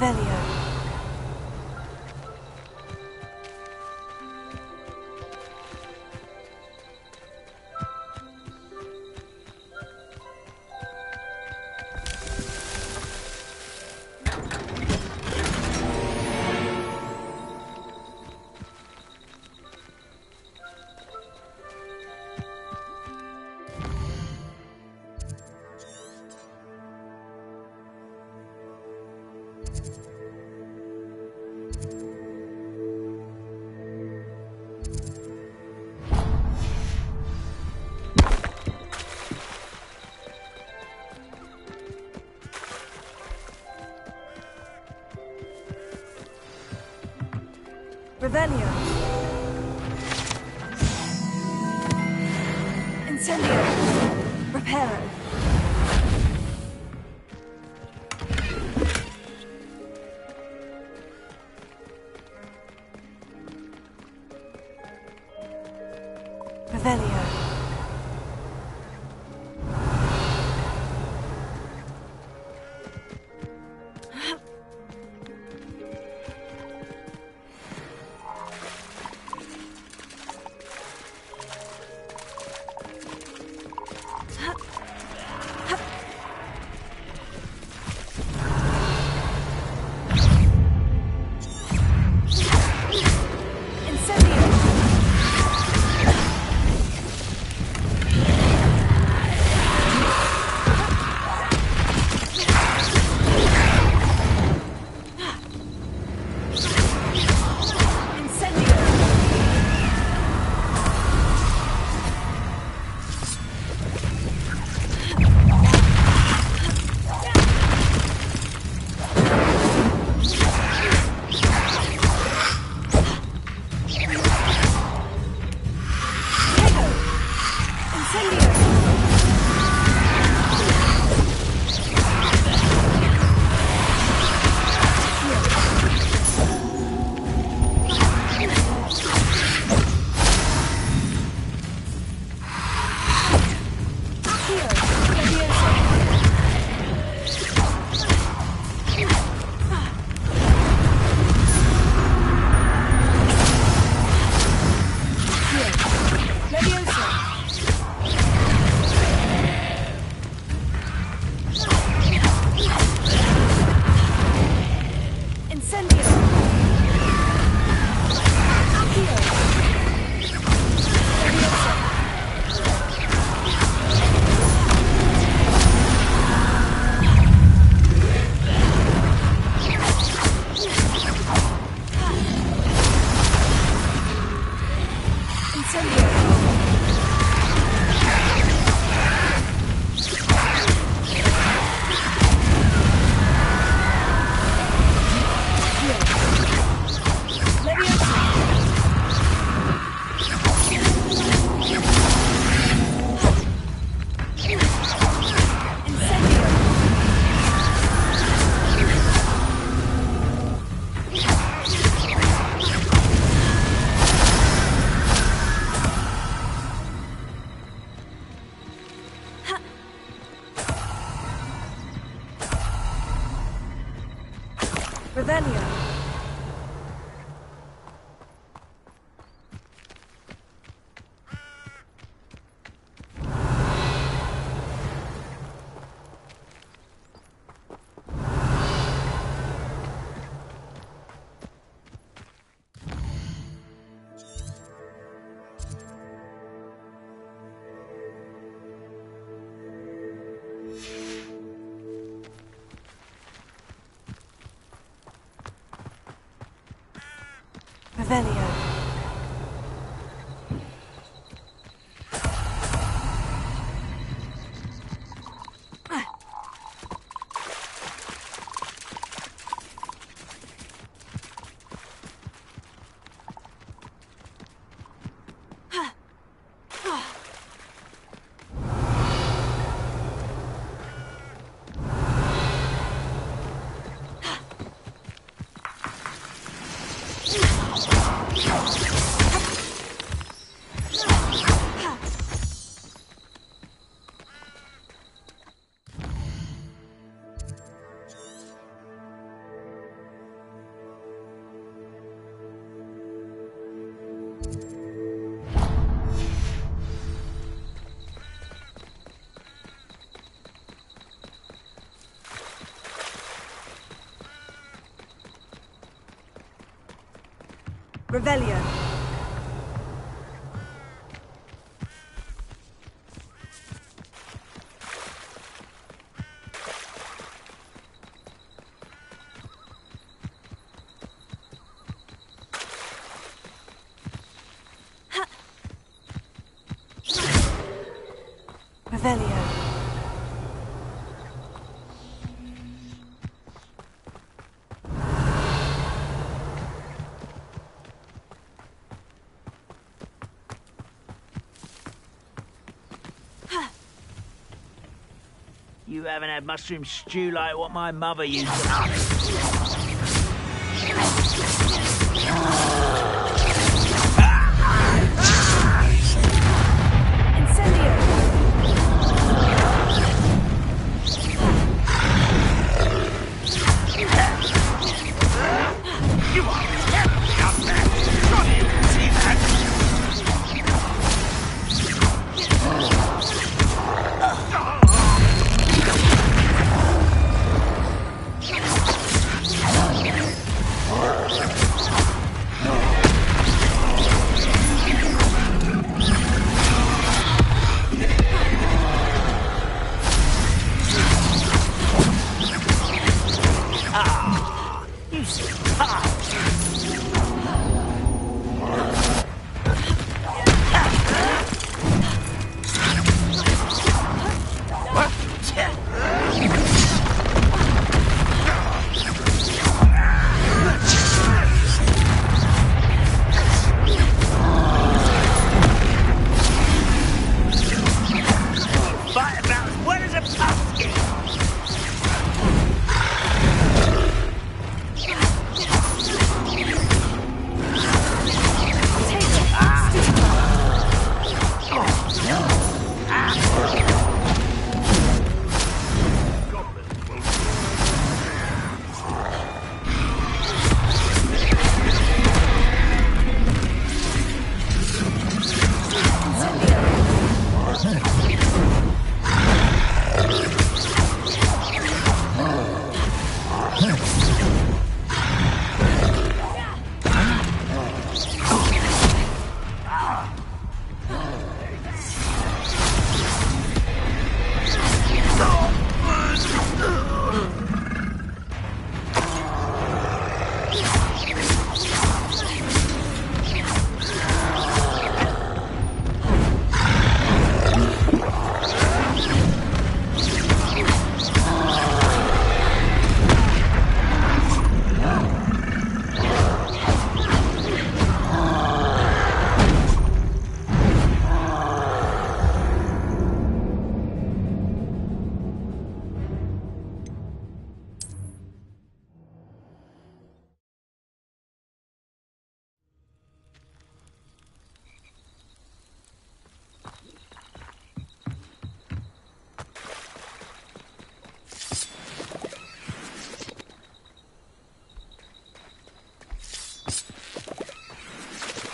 Revelio. Revelio. Incendio. Reparo. Revelio. Revelio. Revelio. Revelio. Revelio. You haven't had mushroom stew like what my mother used to have.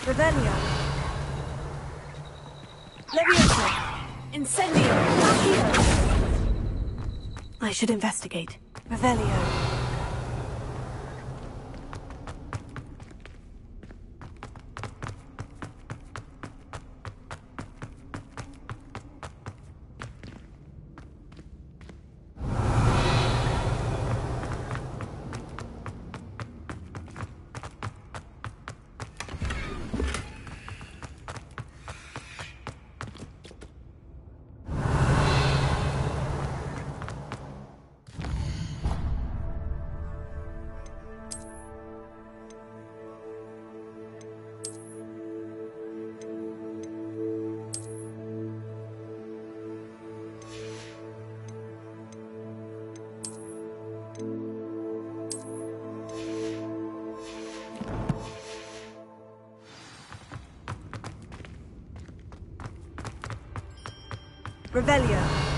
Revelio. Leviosa. Incendio. I should investigate. Revelio. Revelio.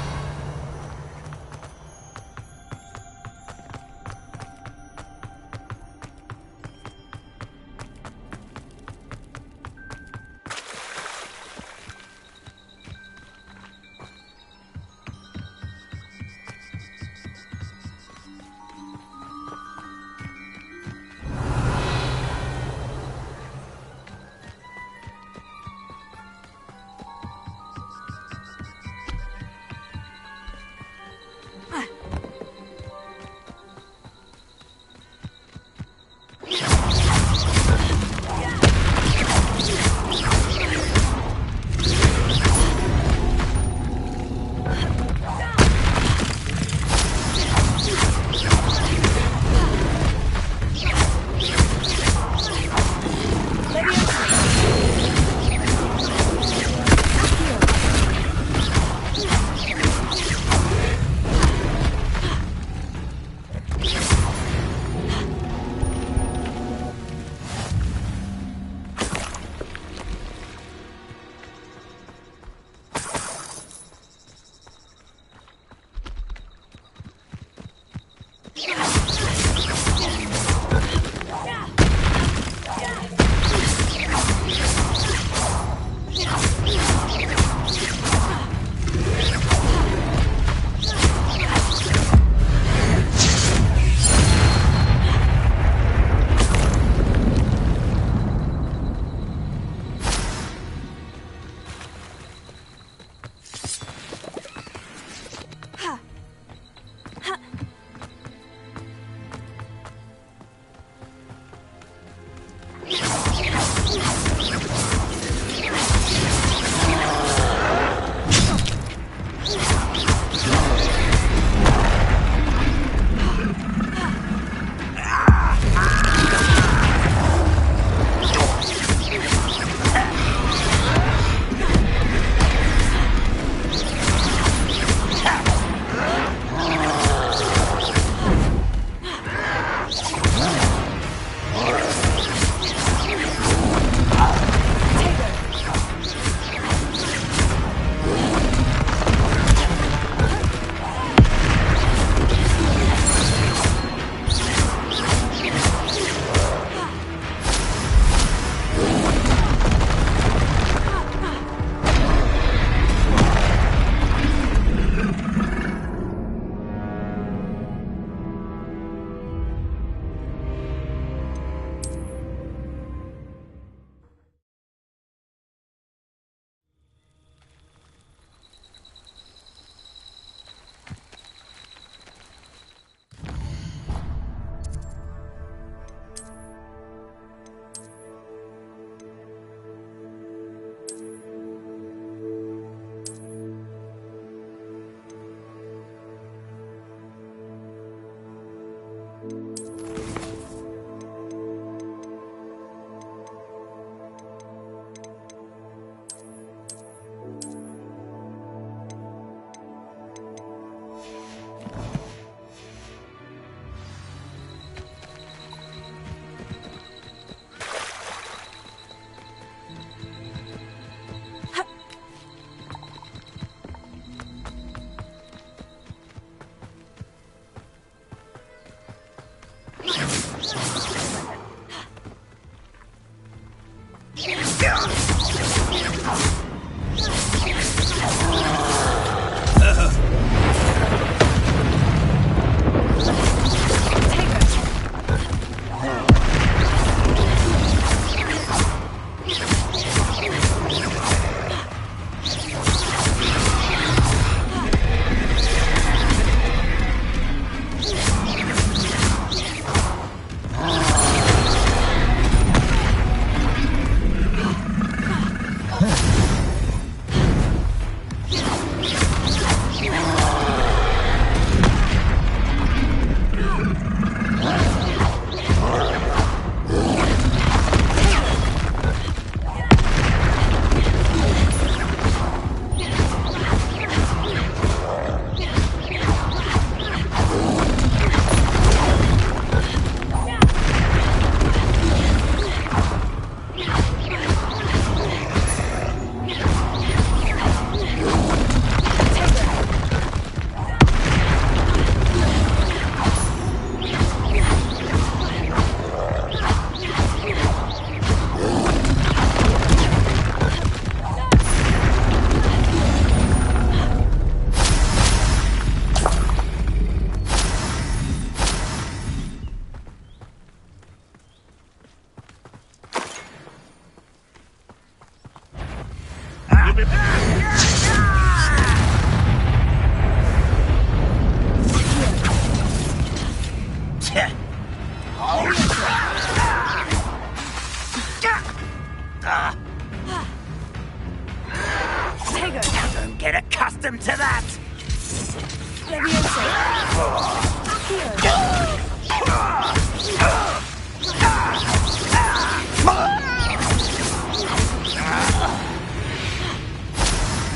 Don't get accustomed to that!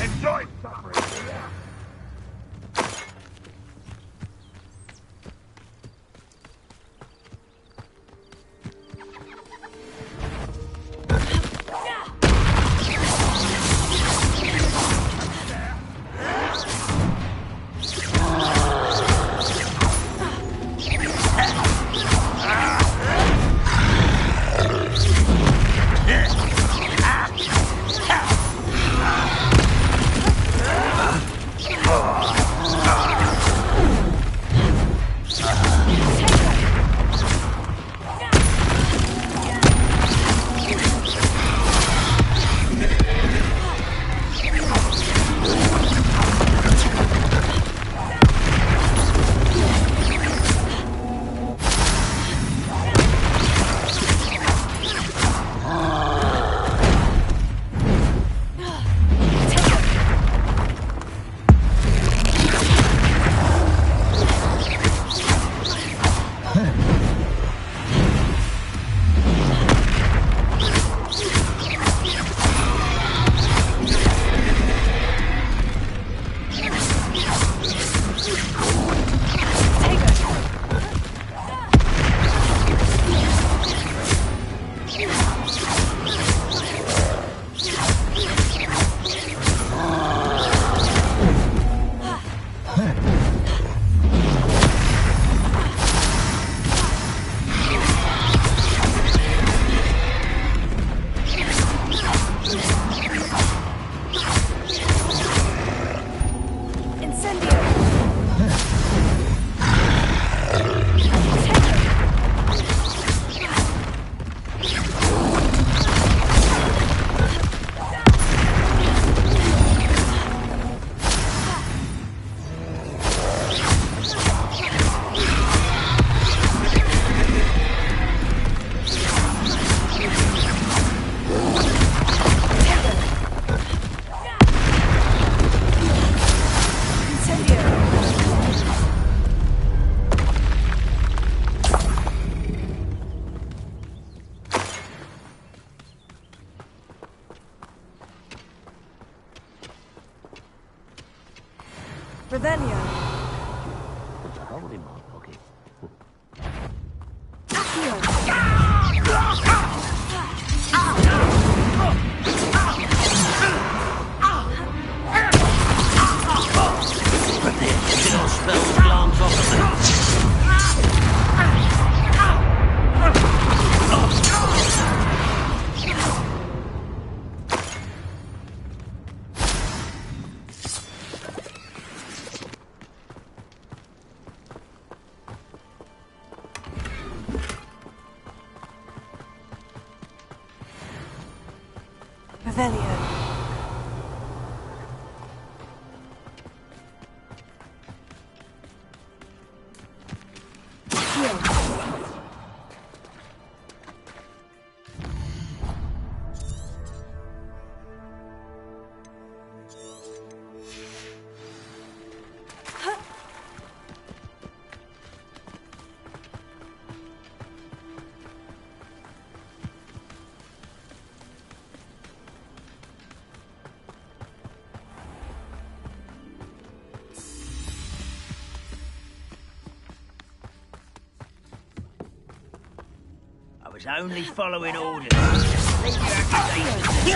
Enjoy suffering! Revelio. Hold in my pocket. But the spell glance off of them. Revelio. I was only following orders. Leave your accusations.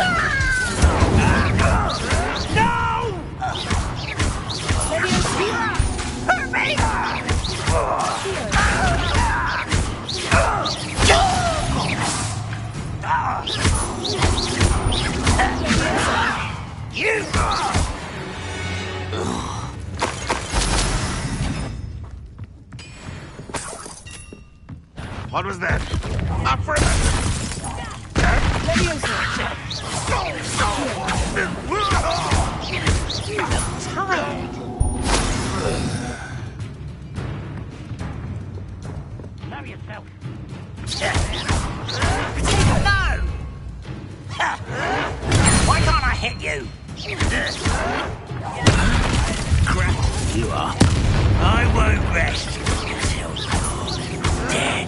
No! Hurt me! You! What was that? Up for it! Tired. Know yourself. No! Why can't I hit you? Crap, you are. I won't rest until you're dead.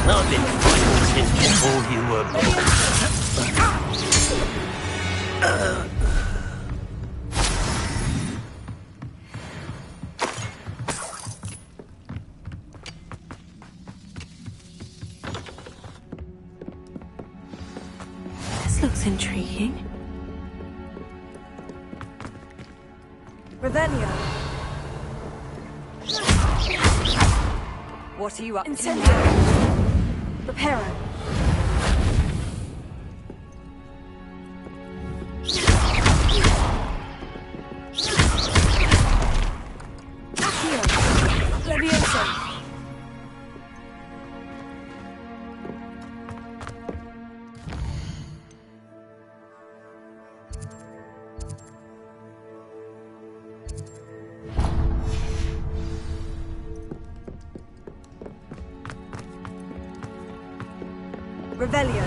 I've been fighting since before you were born. This looks intriguing. Revelio. What are you up to now? Reparo. Levioso. Revelio.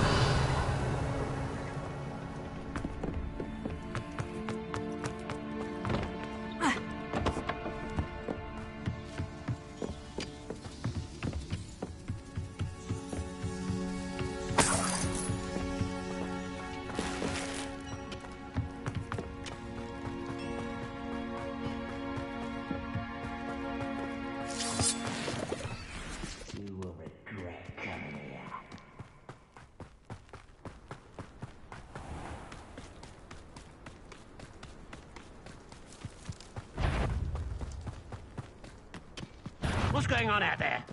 You will regret coming here. What's going on out there?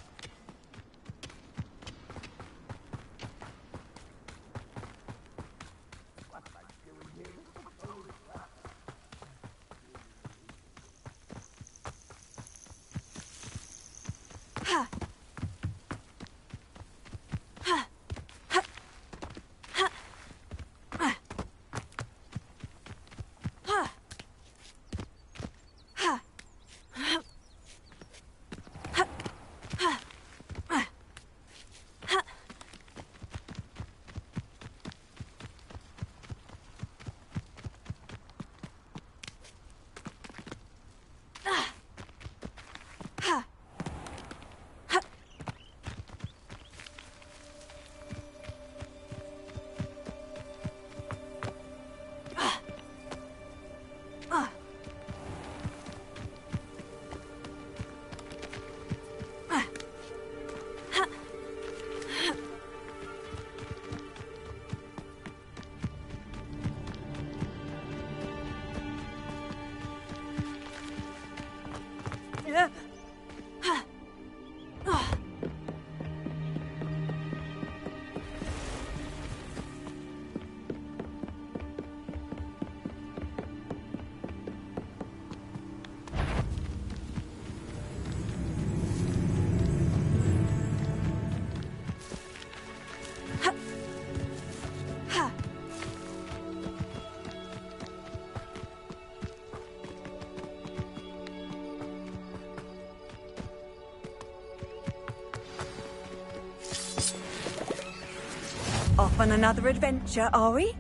Off on another adventure, are we?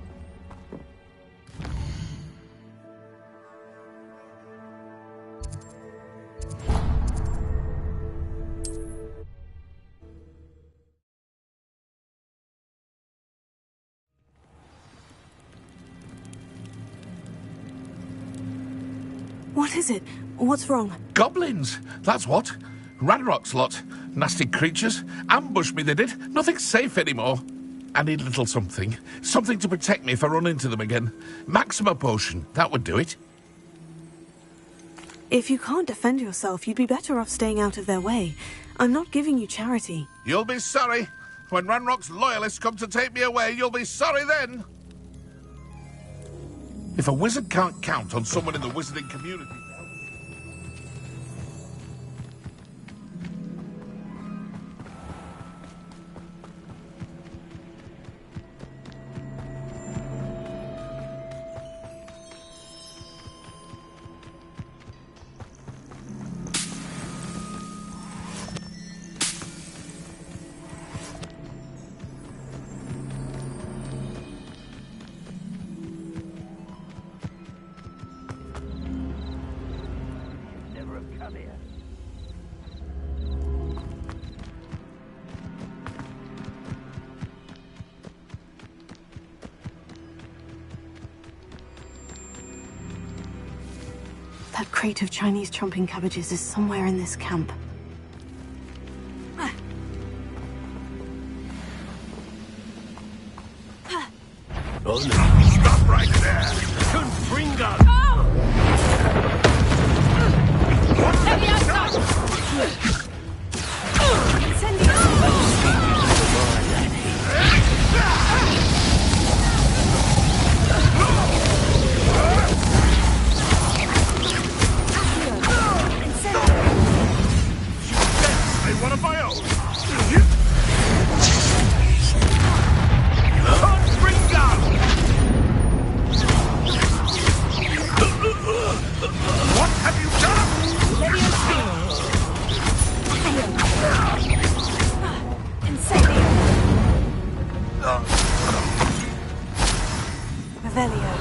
What is it? What's wrong? Goblins, that's what. Ranrock's lot. Nasty creatures. Ambushed me, they did. Nothing's safe anymore. I need a little something. Something to protect me if I run into them again. Maxima potion, that would do it. If you can't defend yourself, you'd be better off staying out of their way. I'm not giving you charity. You'll be sorry. When Ranrock's loyalists come to take me away, you'll be sorry then. If a wizard can't count on someone in the wizarding community... That crate of Chinese chomping cabbages is somewhere in this camp. Stop right there! Confringo! One of my own! What have you done? Revelio.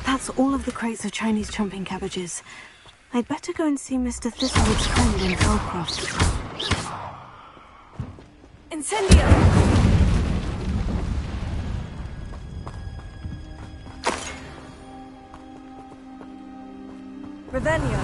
That's all of the crates of Chinese chomping cabbages. I'd better go and see Mr. Thistlewood's friend in Felcroft. Incendio! Revelio.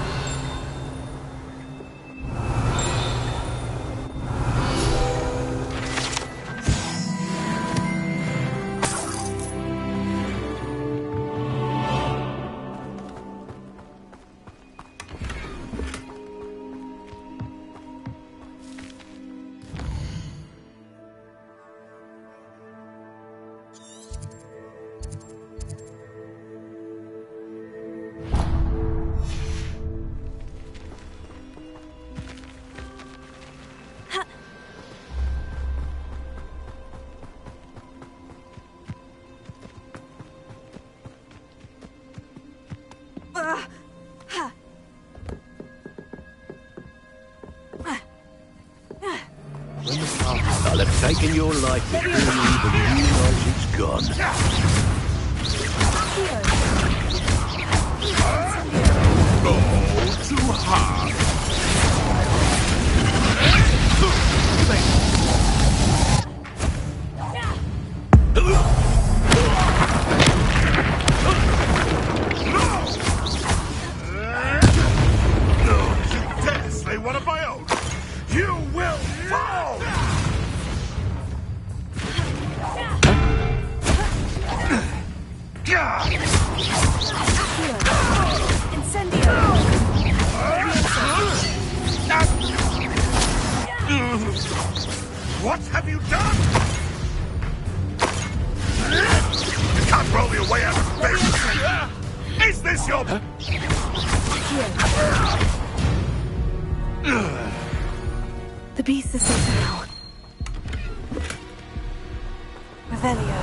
When the cast I'll have taken your life before you even realise it's gone. Oh, too hard! One of my own. You will fall! What have you done? You can't roll your way out of space. Is this your... The beast is safe now. Revelio.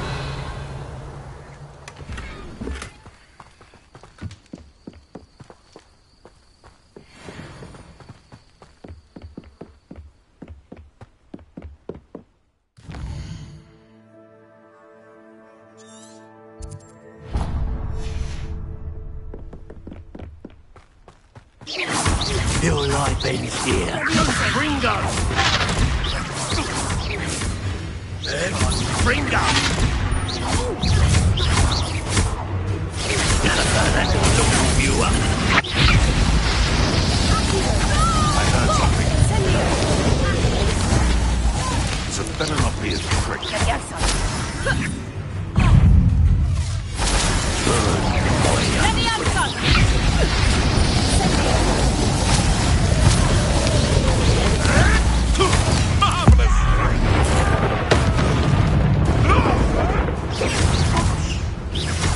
Your life ends here. Ringo! Ringo! That will you up. I heard something. So it better not be a trick.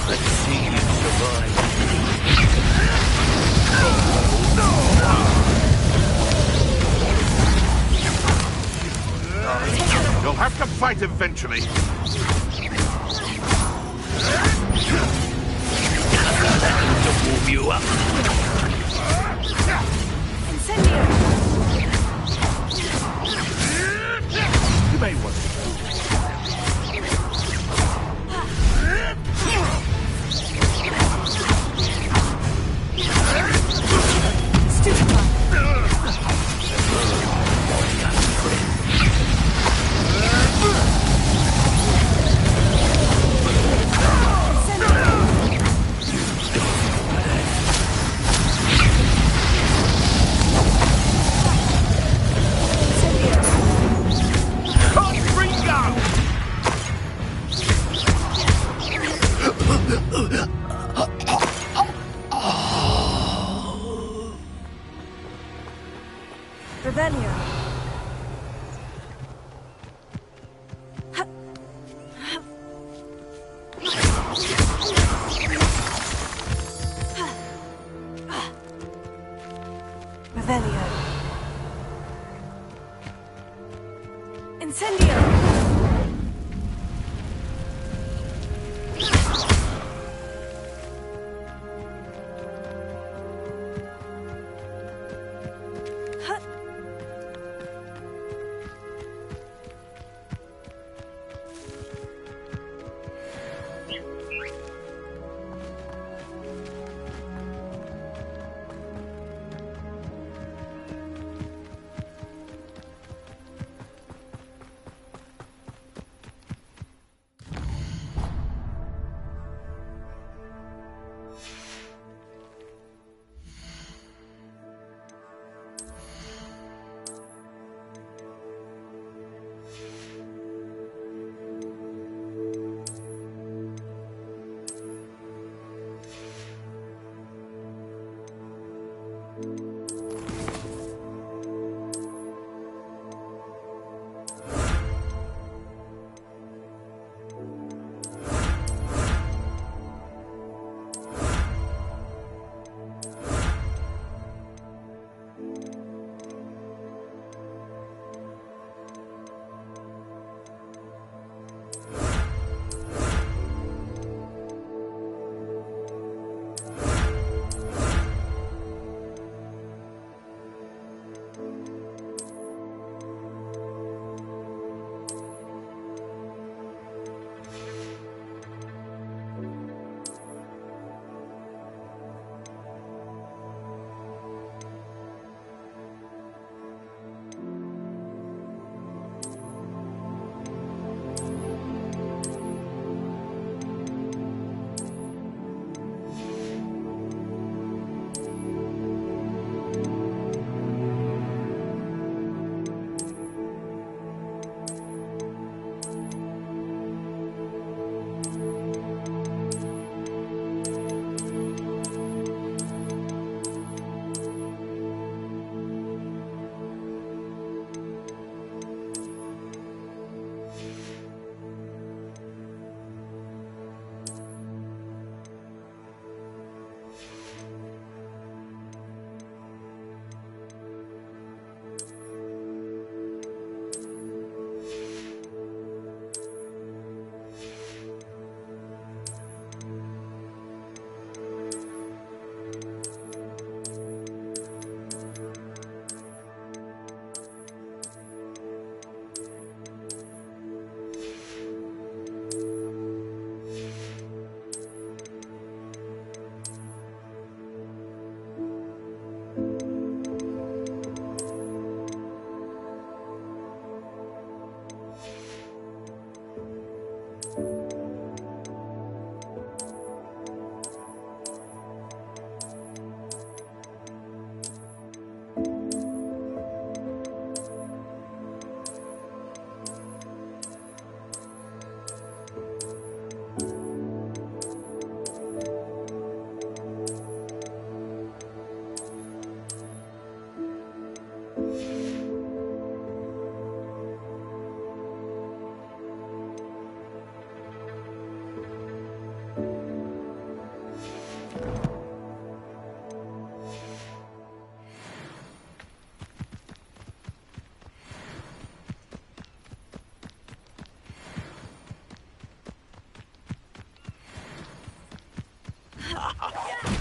Let's see you survive. You'll have to fight eventually. To warm you up. You may want to.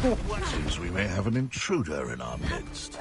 Seems we may have an intruder in our midst.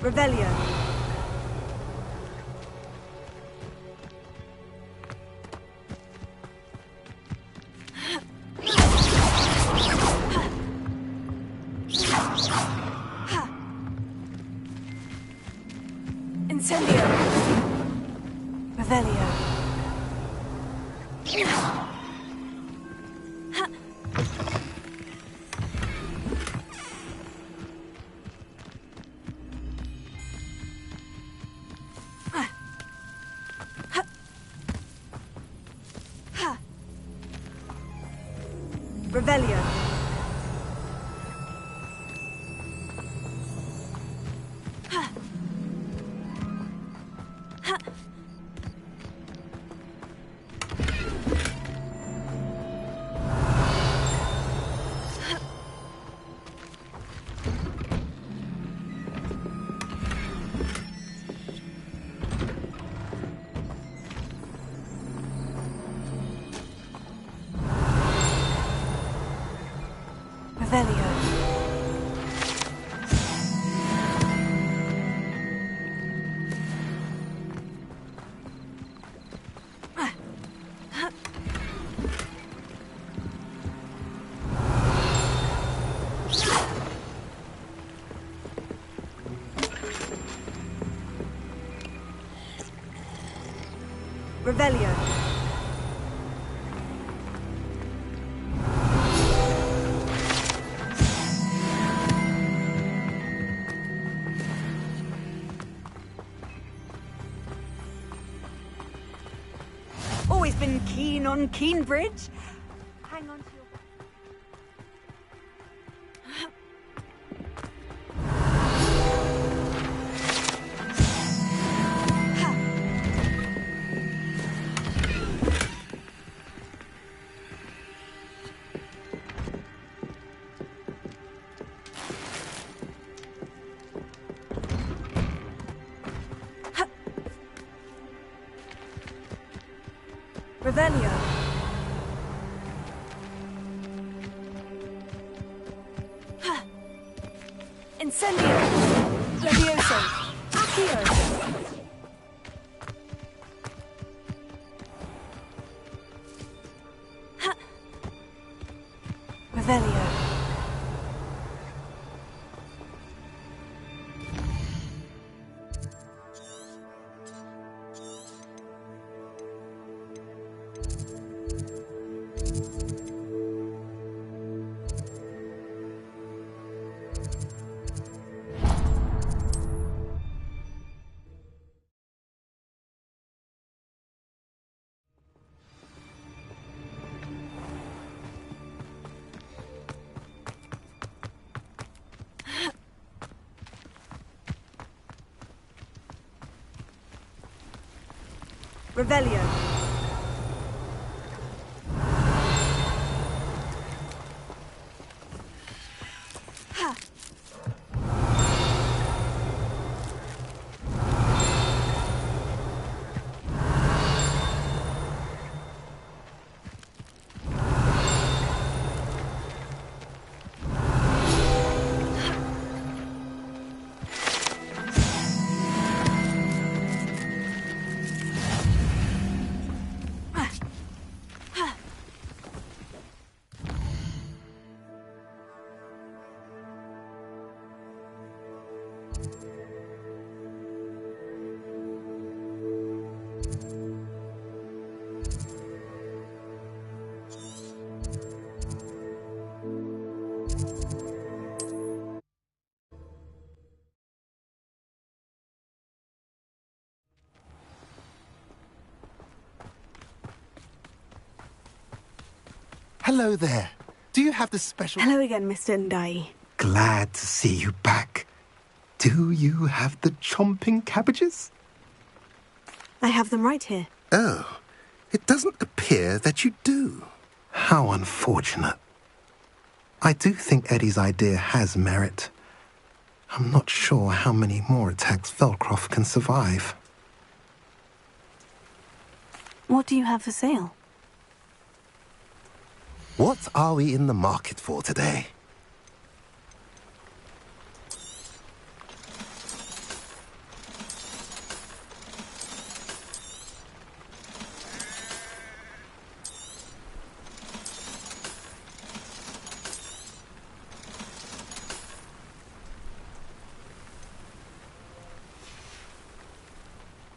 Revelio. Incendio. Revelio. Revelio. Revelio. Revelio. Always been keen on Keenbridge. Hang on to your... Revelio. Incendio. Levioso. Accio. Revelio. Revelio. Hello there. Do you have the special... Hello again, Mr. Ndai. Glad to see you back. Do you have the chomping cabbages? I have them right here. Oh, it doesn't appear that you do. How unfortunate. I do think Eddie's idea has merit. I'm not sure how many more attacks Velcroft can survive. What do you have for sale? What are we in the market for today?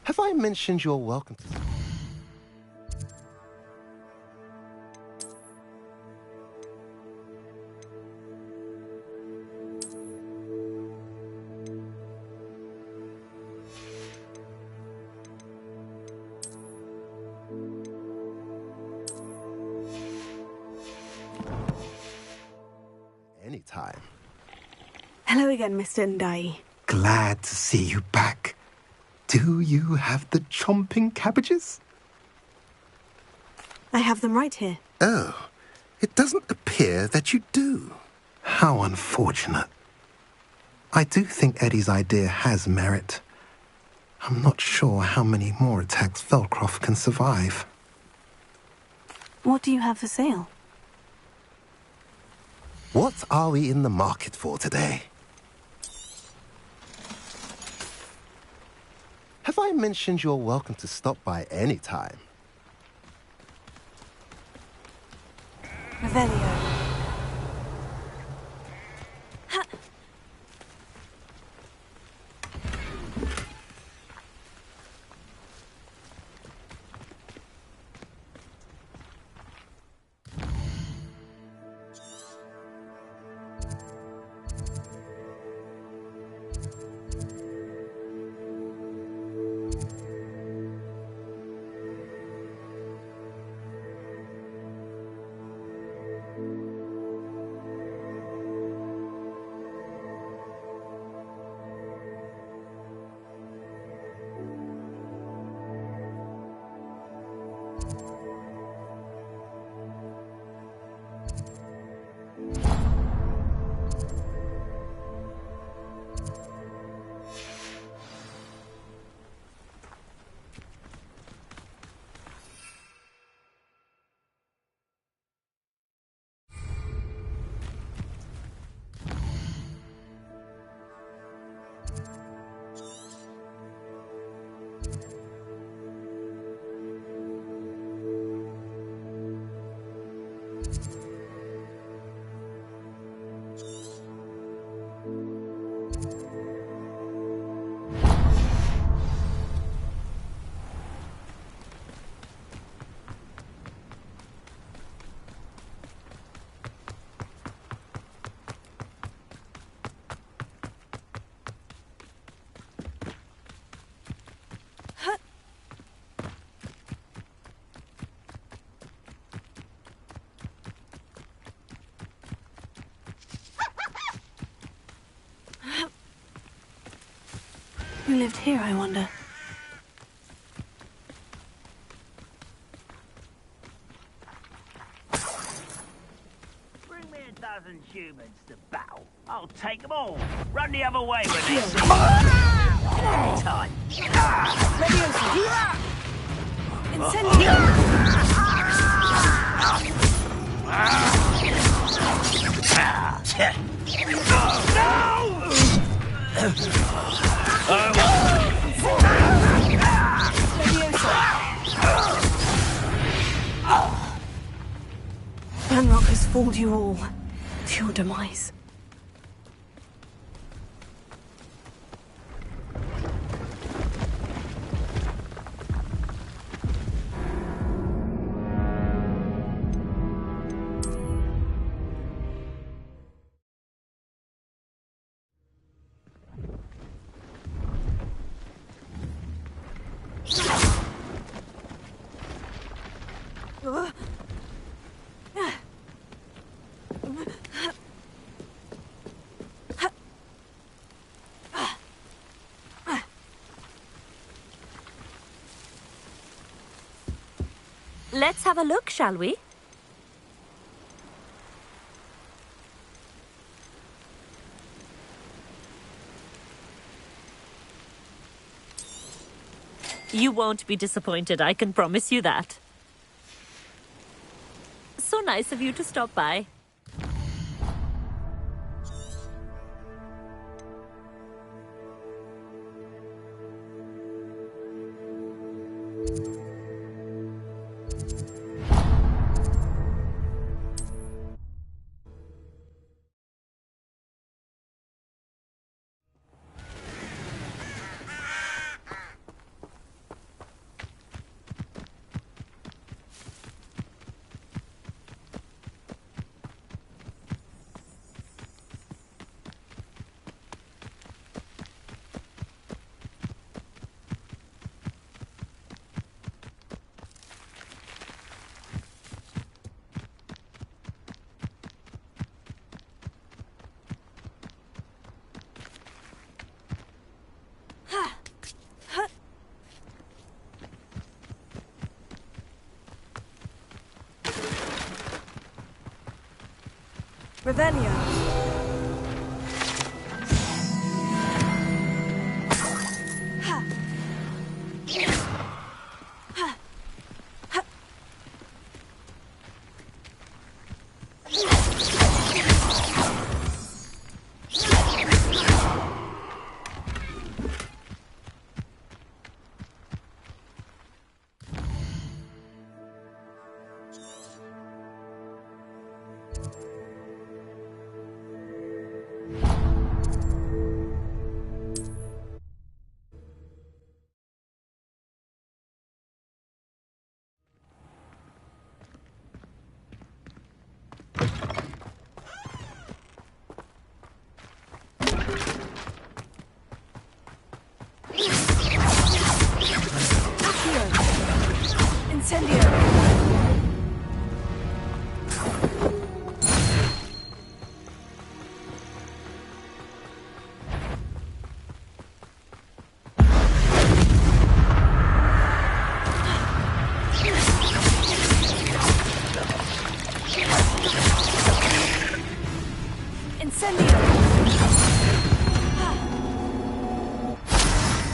Have I mentioned you're welcome to... Anytime. Hello again, Mr. Ndai. Glad to see you back. Do you have the chomping cabbages? I have them right here. Oh, it doesn't appear that you do. How unfortunate. I do think Eddie's idea has merit. I'm not sure how many more attacks Velcroft can survive. What do you have for sale? What are we in the market for today? Have I mentioned you're welcome to stop by any time? Revelio. Who lived here, I wonder? Bring me a dozen humans to battle. I'll take them all. Run the other way with this. Time. Ranrock has fooled you all to your demise. Let's have a look, shall we? You won't be disappointed, I can promise you that. So nice of you to stop by. Revelio.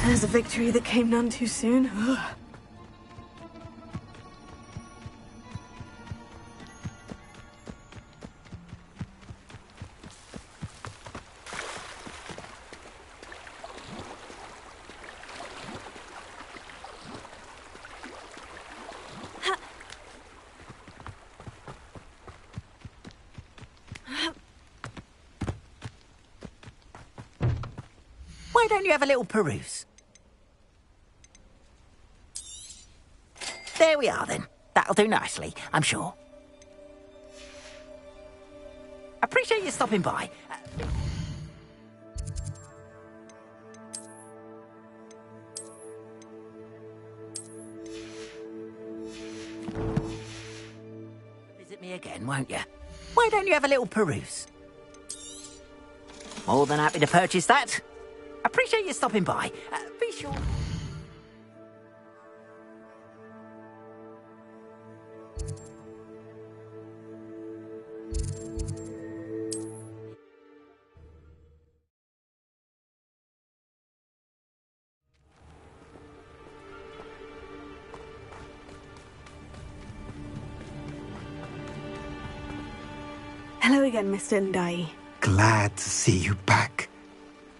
There's a victory that came none too soon. Why don't you have a little peruse? There we are, then. That'll do nicely, I'm sure. Appreciate you stopping by. Visit me again, won't you? Why don't you have a little peruse? More than happy to purchase that. Appreciate you stopping by. Be sure... Hello again, Mr. Ndai. Glad to see you back.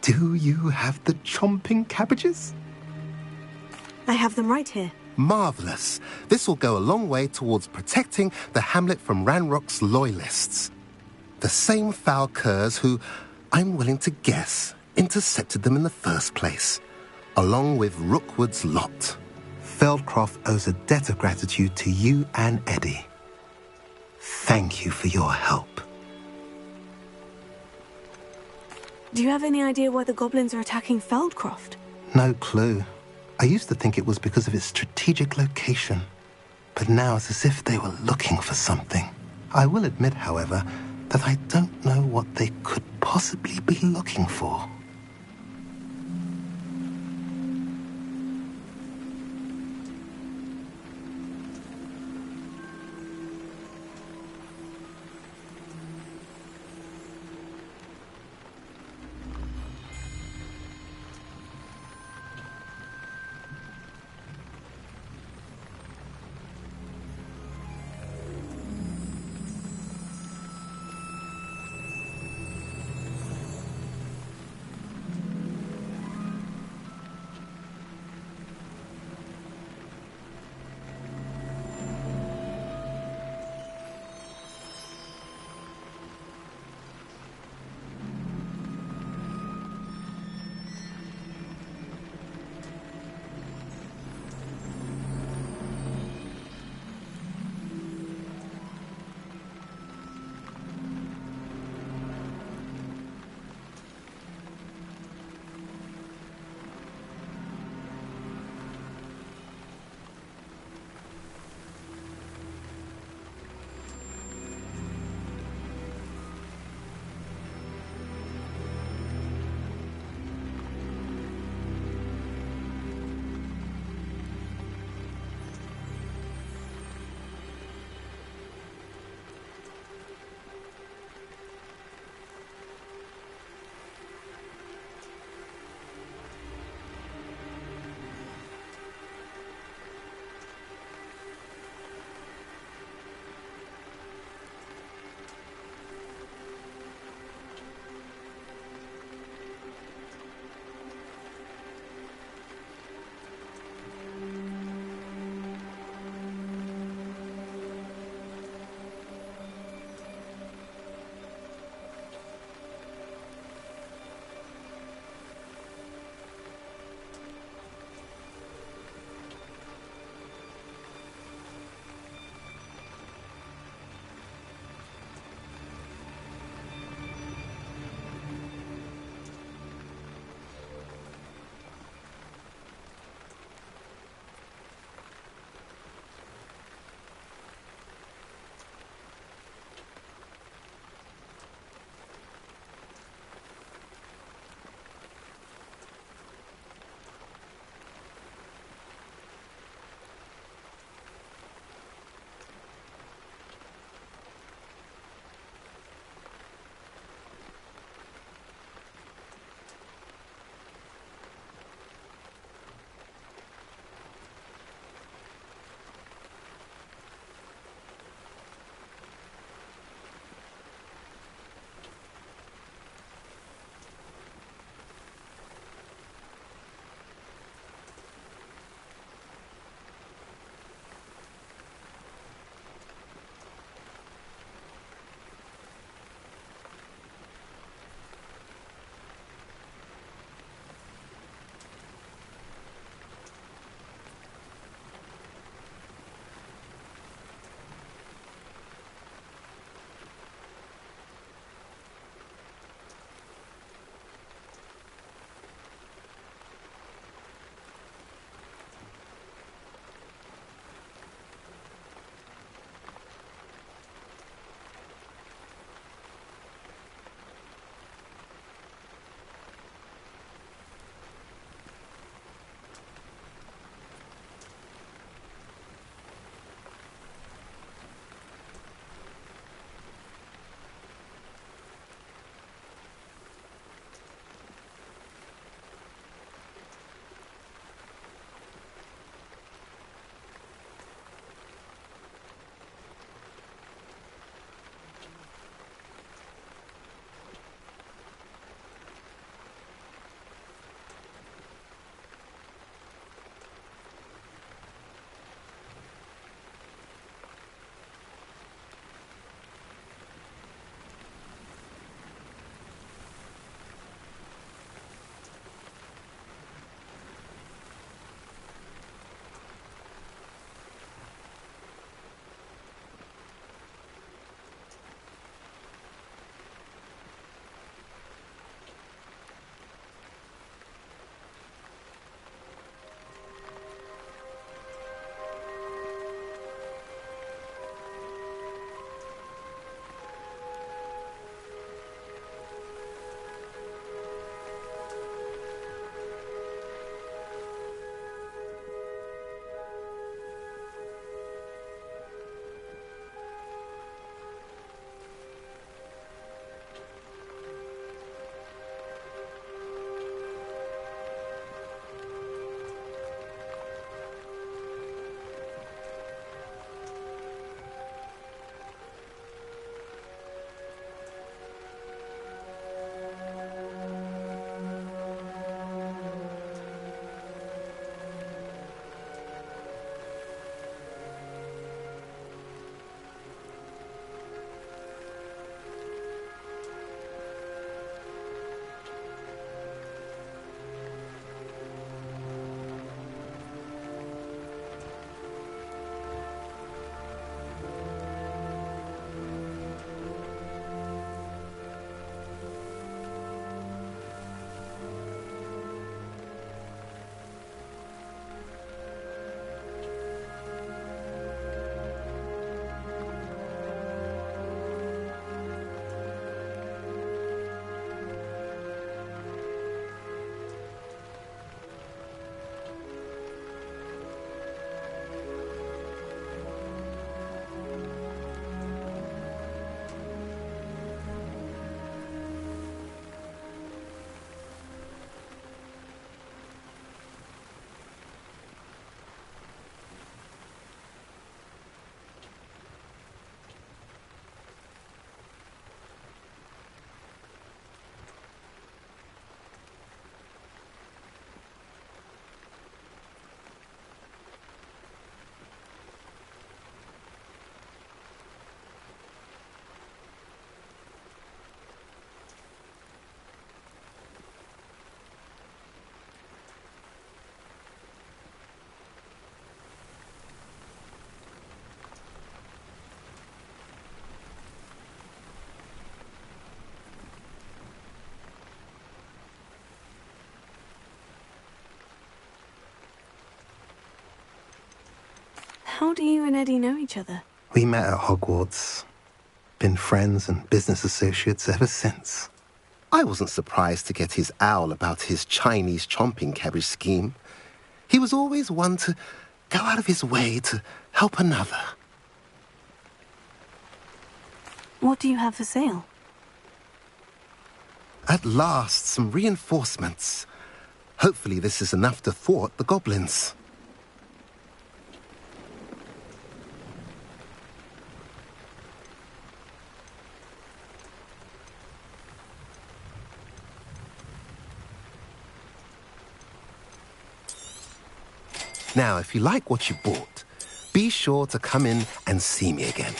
Do you have the chomping cabbages? I have them right here. Marvellous. This will go a long way towards protecting the hamlet from Ranrock's loyalists. The same foul curs who, I'm willing to guess, intercepted them in the first place, along with Rookwood's lot. Feldcroft owes a debt of gratitude to you and Eddie. Thank you for your help. Do you have any idea why the goblins are attacking Feldcroft? No clue. I used to think it was because of its strategic location, but now it's as if they were looking for something. I will admit, however, that I don't know what they could possibly be looking for. How do you and Eddie know each other? We met at Hogwarts. Been friends and business associates ever since. I wasn't surprised to get his owl about his Chinese chomping cabbage scheme. He was always one to go out of his way to help another. What do you have for sale? At last, some reinforcements. Hopefully this is enough to thwart the goblins. Now, if you like what you bought, be sure to come in and see me again.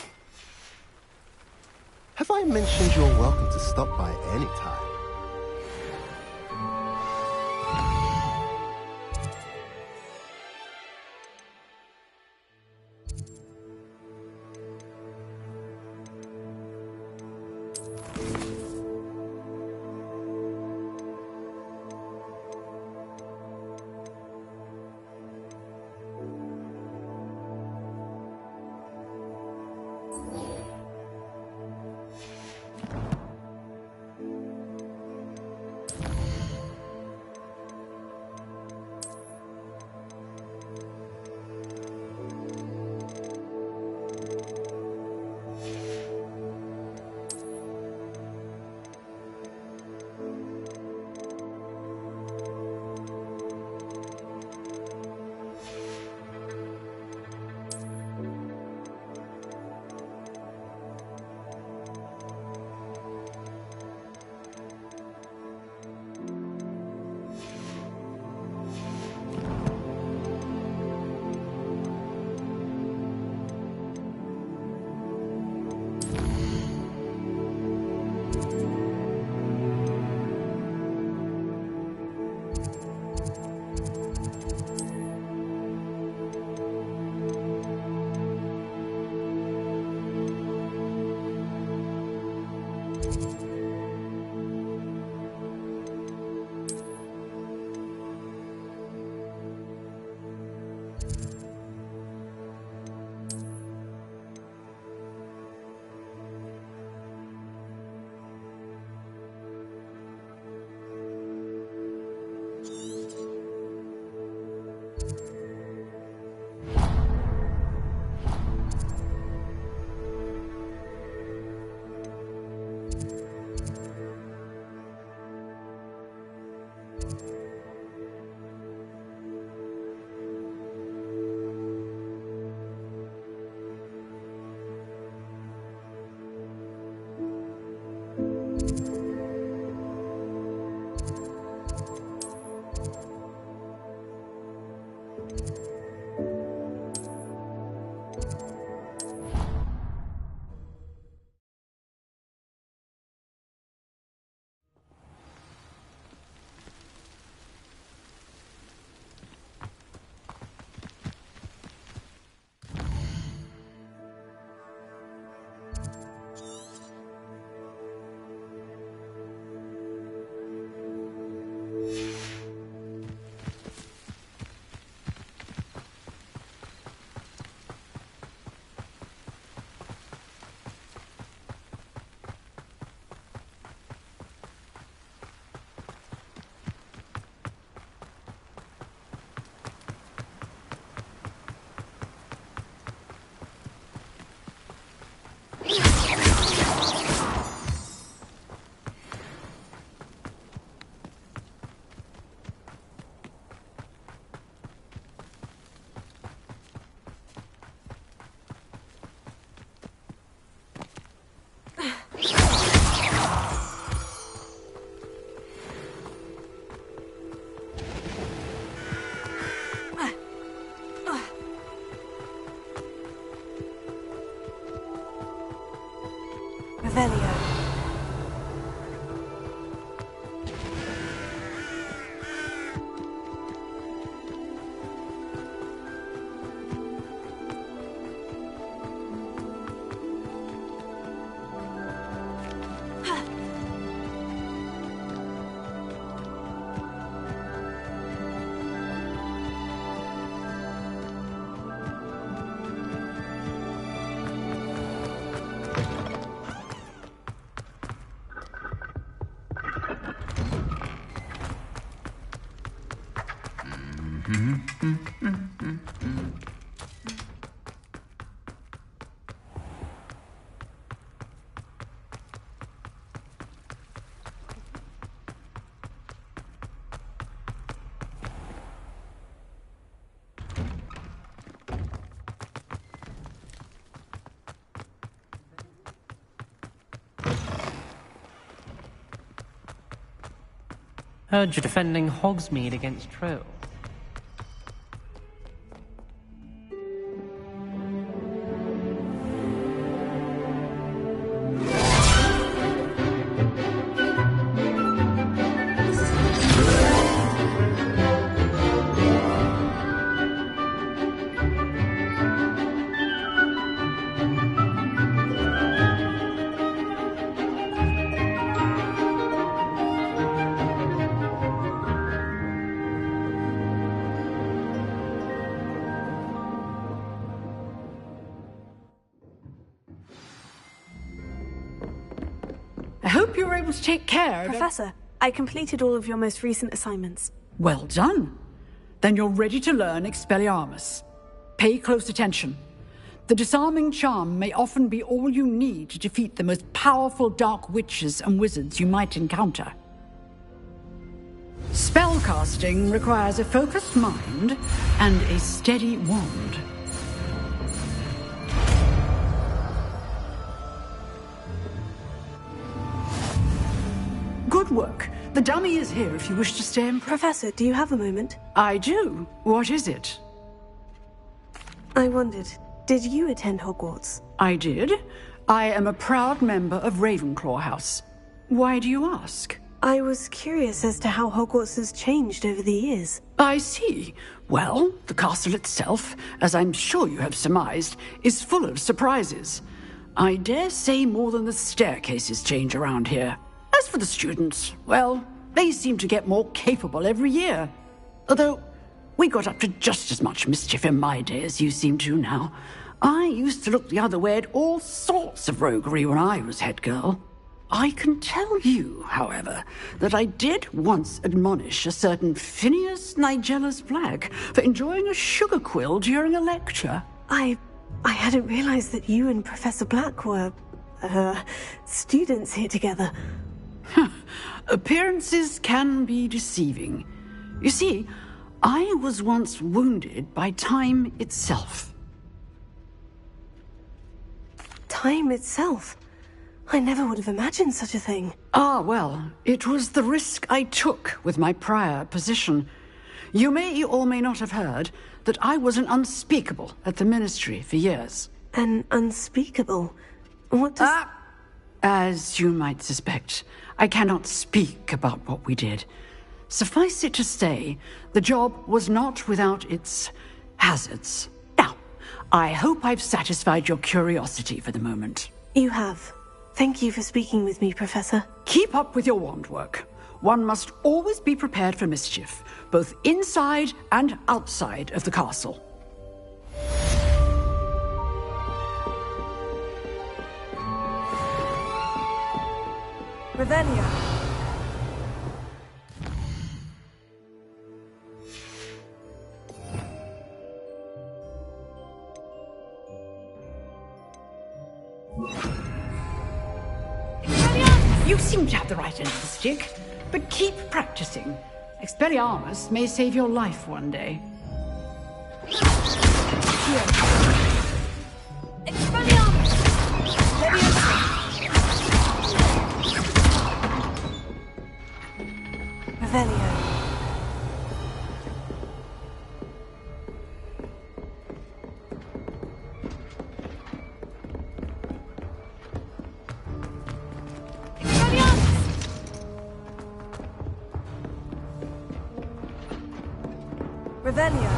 Have I mentioned you're welcome to stop by any time? Revelio. Heard you're defending Hogsmeade against trolls. I hope you were able to take care of it. Professor, I completed all of your most recent assignments. Well done. Then you're ready to learn Expelliarmus. Pay close attention. The disarming charm may often be all you need to defeat the most powerful dark witches and wizards you might encounter. Spellcasting requires a focused mind and a steady wand. Good work. The dummy is here if you wish to stay and... Professor, do you have a moment? I do. What is it? I wondered, did you attend Hogwarts? I did. I am a proud member of Ravenclaw House. Why do you ask? I was curious as to how Hogwarts has changed over the years. I see. Well, the castle itself, as I'm sure you have surmised, is full of surprises. I dare say more than the staircases change around here. As for the students, well, they seem to get more capable every year. Although, we got up to just as much mischief in my day as you seem to now. I used to look the other way at all sorts of roguery when I was head girl. I can tell you, however, that I did once admonish a certain Phineas Nigellus Black for enjoying a sugar quill during a lecture. I hadn't realized that you and Professor Black were, students here together. Appearances can be deceiving. You see, I was once wounded by time itself. Time itself? I never would have imagined such a thing. Ah, well, it was the risk I took with my prior position. You may or may not have heard that I was an unspeakable at the Ministry for years. An unspeakable? What does... As you might suspect, I cannot speak about what we did. Suffice it to say, the job was not without its hazards. Now, I hope I've satisfied your curiosity for the moment. You have. Thank you for speaking with me, Professor. Keep up with your wand work. One must always be prepared for mischief, both inside and outside of the castle. Revelio. You seem to have the right end of the stick, but keep practicing. Expelliarmus may save your life one day. Expelliarmus! Revelio. Revelio.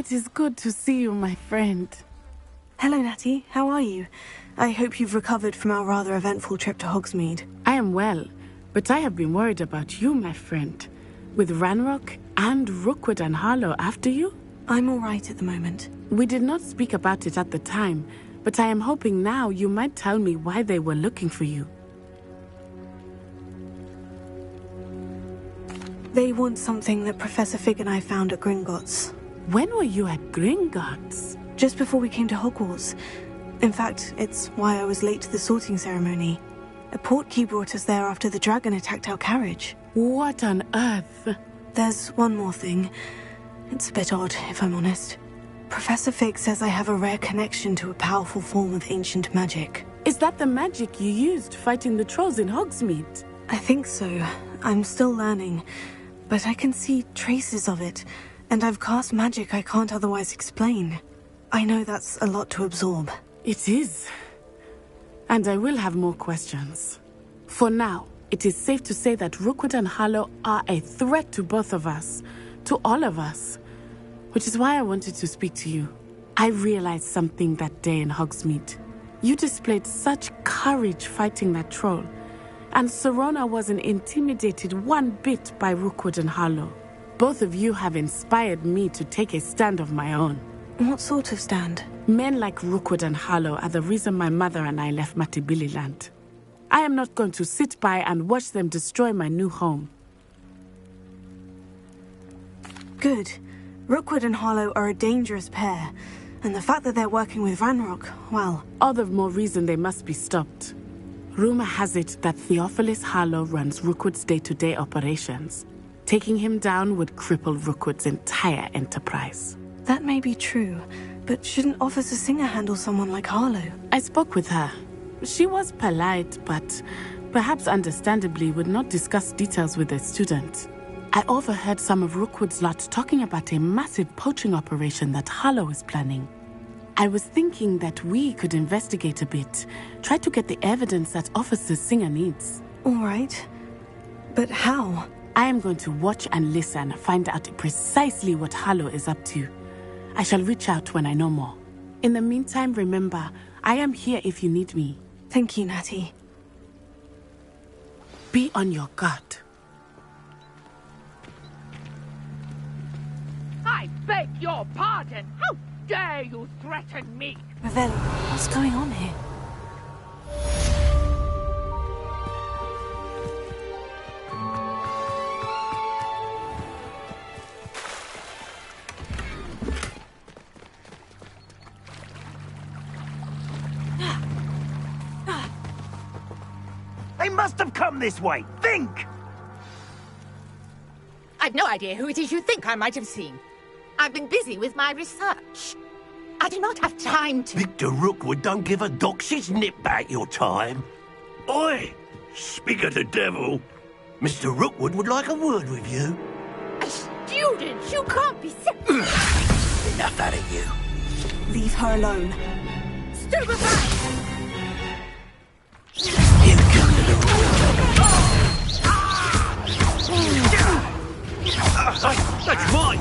It is good to see you, my friend. Hello, Natty. How are you? I hope you've recovered from our rather eventful trip to Hogsmeade. I am well, but I have been worried about you, my friend. With Ranrock and Rookwood and Harlow after you? I'm all right at the moment. We did not speak about it at the time, but I am hoping now you might tell me why they were looking for you. They want something that Professor Fig and I found at Gringotts. When were you at Gringotts? Just before we came to Hogwarts. In fact, it's why I was late to the sorting ceremony. A portkey brought us there after the dragon attacked our carriage. What on earth? There's one more thing. It's a bit odd, if I'm honest. Professor Fig says I have a rare connection to a powerful form of ancient magic. Is that the magic you used fighting the trolls in Hogsmeade? I think so. I'm still learning, but I can see traces of it, and I've cast magic I can't otherwise explain. I know that's a lot to absorb. It is. And I will have more questions. For now, it is safe to say that Rookwood and Harlow are a threat to both of us, to all of us. Which is why I wanted to speak to you. I realized something that day in Hogsmeade. You displayed such courage fighting that troll, and Serona wasn't intimidated one bit by Rookwood and Harlow. Both of you have inspired me to take a stand of my own. What sort of stand? Men like Rookwood and Harlow are the reason my mother and I left Matabeleland. I am not going to sit by and watch them destroy my new home. Good. Rookwood and Harlow are a dangerous pair, and the fact that they're working with Ranrock, well... All the more reason they must be stopped. Rumor has it that Theophilus Harlow runs Rookwood's day-to-day operations. Taking him down would cripple Rookwood's entire enterprise. That may be true, but shouldn't Officer Singer handle someone like Harlow? I spoke with her. She was polite, but perhaps understandably would not discuss details with a student. I overheard some of Rookwood's lot talking about a massive poaching operation that Harlow is planning. I was thinking that we could investigate a bit, try to get the evidence that Officer Singer needs. All right. But how? I am going to watch and listen, find out precisely what Harlow is up to. I shall reach out when I know more. In the meantime, remember, I am here if you need me. Thank you, Natty. Be on your guard. I beg your pardon. How dare you threaten me? Ravel, what's going on here? They must have come this way. Think! I've no idea who it is you think I might have seen. I've been busy with my research. I do not have time to... Victor Rookwood don't give a doxy's nip back your time. Oi! Speak of the devil. Mr. Rookwood would like a word with you. A student? You can't be so... Enough out of you. Leave her alone. Stupefy! You come to the That's mine!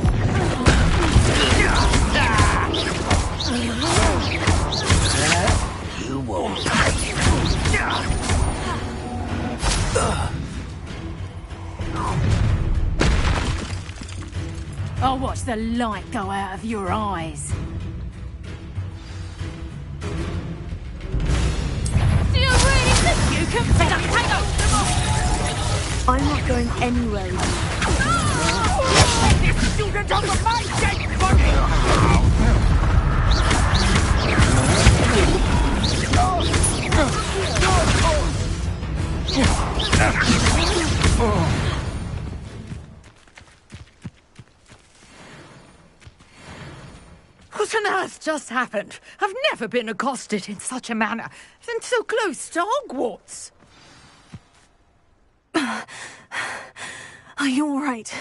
You won't. I'll watch the light go out of your eyes. Do you really think you can beat up Tango? I'm not going anywhere. This student on the my dead body! What on earth just happened? I've never been accosted in such a manner, and so close to Hogwarts. Are you all right?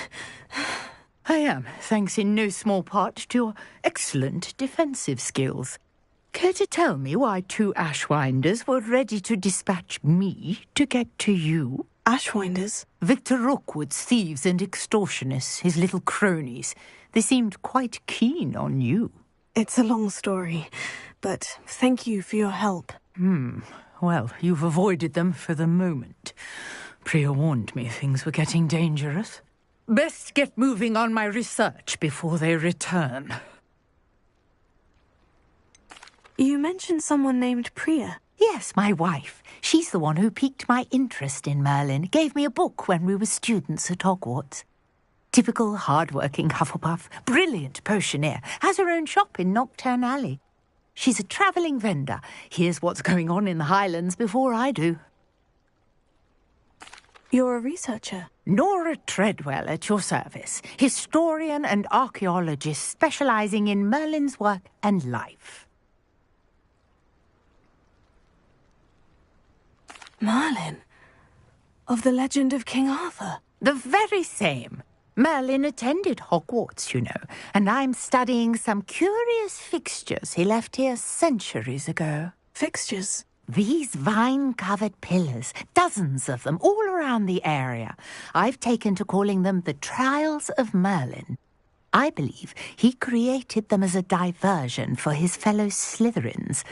I am, thanks in no small part to your excellent defensive skills. Care to tell me why 2 Ashwinders were ready to dispatch me to get to you? Ashwinders? Victor Rookwood's thieves and extortionists, his little cronies. They seemed quite keen on you. It's a long story, but thank you for your help. Well, you've avoided them for the moment. Priya warned me things were getting dangerous. Best get moving on my research before they return. You mentioned someone named Priya. Yes, my wife. She's the one who piqued my interest in Merlin. Gave me a book when we were students at Hogwarts. Typical hard-working Hufflepuff, brilliant potioneer, has her own shop in Nocturne Alley. She's a travelling vendor. Hears what's going on in the Highlands before I do. You're a researcher? Nora Treadwell at your service. Historian and archaeologist specialising in Merlin's work and life. Merlin? Of the legend of King Arthur? The very same. Merlin attended Hogwarts, you know, and I'm studying some curious fixtures he left here centuries ago. Fixtures? These vine-covered pillars, dozens of them, all around the area. I've taken to calling them the Trials of Merlin. I believe he created them as a diversion for his fellow Slytherins.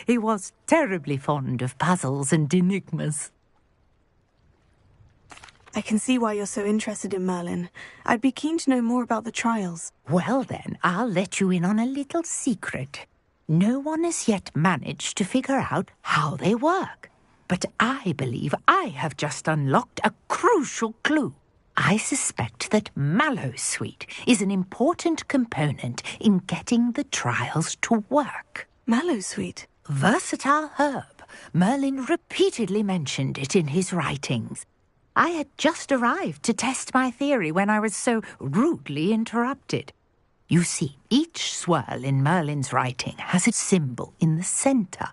He was terribly fond of puzzles and enigmas. I can see why you're so interested in Merlin. I'd be keen to know more about the trials. Well then, I'll let you in on a little secret. No one has yet managed to figure out how they work. But I believe I have just unlocked a crucial clue. I suspect that Mallowsweet is an important component in getting the trials to work. Mallowsweet? Versatile herb. Merlin repeatedly mentioned it in his writings. I had just arrived to test my theory when I was so rudely interrupted. You see, each swirl in Merlin's writing has a symbol in the centre.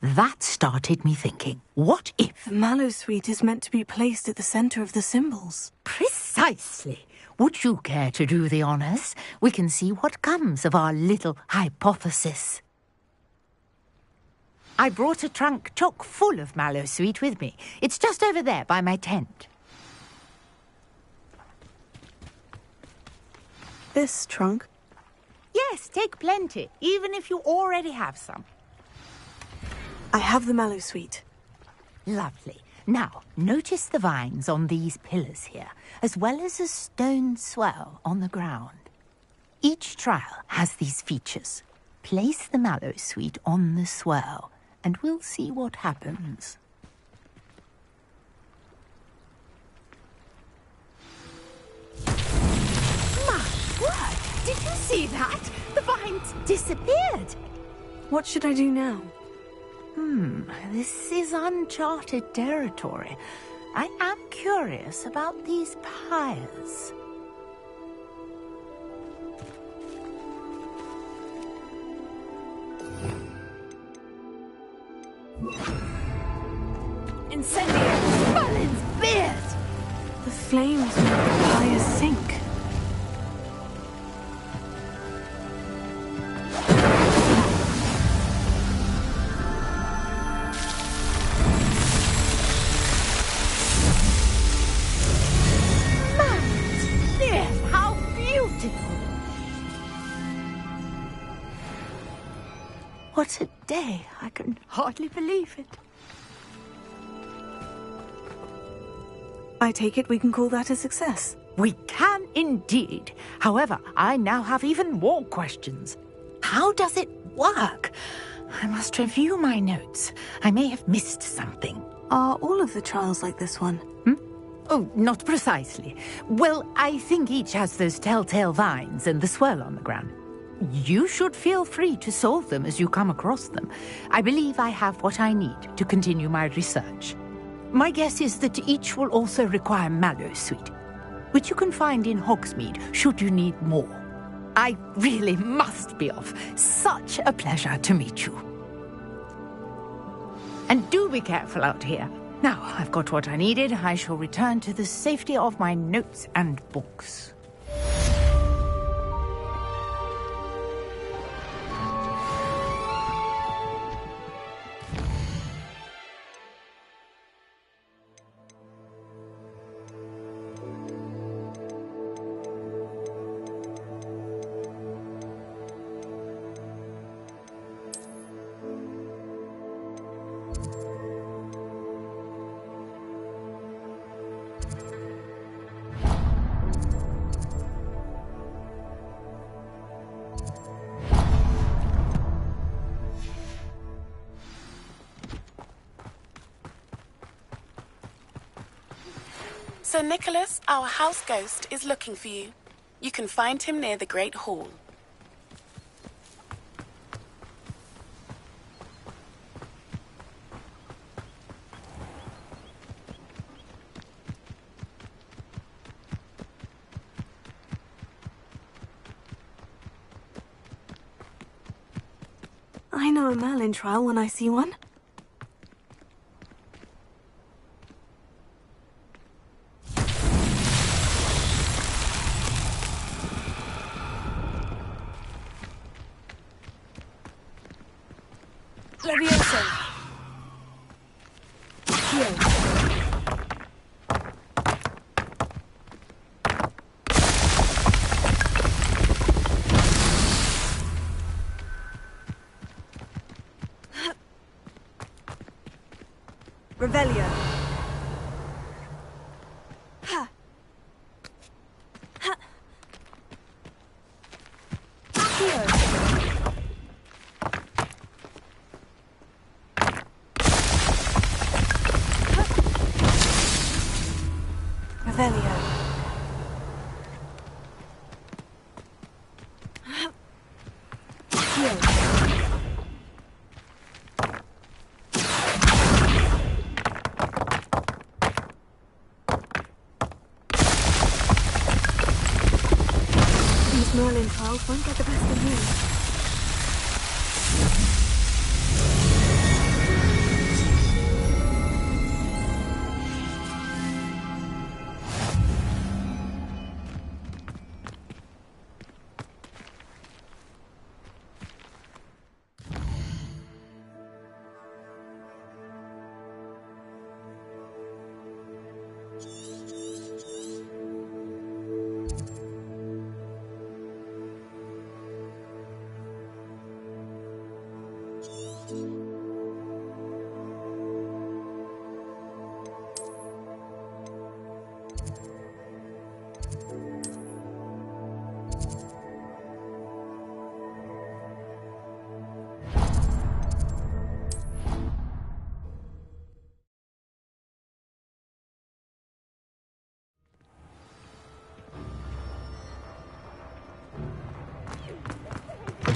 That started me thinking, what if... The Mallowsweet is meant to be placed at the centre of the symbols. Precisely. Would you care to do the honours? We can see what comes of our little hypothesis. I brought a trunk chock full of Mallowsweet with me. It's just over there by my tent. This trunk? Yes, take plenty, even if you already have some. I have the Mallowsweet. Lovely. Now, notice the vines on these pillars here, as well as a stone swell on the ground. Each trial has these features. Place the Mallowsweet on the swell, and we'll see what happens. My word! Did you see that? The vines disappeared. What should I do now? This is uncharted territory. I am curious about these pyres. Incendiary! Merlin's beard! The flames make the pyres sink. What a day! I can hardly believe it. I take it we can call that a success. We can indeed. However, I now have even more questions. How does it work? I must review my notes. I may have missed something. Are all of the trials like this one? Oh, not precisely. Well, I think each has those telltale vines and the swirl on the ground. You should feel free to solve them as you come across them. I believe I have what I need to continue my research. My guess is that each will also require Mallowsweet, which you can find in Hogsmeade should you need more. I really must be off. Such a pleasure to meet you. And do be careful out here. Now I've got what I needed, I shall return to the safety of my notes and books. Sir Nicholas, our house ghost, is looking for you. You can find him near the Great Hall. I know a Merlin trial when I see one. Levioso. Heal. Revelio. Ha. Ha. Heal. Revelio. Heal. These Merlin trials won't get the best of me.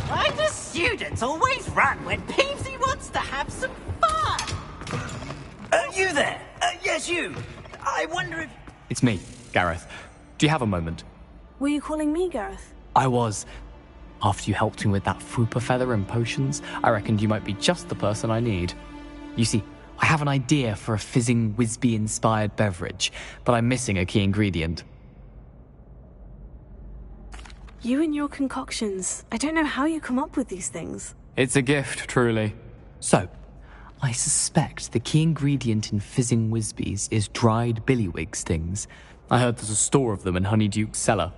Why do students always run when Peevesy wants to have some fun? You there? Yes, you. I wonder if... It's me, Gareth. Do you have a moment? Were you calling me, Gareth? I was. After you helped me with that Fupa feather and potions, I reckoned you might be just the person I need. You see, I have an idea for a fizzing Whizbee-inspired beverage, but I'm missing a key ingredient. You and your concoctions. I don't know how you come up with these things. It's a gift, truly. So, I suspect the key ingredient in fizzing Whizbees is dried billywig stings. I heard there's a store of them in Honeyduke's cellar.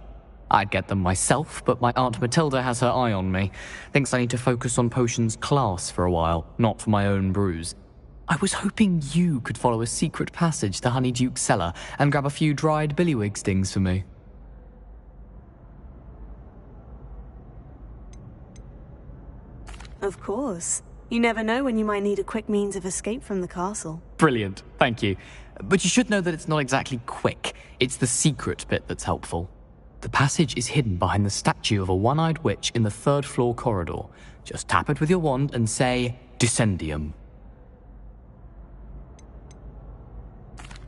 I'd get them myself, but my Aunt Matilda has her eye on me. Thinks I need to focus on potions class for a while, not for my own brews. I was hoping you could follow a secret passage to Honeyduke's cellar and grab a few dried billywig stings for me. Of course. You never know when you might need a quick means of escape from the castle. Brilliant, thank you. But you should know that it's not exactly quick. It's the secret bit that's helpful. The passage is hidden behind the statue of a one-eyed witch in the third-floor corridor. Just tap it with your wand and say, Descendium.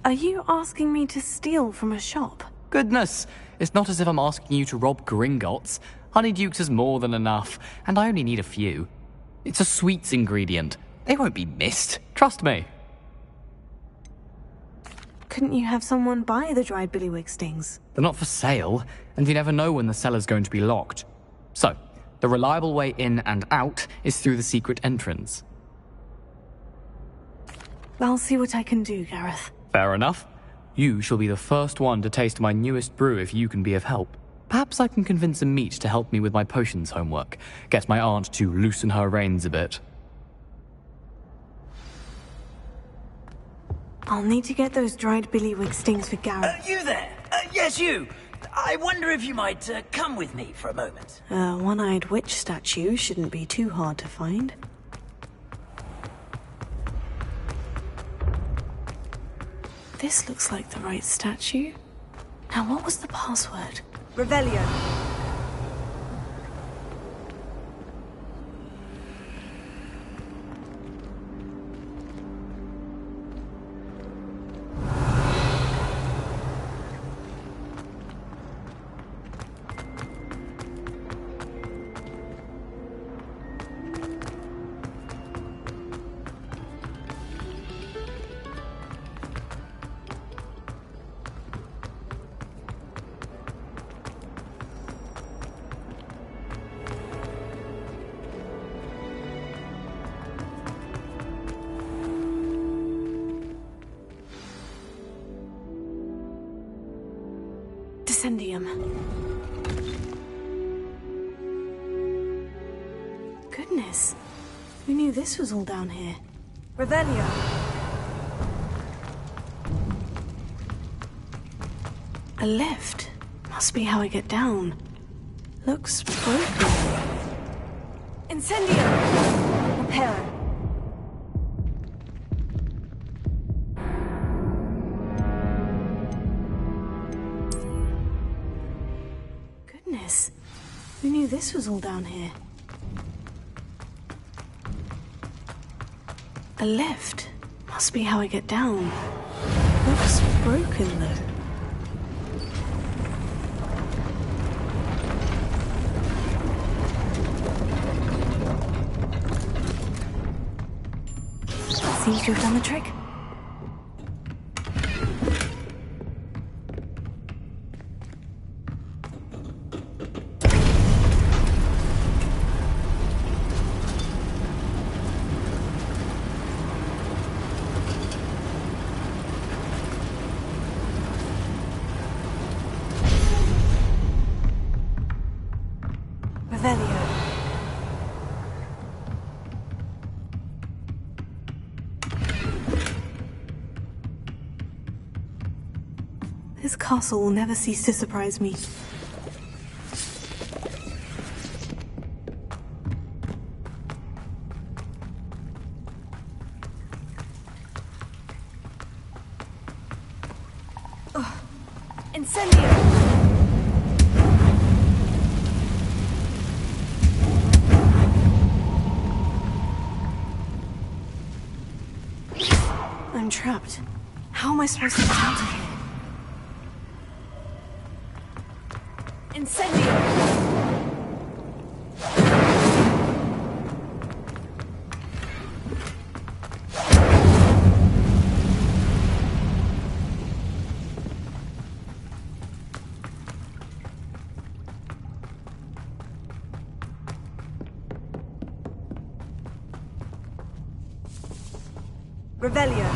Are you asking me to steal from a shop? Goodness, it's not as if I'm asking you to rob Gringotts. Honeyduke's is more than enough, and I only need a few. It's a sweets ingredient. They won't be missed, trust me. Couldn't you have someone buy the dried billywig stings? They're not for sale, and you never know when the cellar's going to be locked. So, the reliable way in and out is through the secret entrance. I'll see what I can do, Gareth. Fair enough. You shall be the first one to taste my newest brew if you can be of help. Perhaps I can convince a meat to help me with my potions homework. Get my aunt to loosen her reins a bit. I'll need to get those dried billywig stings for Gareth. You there? Yes, you. I wonder if you might come with me for a moment. A one-eyed witch statue shouldn't be too hard to find. This looks like the right statue. Now, what was the password? Revelio. Descendium. Goodness. Who knew this was all down here? Revelio. A lift. Must be how I get down. Looks broken. Incendio. Reparo. Goodness. Who knew this was all down here? A lift. Must be how I get down. Looks broken, though. Seems to have done the trick. Revelio. This castle will never cease to surprise me. Incendio. I'm trapped. How am I supposed to get out of here? Incendio. Revelio.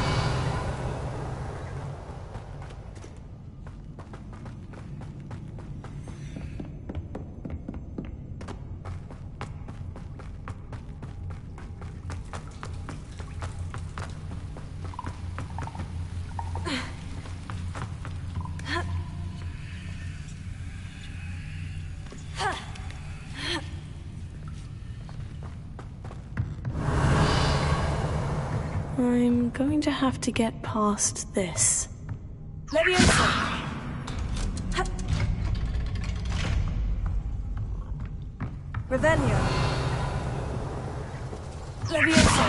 I'm going to have to get past this. Leviosa. Revelio. Leviosa.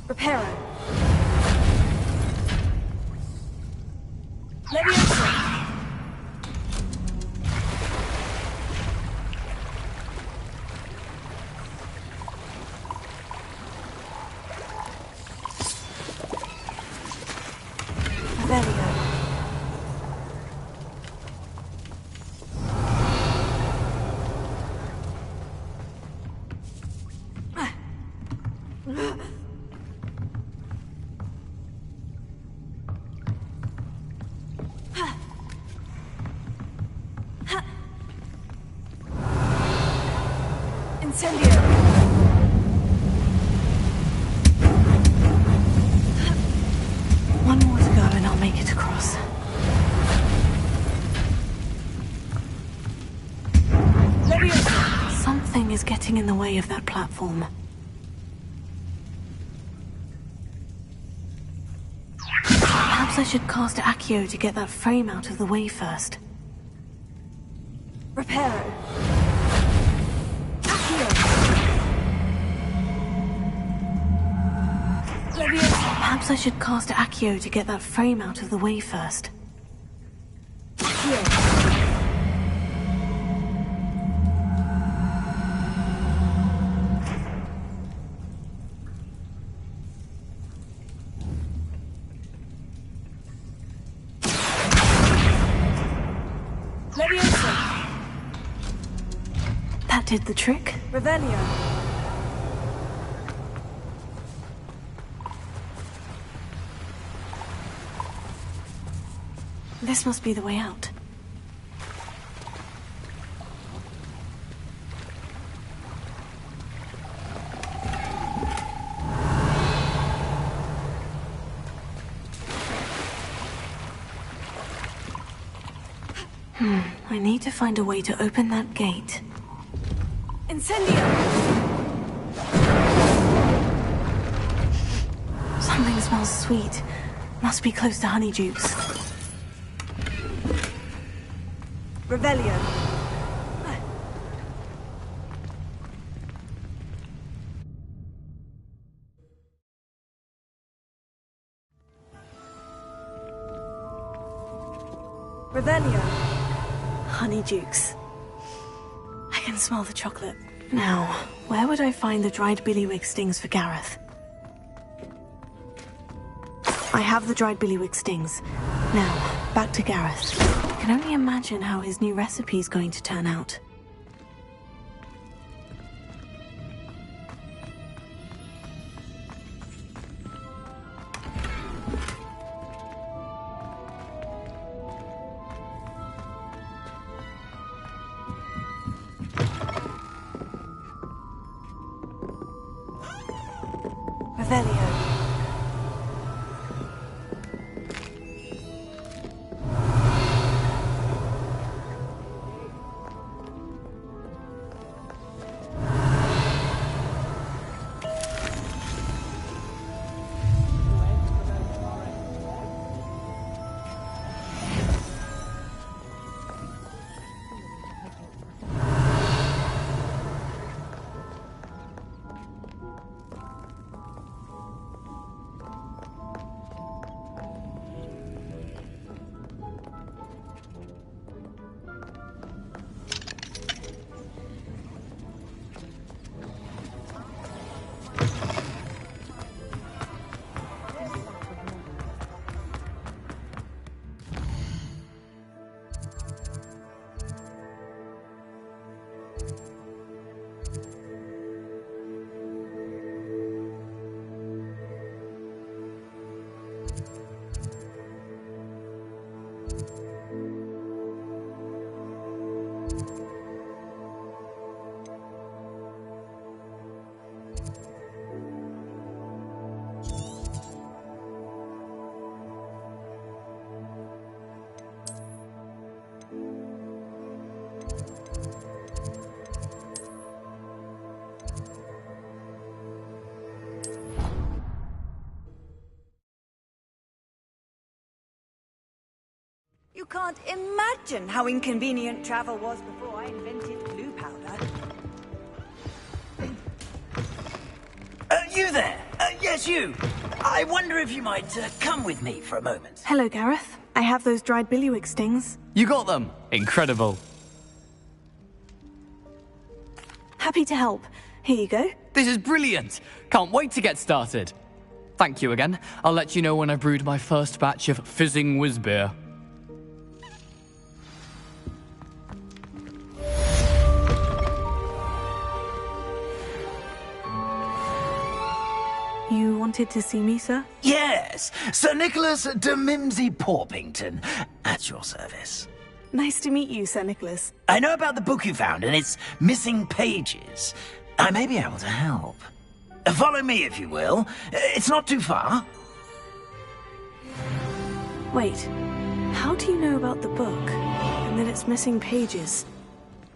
Reparo. Leviosa. Revelio. Incendio. One more to go and I'll make it across. Leviosa. Something is getting in the way of that platform. Perhaps Perhaps I should cast Accio to get that frame out of the way first. Reparo. Perhaps I should cast Accio to get that frame out of the way first. That did the trick. Revelio. This must be the way out. I need to find a way to open that gate. Incendio! Something smells sweet. Must be close to Honeydukes. Revelio. Revelio. Honeydukes. I can smell the chocolate. Now, where would I find the dried billywig stings for Gareth? I have the dried billywig stings. Now, back to Gareth. I can only imagine how his new recipe's going to turn out. Revelio. You can't imagine how inconvenient travel was before I invented blue powder. You there? Yes, you. I wonder if you might come with me for a moment. Hello, Gareth. I have those dried billywig stings. You got them! Incredible. Happy to help. Here you go. This is brilliant! Can't wait to get started. Thank you again. I'll let you know when I've brewed my first batch of fizzing whizbeer. You wanted to see me, sir? Yes, Sir Nicholas de Mimsy Porpington, at your service. Nice to meet you, Sir Nicholas. I know about the book you found and its missing pages. I may be able to help. Follow me, if you will. It's not too far. Wait, how do you know about the book and that it's missing pages?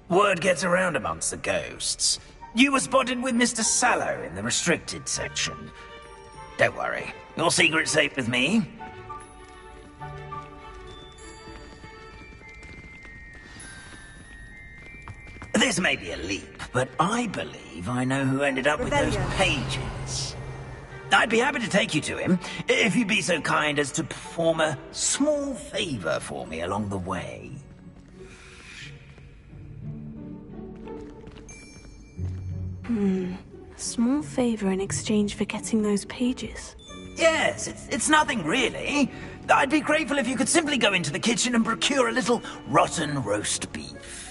Word gets around amongst the ghosts. You were spotted with Mr. Sallow in the restricted section. Don't worry, your secret's safe with me. This may be a leap, but I believe I know who ended up with those pages. I'd be happy to take you to him, if you'd be so kind as to perform a small favor for me along the way. A small favor in exchange for getting those pages. Yes, it's nothing really. I'd be grateful if you could simply go into the kitchen and procure a little rotten roast beef.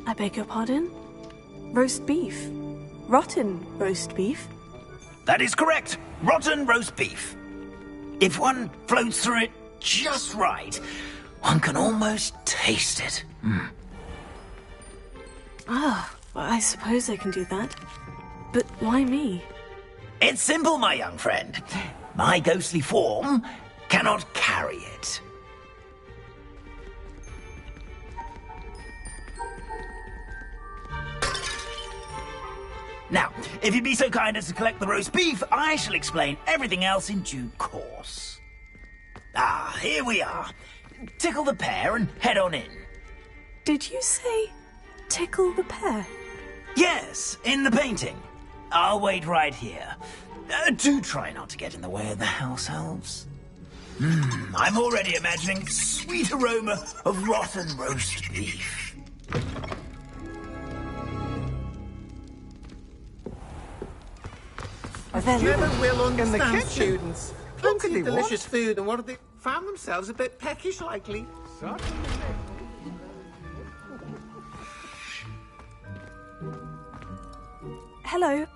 I beg your pardon? Roast beef? Rotten roast beef? That is correct. Rotten roast beef. If one floats through it just right, one can almost taste it. Ah, well, I suppose I can do that. But why me? It's simple, my young friend. My ghostly form cannot carry it. Now, if you'd be so kind as to collect the roast beef, I shall explain everything else in due course. Ah, here we are. Tickle the pear and head on in. Did you say tickle the pear? Yes, in the painting. I'll wait right here. Do try not to get in the way of the house elves. I'm already imagining the sweet aroma of rotten roast beef. Never will understand students. Plenty of delicious food, and what have they found themselves a bit peckish likely? Hello.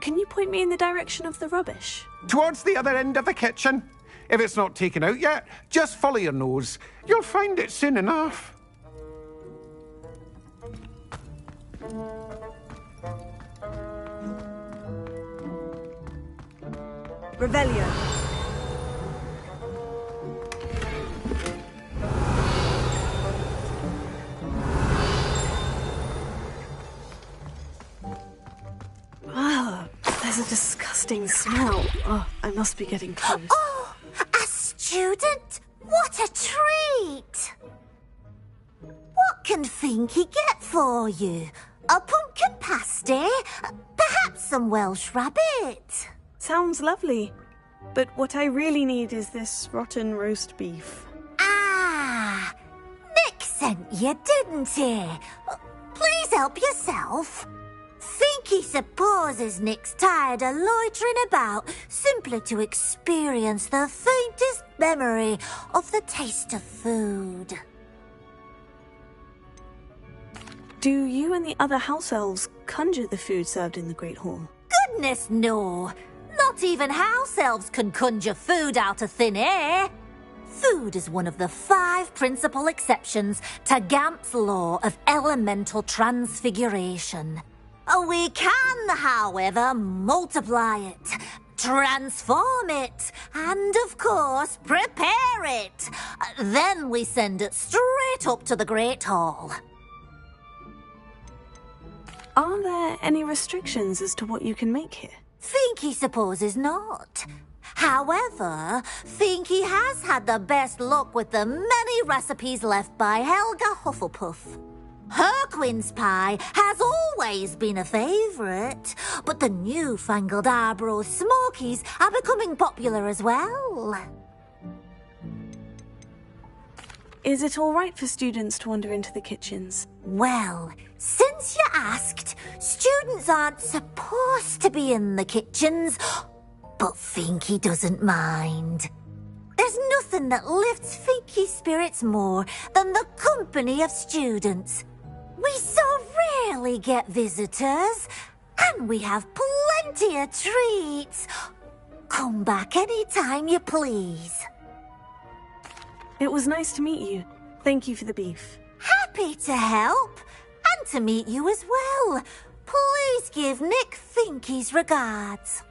Can you point me in the direction of the rubbish? Towards the other end of the kitchen. If it's not taken out yet, just follow your nose. You'll find it soon enough. Revelio. Ah, there's a disgusting smell. Oh, I must be getting close. Oh, a student? What a treat! What can Finky get for you? A pumpkin pasty? Perhaps some Welsh rabbit? Sounds lovely. But what I really need is this rotten roast beef. Ah, Nick sent you, didn't he? Please help yourself. Finky supposes Nick's tired of loitering about simply to experience the faintest memory of the taste of food. Do you and the other house elves conjure the food served in the Great Hall? Goodness, no. Not even house elves can conjure food out of thin air. Food is one of the 5 principal exceptions to Gamp's law of elemental transfiguration. We can, however, multiply it, transform it, and, of course, prepare it. Then we send it straight up to the Great Hall. Are there any restrictions as to what you can make here? Finky supposes not. However, Finky has had the best luck with the many recipes left by Helga Hufflepuff. Her quince pie has always been a favourite, but the newfangled Arbroath Smokies are becoming popular as well. Is it all right for students to wander into the kitchens? Well, since you asked, students aren't supposed to be in the kitchens, but Finky doesn't mind. There's nothing that lifts Finky's spirits more than the company of students. We so rarely get visitors, and we have plenty of treats. Come back any time you please. It was nice to meet you. Thank you for the beef. Happy to help, and to meet you as well. Please give Nick Finky's regards.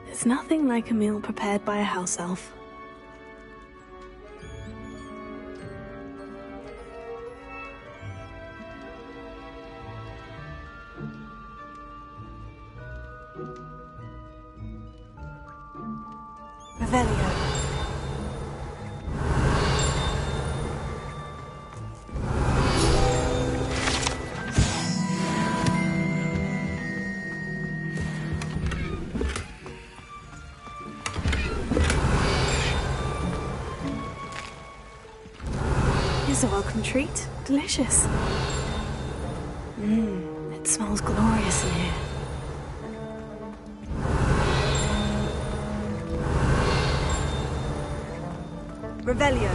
There's nothing like a meal prepared by a house elf. Revelio. Here's a welcome treat. Delicious. It smells glorious in here. Revelio.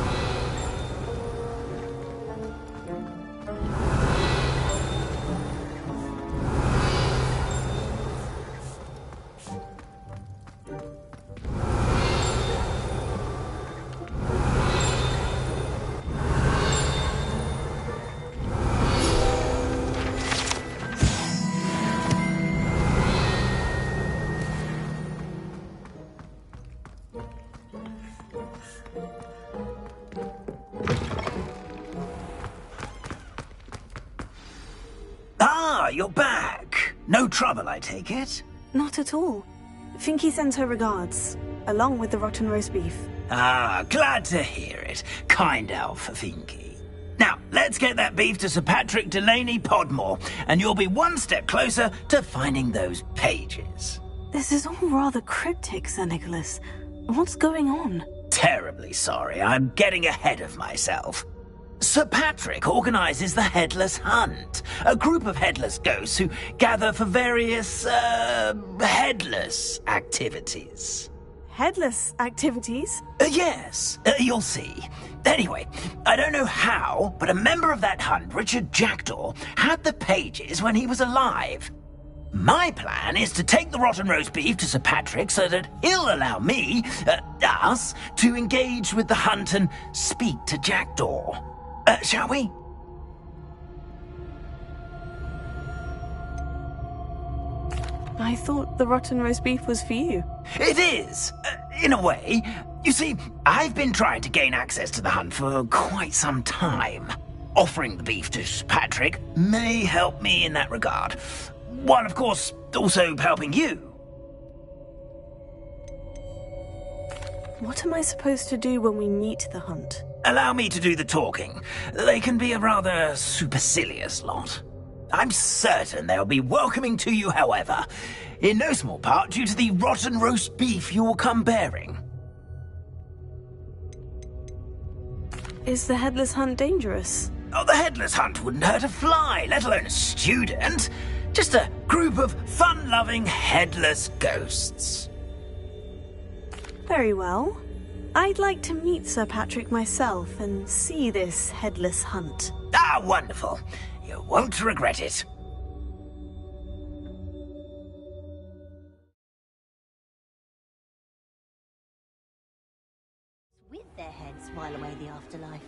You're back. No trouble, I take it? Not at all. Finky sends her regards, along with the rotten roast beef. Ah, glad to hear it. Kind elf for Finky. Now, let's get that beef to Sir Patrick Delaney Podmore, and you'll be one step closer to finding those pages. This is all rather cryptic, Sir Nicholas. What's going on? Terribly sorry, I'm getting ahead of myself. Sir Patrick organises the Headless Hunt, a group of headless ghosts who gather for various, headless activities. Headless activities? Yes, you'll see. Anyway, I don't know how, but a member of that hunt, Richard Jackdaw, had the pages when he was alive. My plan is to take the rotten roast beef to Sir Patrick so that he'll allow me, us, to engage with the hunt and speak to Jackdaw. Shall we? I thought the rotten roast beef was for you. It is, in a way. You see, I've been trying to gain access to the hunt for quite some time. Offering the beef to Sir Patrick may help me in that regard. While, of course, also helping you. What am I supposed to do when we meet the hunt? Allow me to do the talking. They can be a rather supercilious lot. I'm certain they'll be welcoming to you, however, in no small part due to the rotten roast beef you will come bearing. Is the Headless Hunt dangerous? Oh, the Headless Hunt wouldn't hurt a fly, let alone a student. Just a group of fun-loving headless ghosts. Very well. I'd like to meet Sir Patrick myself and see this Headless Hunt. Ah, wonderful. You won't regret it. With their heads while away the afterlife.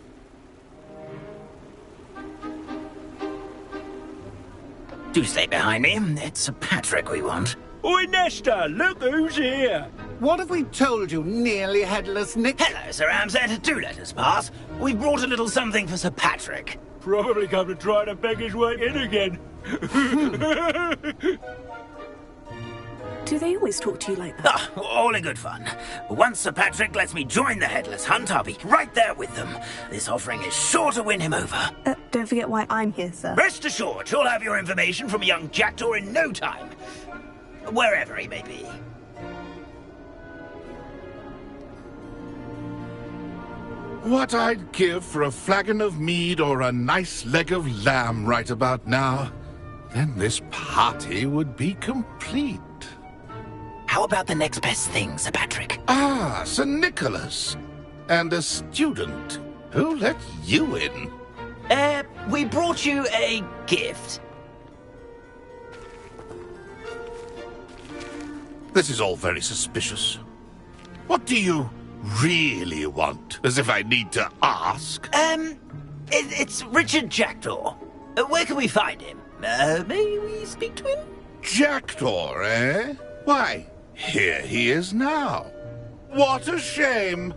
Do stay behind me. It's Sir Patrick we want. Oi, Nesta, look who's here. What have we told you, nearly headless Nick? Hello, Sir Ramsay. Do let us pass. We brought a little something for Sir Patrick. Probably come to try to beg his way in again. Do they always talk to you like that? Ah, all in good fun. Once Sir Patrick lets me join the Headless Hunt, I'll be right there with them. This offering is sure to win him over. Don't forget why I'm here, sir. Rest assured, you'll have your information from a young Jackdaw in no time. Wherever he may be. What I'd give for a flagon of mead or a nice leg of lamb right about now. Then this party would be complete. How about the next best thing, Sir Patrick? Ah, Sir Nicholas. And a student. Who let you in? We brought you a gift. This is all very suspicious. What do you really want? As if I need to ask. It's Richard Jackdaw. Where can we find him? May we speak to him? Jackdaw, eh? Why, here he is now. What a shame.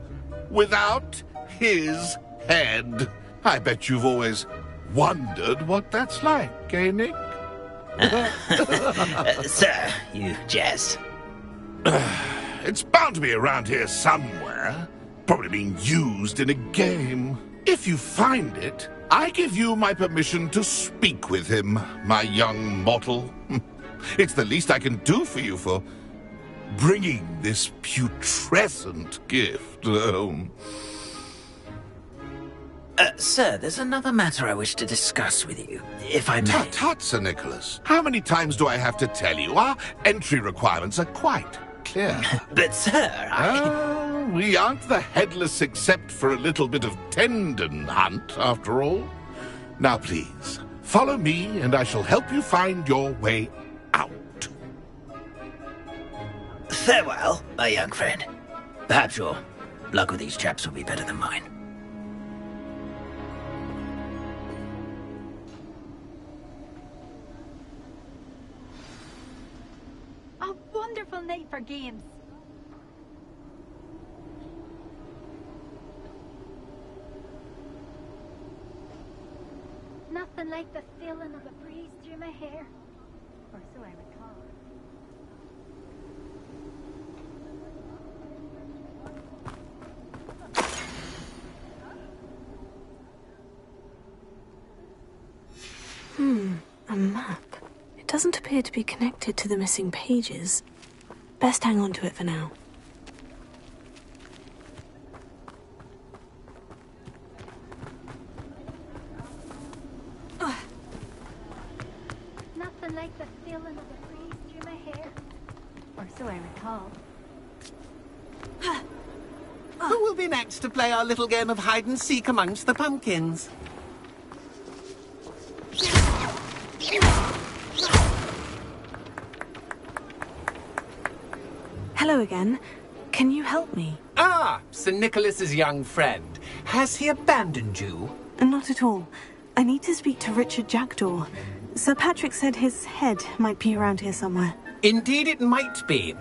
Without his head. I bet you've always wondered what that's like, eh, Nick? Sir, you jest. It's bound to be around here somewhere. Probably being used in a game. If you find it, I give you my permission to speak with him, my young mortal. It's the least I can do for you for bringing this putrescent gift home. Sir, there's another matter I wish to discuss with you, if I may. Tut, tut, Sir Nicholas. How many times do I have to tell you? Our entry requirements are quite clear. But, sir, we aren't the headless except for a little bit of tendon hunt, after all. Now, please, follow me, and I shall help you find your way out. Farewell, my young friend. Perhaps your luck with these chaps will be better than mine. A wonderful night for games. Nothing like the feeling of a breeze through my hair. Or so I recall. A map. It doesn't appear to be connected to the missing pages. Best hang on to it for now. Nothing like the feeling of a breeze through my hair. Or so I recall. Who will be next to play our little game of hide-and-seek amongst the pumpkins? Hello again. Can you help me? Ah, Sir Nicholas's young friend. Has he abandoned you? Not at all. I need to speak to Richard Jackdaw. Sir Patrick said his head might be around here somewhere. Indeed it might be.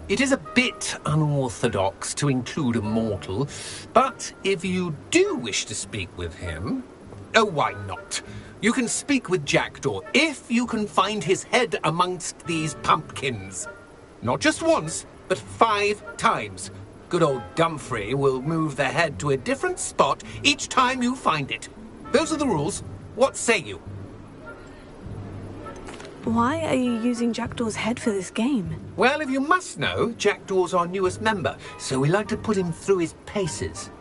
It is a bit unorthodox to include a mortal, but if you do wish to speak with him... Oh, why not? You can speak with Jackdaw if you can find his head amongst these pumpkins. Not just once, but 5 times. Good old Dumfrey will move the head to a different spot each time you find it. Those are the rules. What say you? Why are you using Jackdaw's head for this game? Well, if you must know, Jackdaw's our newest member, so we like to put him through his paces.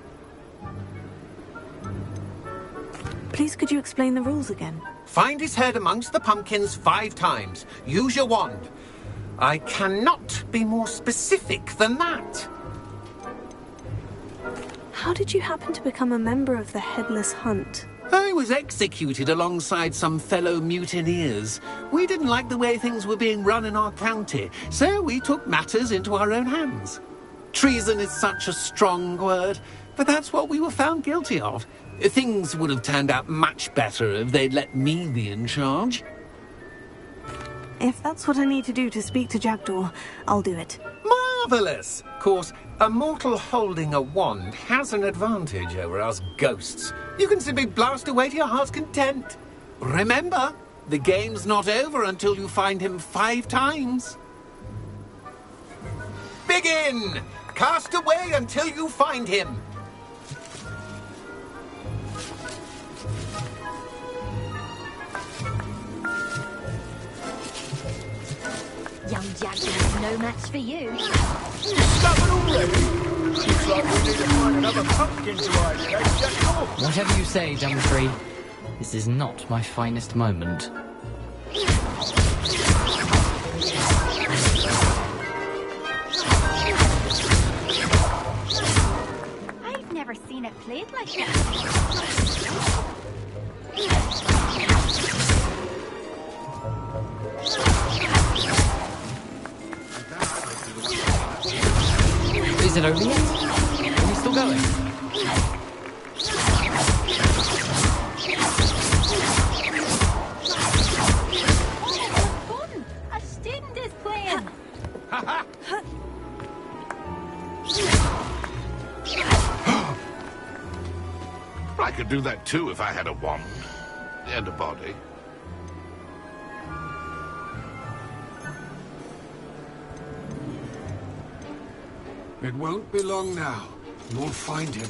Please, could you explain the rules again? Find his head amongst the pumpkins 5 times. Use your wand. I cannot be more specific than that. How did you happen to become a member of the Headless Hunt? I was executed alongside some fellow mutineers. We didn't like the way things were being run in our county, so we took matters into our own hands. Treason is such a strong word, but that's what we were found guilty of. Things would have turned out much better if they'd let me be in charge. If that's what I need to do to speak to Jackdaw, I'll do it. Marvellous! Of course, a mortal holding a wand has an advantage over us ghosts. You can simply blast away to your heart's content. Remember, the game's not over until you find him 5 times. Begin! Cast away until you find him. Young Jackdaw's no match for you. Stop it already! Looks like we need to find another pumpkin to hide in, eh, Jackdaw? Whatever you say, Dumfrey. This is not my finest moment. I've never seen it played like this. Is it over yet? Are we still going? Fun! A student is playing! I could do that too if I had a wand and a body. It won't be long now. You'll find him.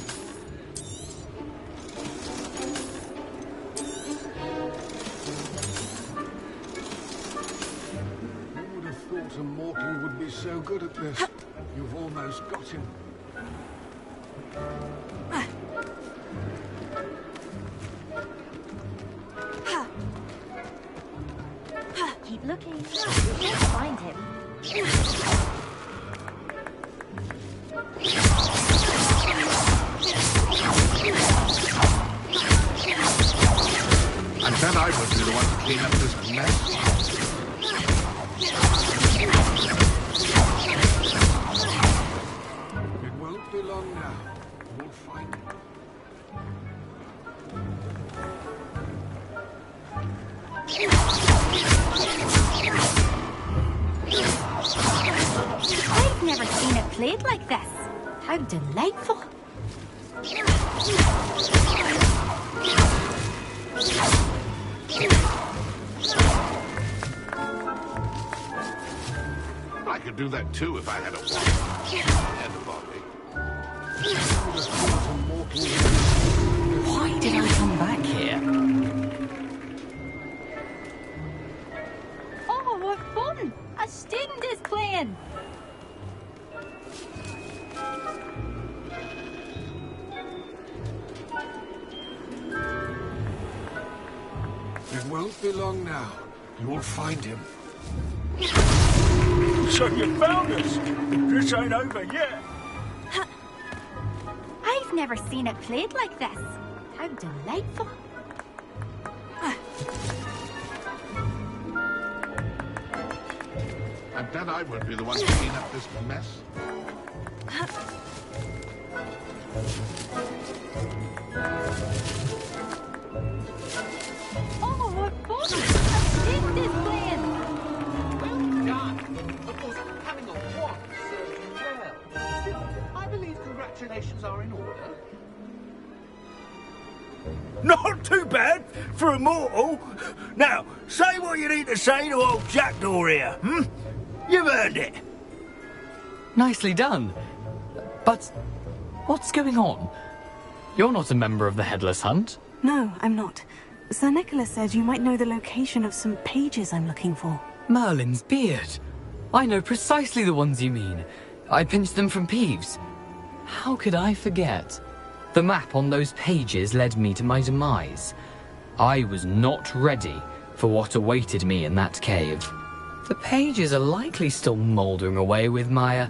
Who would have thought a mortal would be so good at this? You've almost got him. Keep looking. You'll find him. And then I would be the one to clean up this mess. It won't be long now. You'll find him. I've never seen it played like this. How delightful. I could do that too if I had a wand and a body. Why did I come back here? Oh, what fun! A student is playing. It won't be long now. You'll find him. So you found us. This ain't over yet. I've never seen it played like this. How delightful. And then I would be the one to clean up this mess. Oh, what fun! A student is playing. Well done. Of course, having a wand serves you well. Still, I believe congratulations are in order. Not too bad for a mortal. Now, say what you need to say to old Jackdaw here, hmm? You've earned it. Nicely done. But what's going on? You're not a member of the Headless Hunt. No, I'm not. Sir Nicholas said you might know the location of some pages I'm looking for. Merlin's beard. I know precisely the ones you mean. I pinched them from Peeves. How could I forget? The map on those pages led me to my demise. I was not ready for what awaited me in that cave. The pages are likely still mouldering away with my,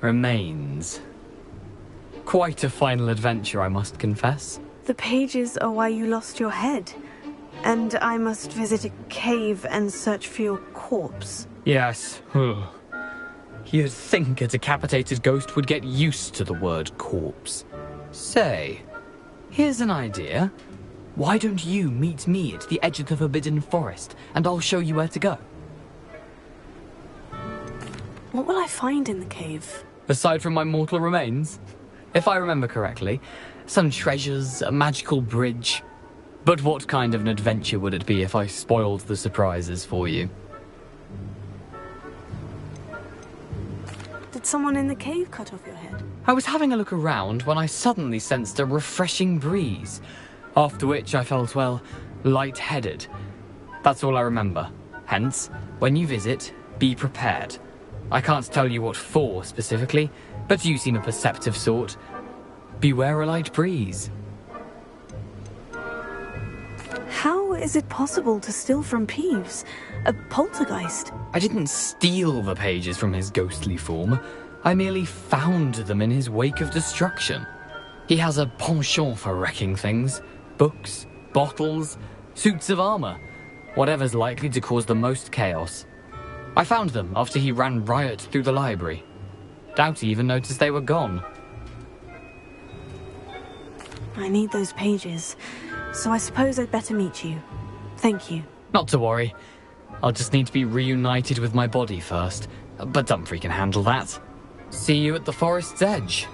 remains. Quite a final adventure, I must confess. The pages are why you lost your head. And I must visit a cave and search for your corpse. Yes. You'd think a decapitated ghost would get used to the word corpse. Say, here's an idea. Why don't you meet me at the edge of the Forbidden Forest, and I'll show you where to go? What will I find in the cave? Aside from my mortal remains? If I remember correctly, some treasures, a magical bridge. But what kind of an adventure would it be if I spoiled the surprises for you? Did someone in the cave cut off your head? I was having a look around when I suddenly sensed a refreshing breeze, after which I felt, well, lightheaded. That's all I remember. Hence, when you visit, be prepared. I can't tell you what for specifically, but you seem a perceptive sort. Beware a light breeze. How is it possible to steal from Peeves? A poltergeist? I didn't steal the pages from his ghostly form. I merely found them in his wake of destruction. He has a penchant for wrecking things. Books, bottles, suits of armor. Whatever's likely to cause the most chaos. I found them after he ran riot through the library. Doubt he even noticed they were gone. I need those pages, so I suppose I'd better meet you. Thank you. Not to worry. I'll just need to be reunited with my body first. But Dumfries can handle that. See you at the forest's edge.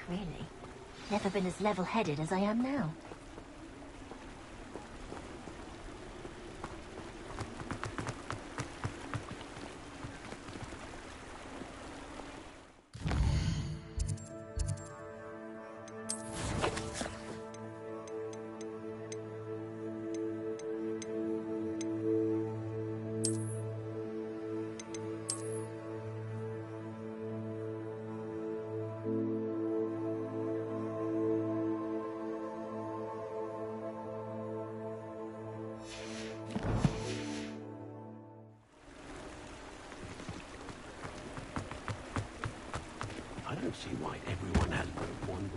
really. Never been as level-headed as I am now. I don't see why everyone has one.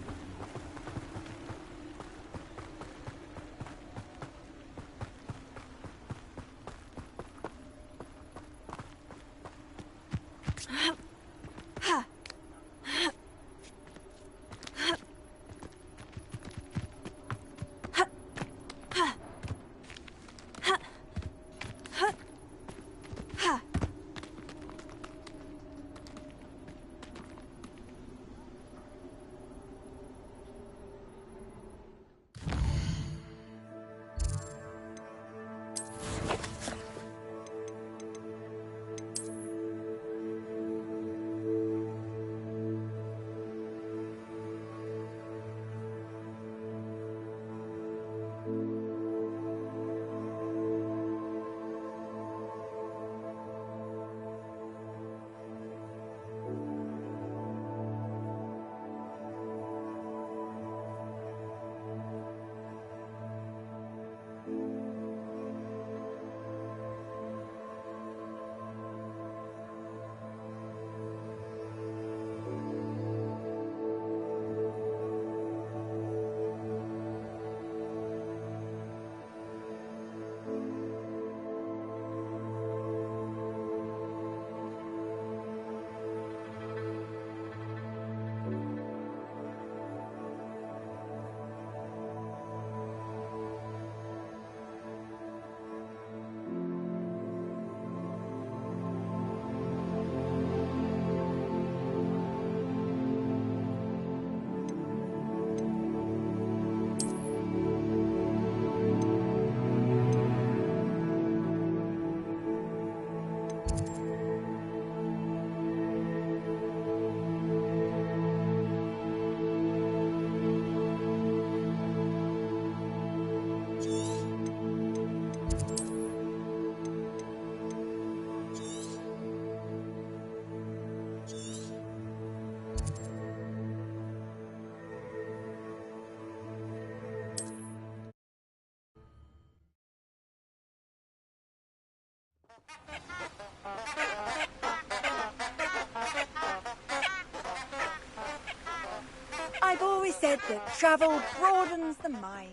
I've always said that travel broadens the mind.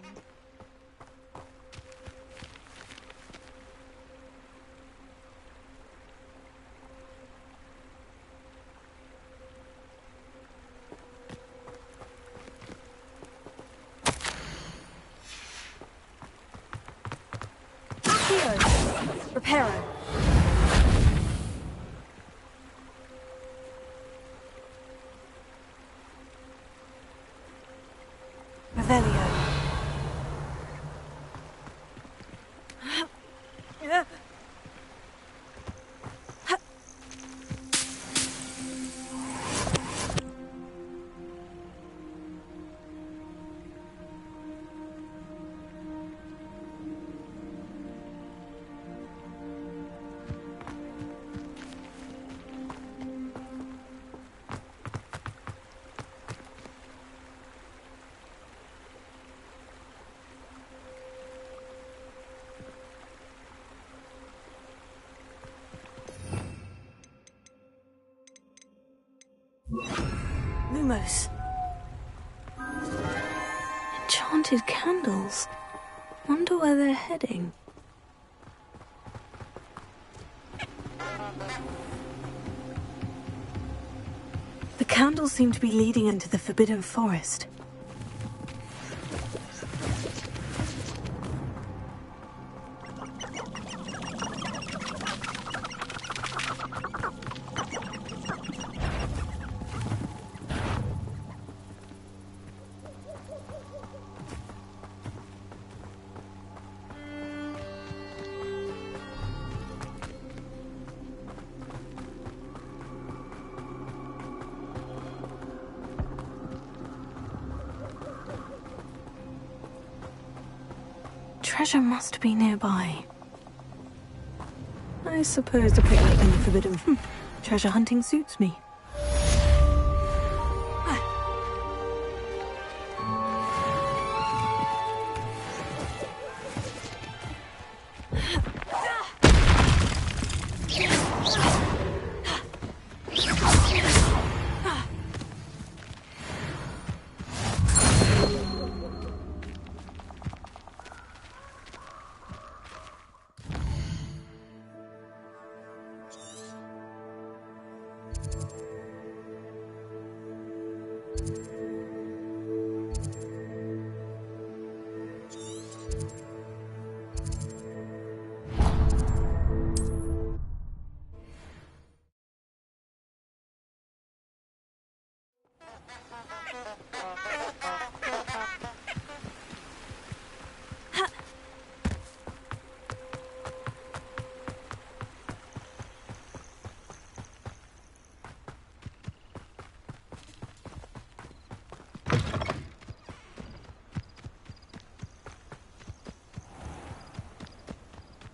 Accio! Reparo. Revelio. Lumos. Enchanted candles. Wonder where they're heading. The candles seem to be leading into the Forbidden Forest. treasure must be nearby. I suppose the picnic and the forbidden treasure hunting suits me.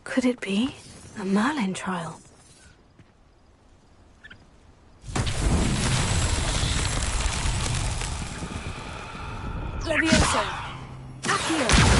Could it be a Merlin trial? Levioso! Accio!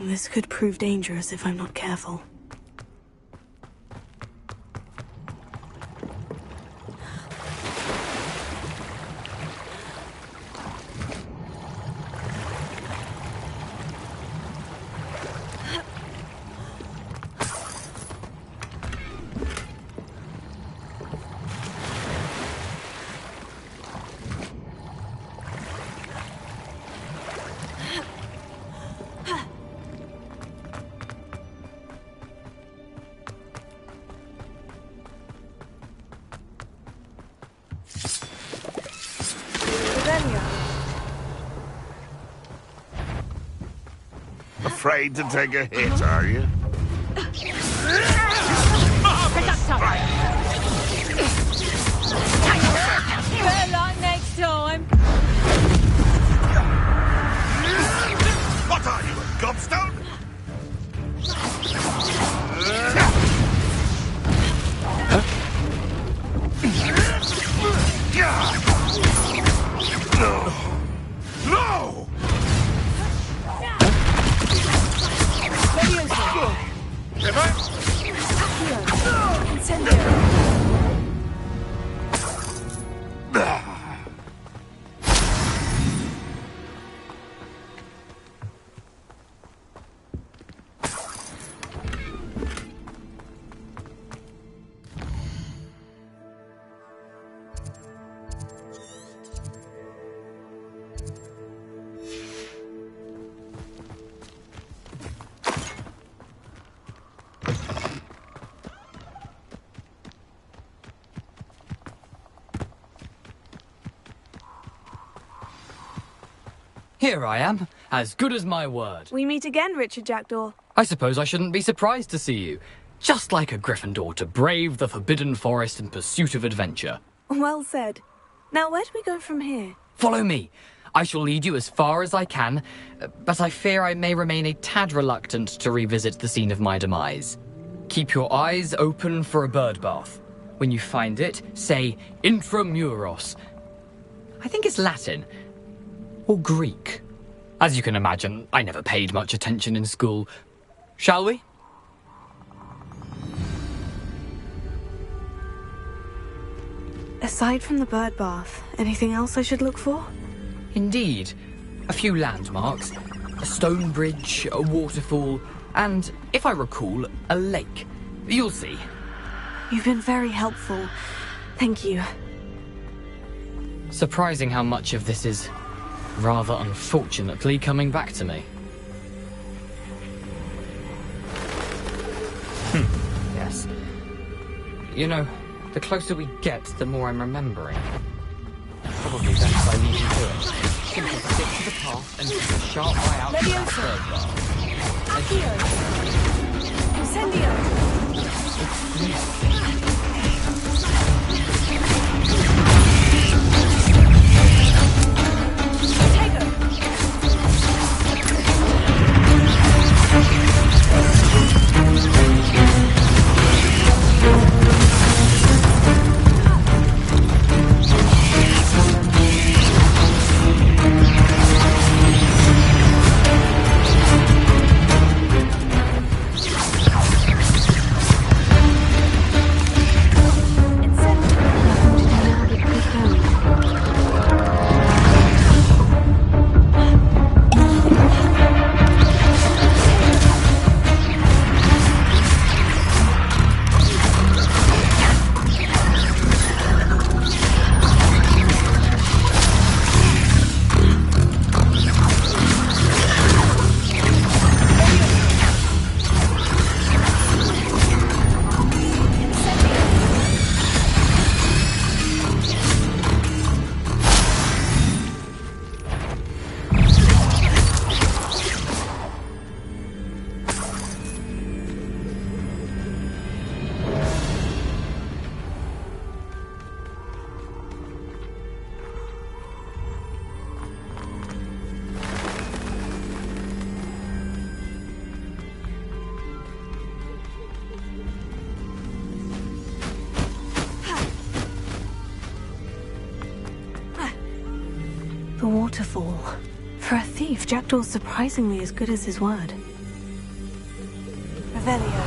This could prove dangerous if I'm not careful. Afraid to take a hit, are you? Better luck next time. What are you, a gobstone? No! No! Here I am, as good as my word. We meet again, Richard Jackdaw. I suppose I shouldn't be surprised to see you. Just like a Gryffindor to brave the Forbidden Forest in pursuit of adventure. Well said. Now, where do we go from here? Follow me. I shall lead you as far as I can, but I fear I may remain a tad reluctant to revisit the scene of my demise. Keep your eyes open for a bird bath. When you find it, say Intramuros. I think it's Latin. Or Greek. As you can imagine, I never paid much attention in school. Shall we? Aside from the bird bath, anything else I should look for? Indeed. A few landmarks. A stone bridge, a waterfall, and, if I recall, a lake. You'll see. You've been very helpful. Thank you. Surprising how much of this is, rather unfortunately, coming back to me. Yes. You know, the closer we get, the more I'm remembering. Probably best I leave you to it. Simply stick to the path and keep a sharp eye out for that bird bath. Incendio! The waterfall. For a thief, Jackdaw's surprisingly as good as his word. Revelio.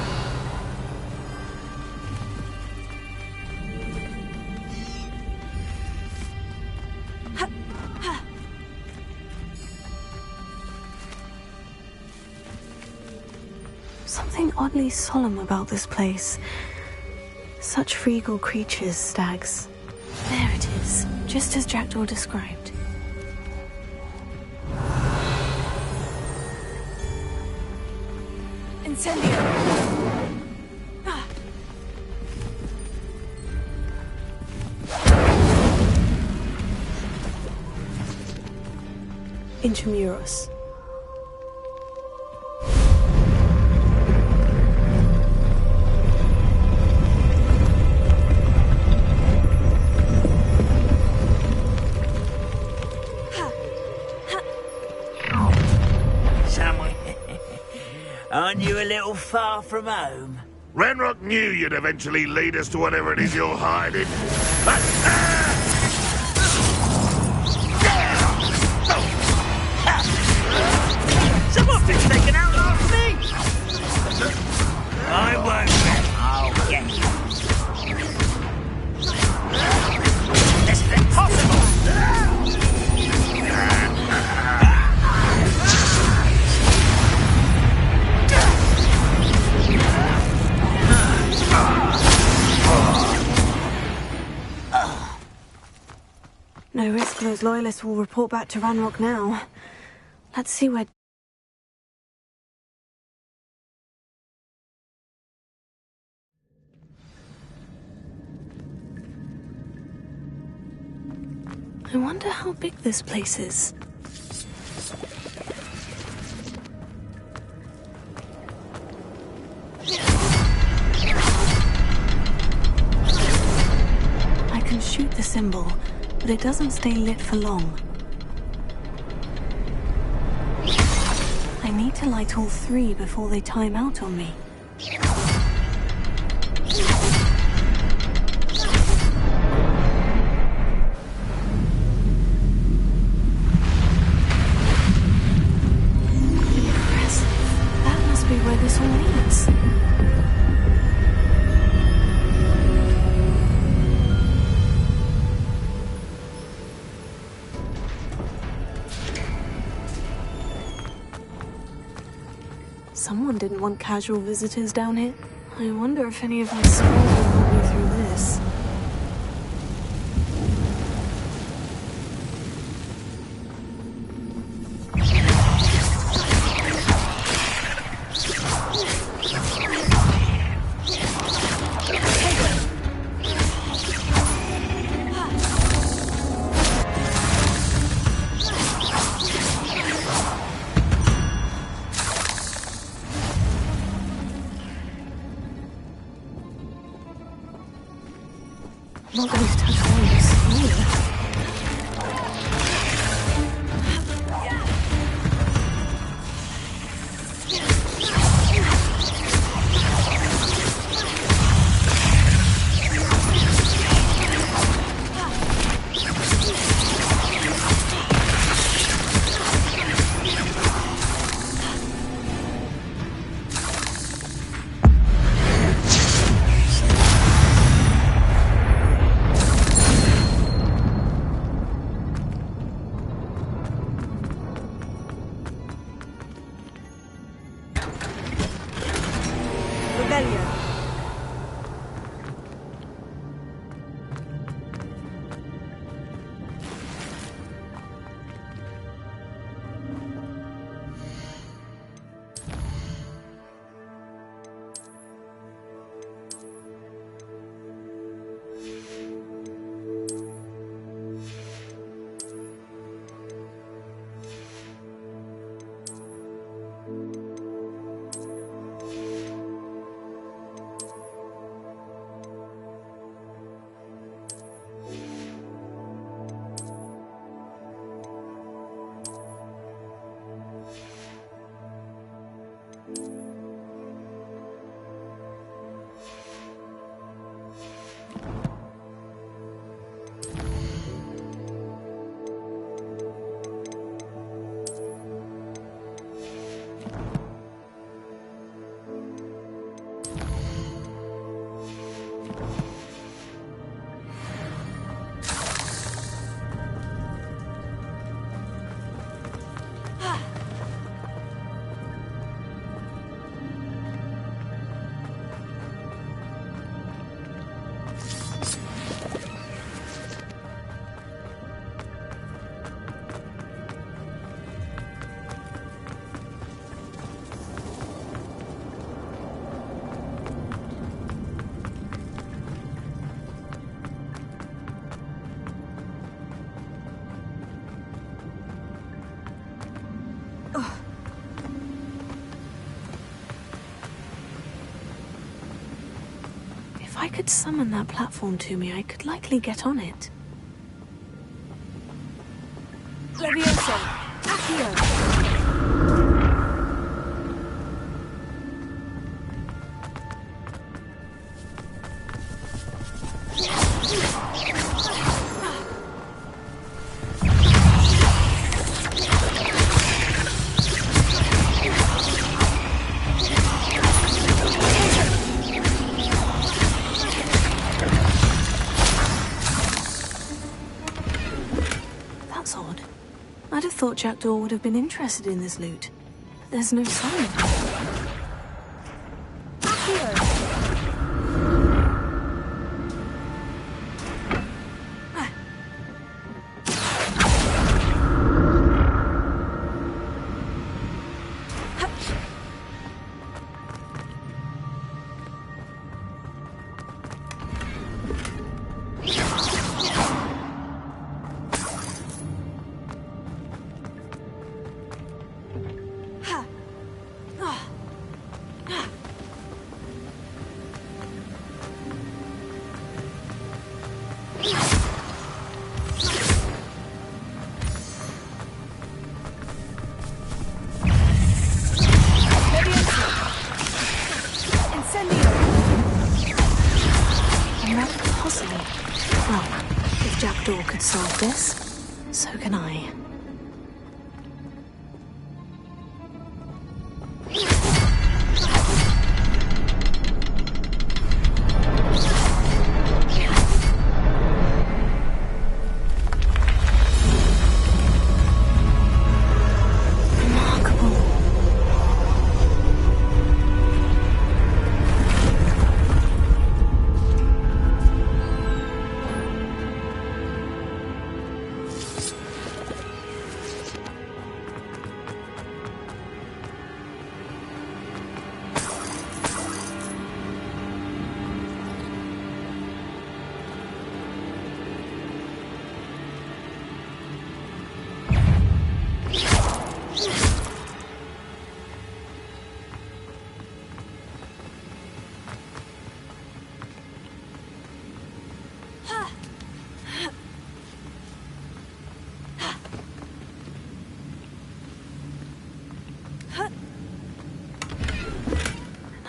Something oddly solemn about this place. Such regal creatures, stags. There it is, just as Jackdaw described. Incendio! Intramuros. Aren't you a little far from home? Ranrock knew you'd eventually lead us to whatever it is you're hiding. Someone's been taken out last thing! I won't let. I'll get you. This is impossible! No risk those loyalists will report back to Ranrock now. Let's see where... I wonder how big this place is. I can shoot the symbol, but it doesn't stay lit for long. I need to light all three before they time out on me. Where this all leads. Someone didn't want casual visitors down here. I wonder if any of my spells will help me through this. Not going to touch all this either. If I could summon that platform to me, I could likely get on it. Levioso! Accio! I'd have thought Jackdaw would have been interested in this loot. But there's no sign of it. Another puzzle. Well, if Jackdaw could solve this, so can I.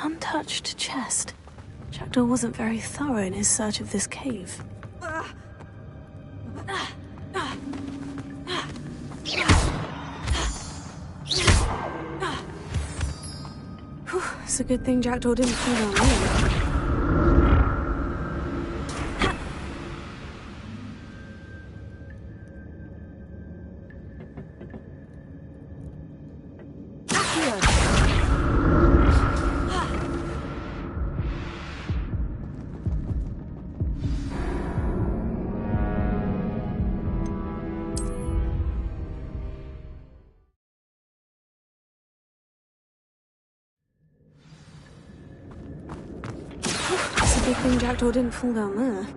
Untouched chest. Jackdaw wasn't very thorough in his search of this cave. Whew, it's a good thing Jackdaw didn't fall down there. It's a good thing Jackdaw didn't fall down there.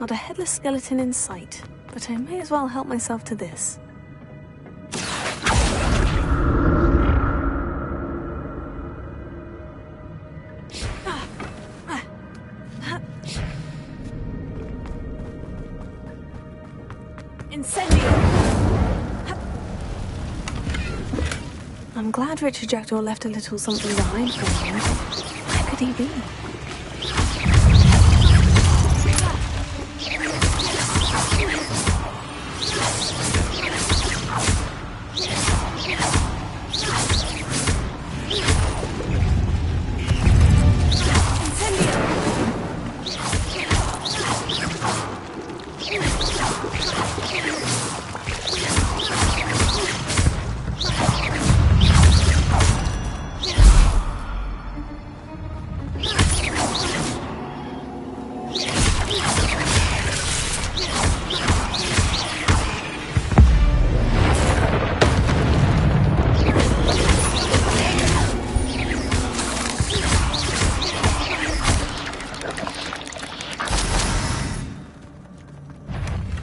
Not a headless skeleton in sight, but I may as well help myself to this. I'm glad Richard Jackdaw left a little something behind for me. Where could he be?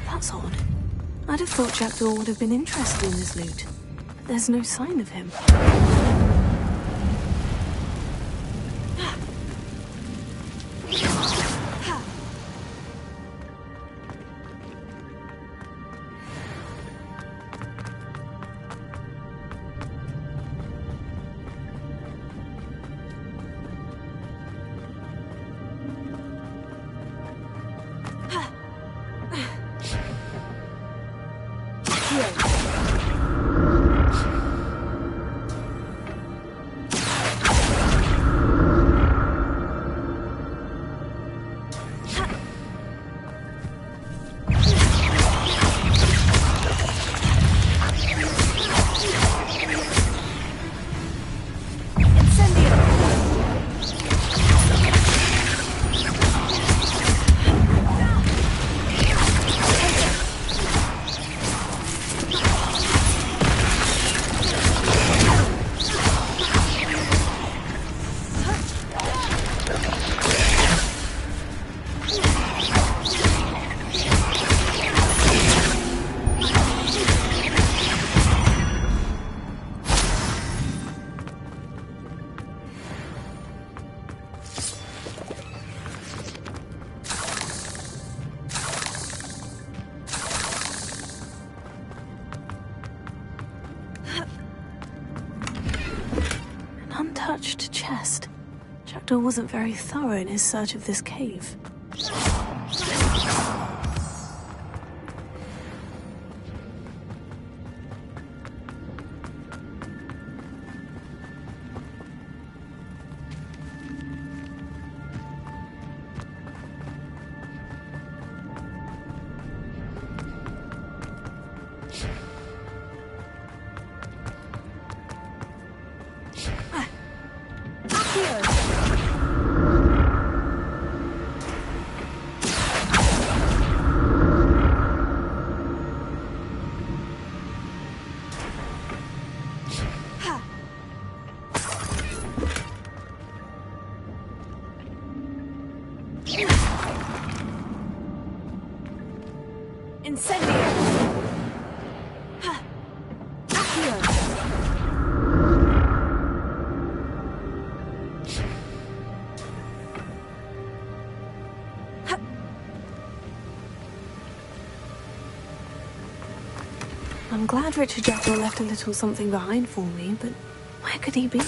That's odd. I'd have thought Jackdaw would have been interested in this loot. But there's no sign of him. untouched chest. Jackdaw wasn't very thorough in his search of this cave. I'm glad Richard Jackdaw left a little something behind for me, but where could he be?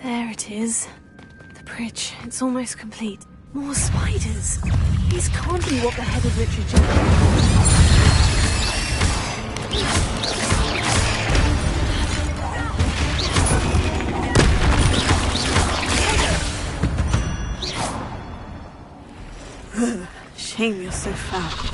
There it is. The bridge. It's almost complete. More spiders. These can't be what the head of Richard Jackdaw. Shame you're so foul.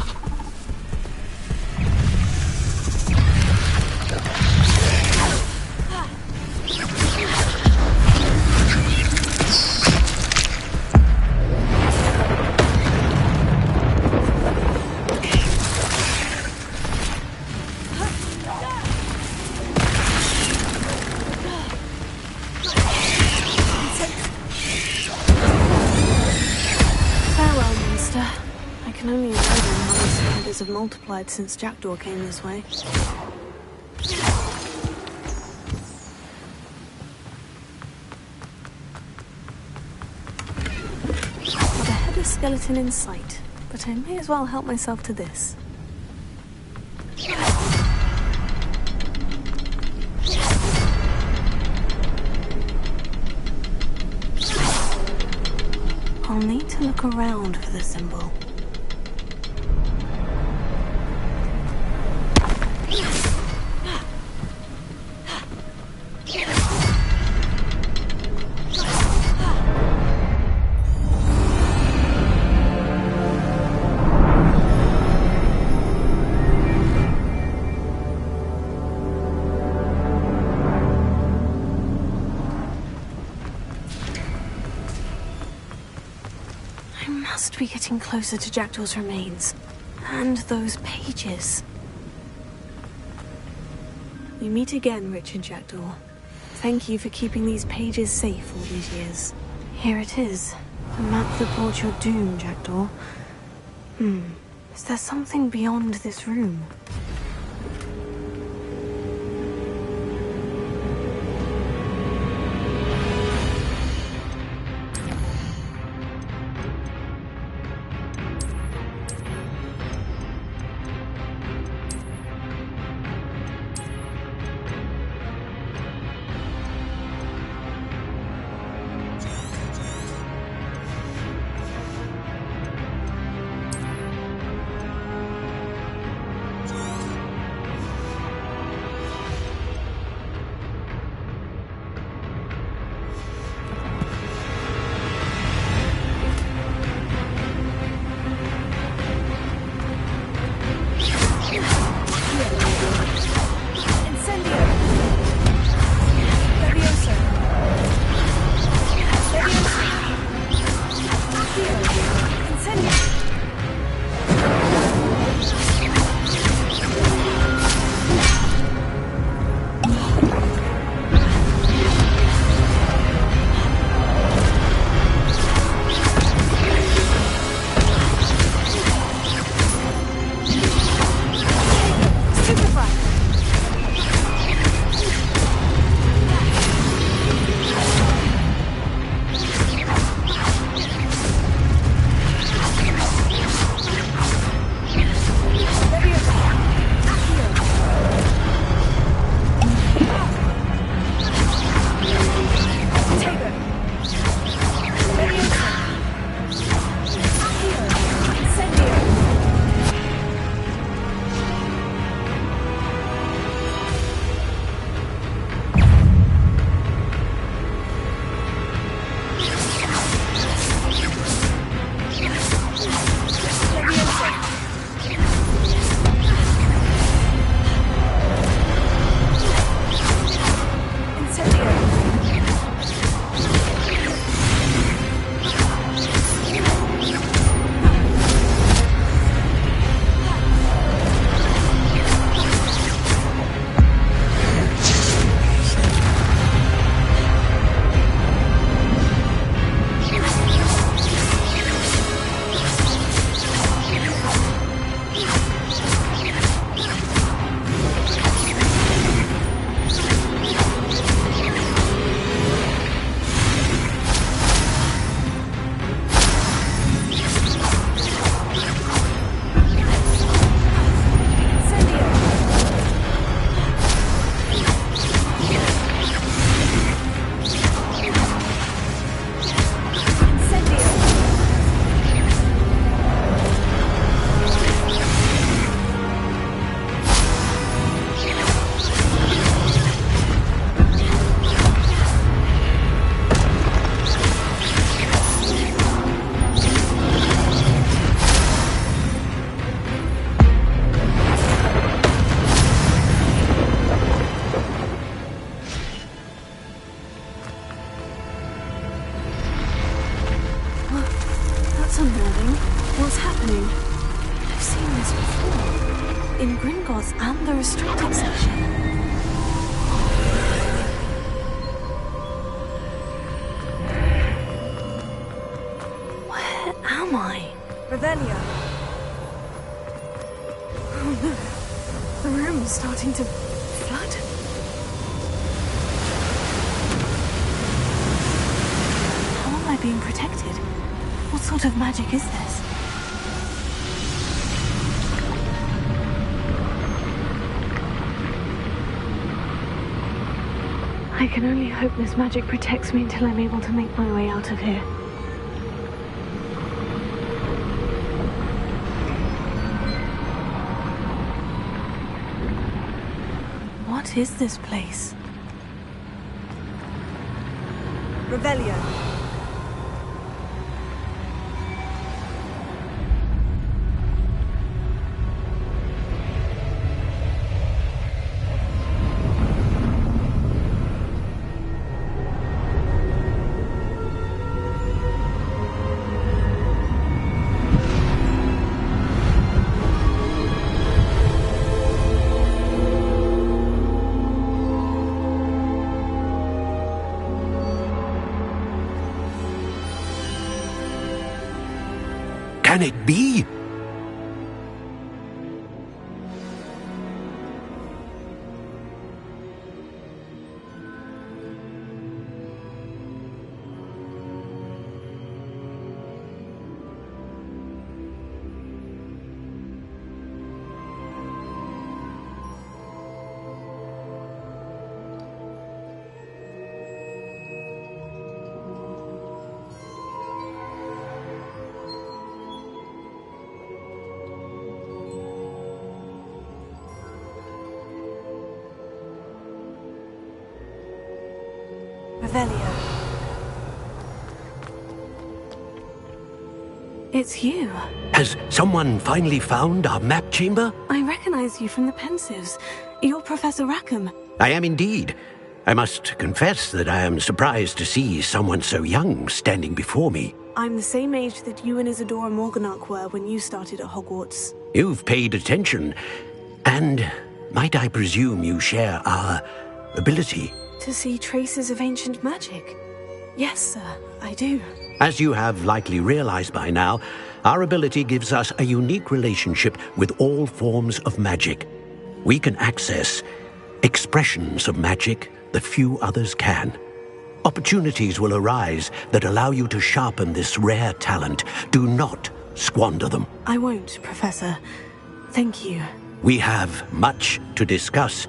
Have multiplied since Jackdaw came this way. With a headless skeleton in sight, but I may as well help myself to this. I'll need to look around for the symbol. I must be getting closer to Jackdaw's remains. And those pages. We meet again, Richard Jackdaw. Thank you for keeping these pages safe all these years. Here it is. The map that brought your doom, Jackdaw. Is there something beyond this room? And the restricted section. Where am I? Revelio. Oh no. The room is starting to flood. How am I being protected? What sort of magic is this? I can only hope this magic protects me until I'm able to make my way out of here. What is this place? Revelio. can it be? Revelio. It's you. Has someone finally found our map chamber? I recognize you from the Pensives. You're Professor Rackham. I am indeed. I must confess that I am surprised to see someone so young standing before me. I'm the same age that you and Isadora Morganach were when you started at Hogwarts. You've paid attention. And might I presume you share our ability? To see traces of ancient magic? Yes, sir, I do. As you have likely realized by now, our ability gives us a unique relationship with all forms of magic. We can access expressions of magic that few others can. Opportunities will arise that allow you to sharpen this rare talent. Do not squander them. I won't, Professor. Thank you. We have much to discuss.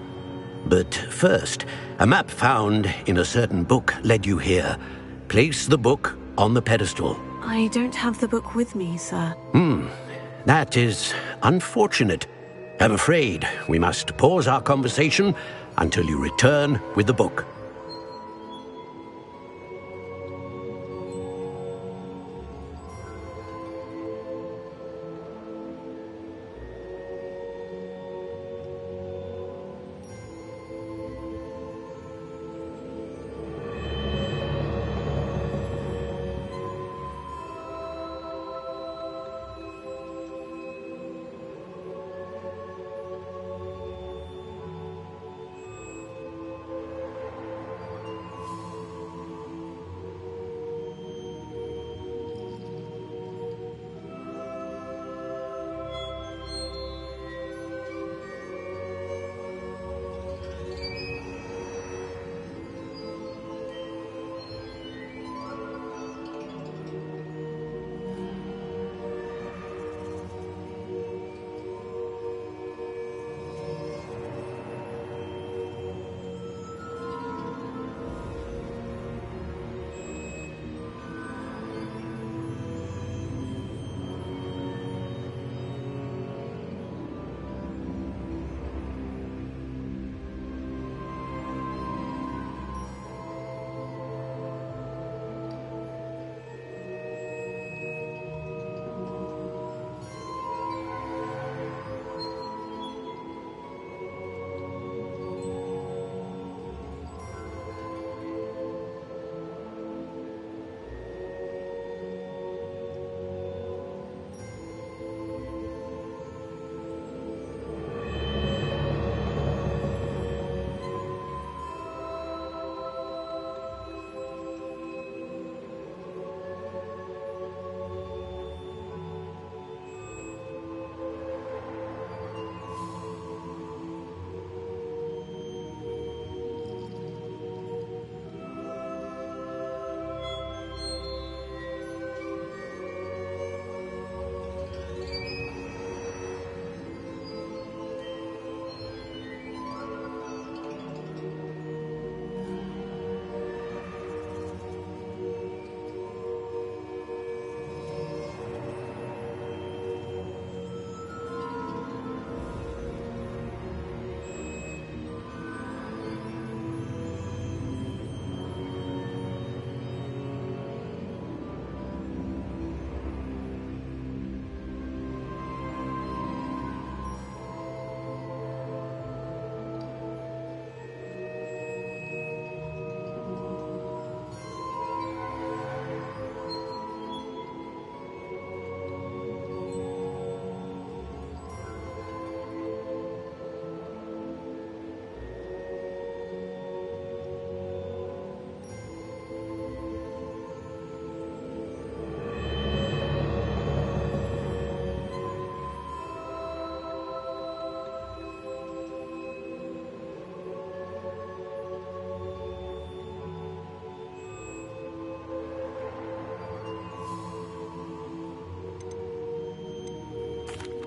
But first, a map found in a certain book led you here. Place the book on the pedestal. I don't have the book with me, sir. That is unfortunate. I'm afraid we must pause our conversation until you return with the book.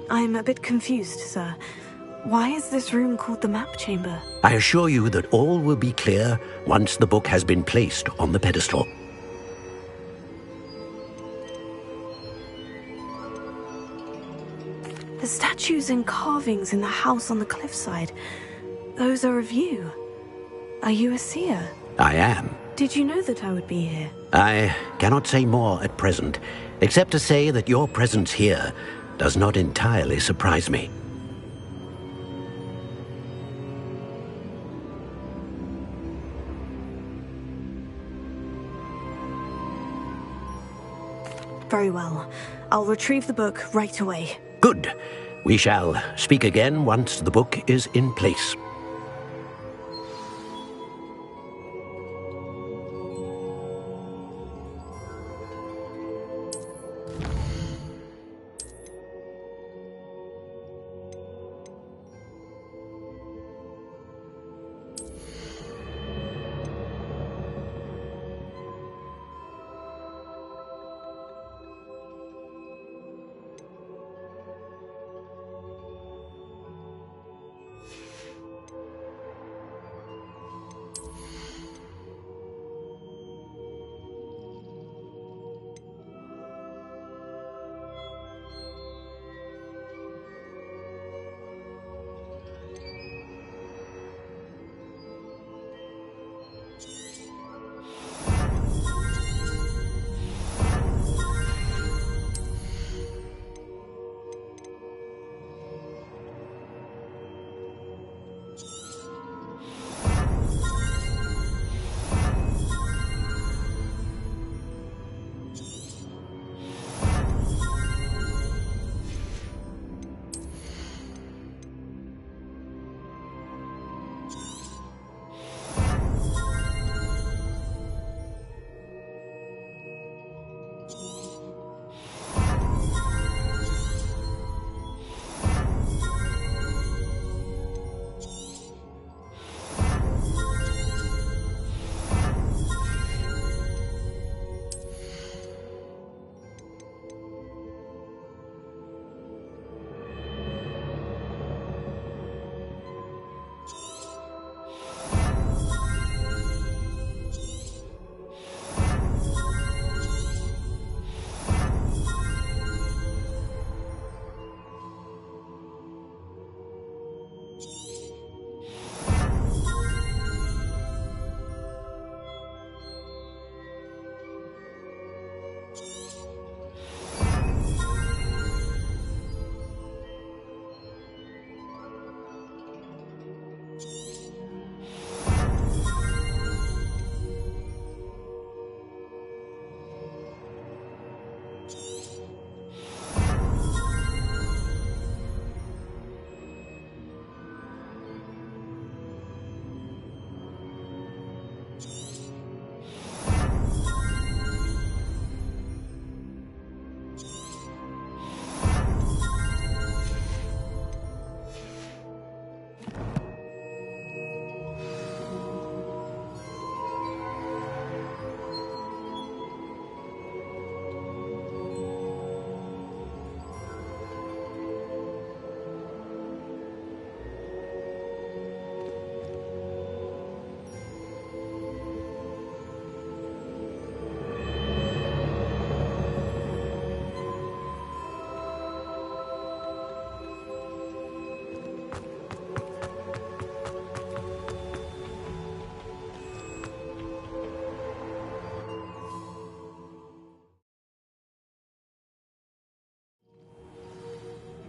I'm a bit confused, sir. Why is this room called the map chamber? I assure you that all will be clear once the book has been placed on the pedestal. The statues and carvings in the house on the cliffside, those are of you. Are you a seer? I am. Did you know that I would be here? I cannot say more at present, except to say that your presence here does not entirely surprise me. Very well. I'll retrieve the book right away. Good. We shall speak again once the book is in place.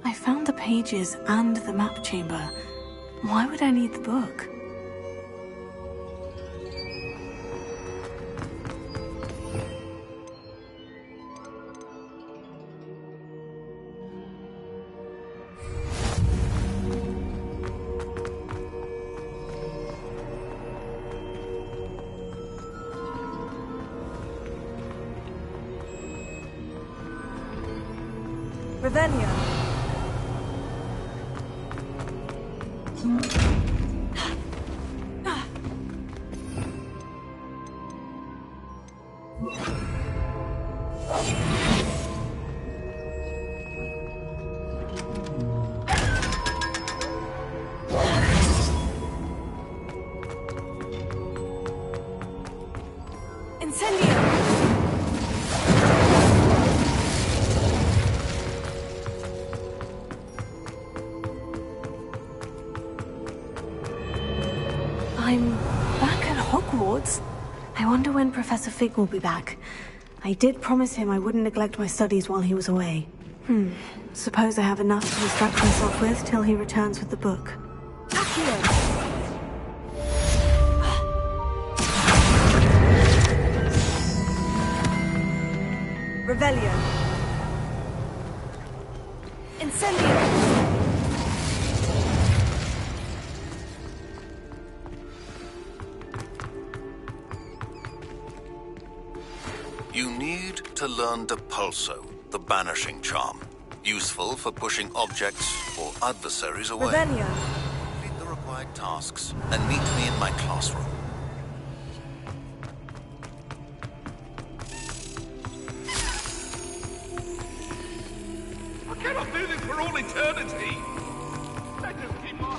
I found the pages and the map chamber. Why would I need the book? Ravenna. wonder when Professor Fig will be back. I did promise him I wouldn't neglect my studies while he was away. Suppose I have enough to distract myself with till he returns with the book. Revelio. Incendio. You need to learn Depulso, the banishing charm. Useful for pushing objects or adversaries away. Revelio. Complete the required tasks and meet me in my classroom. I cannot do this for all eternity. Let's just keep on.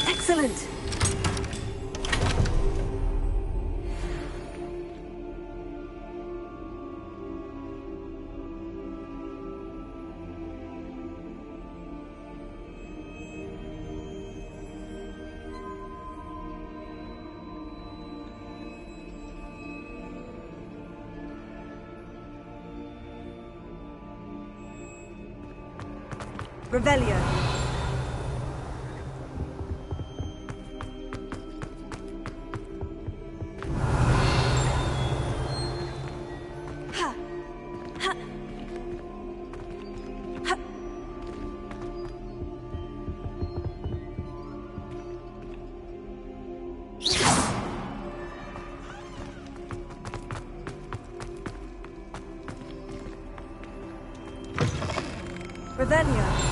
Excellent! Revelio. Revelio.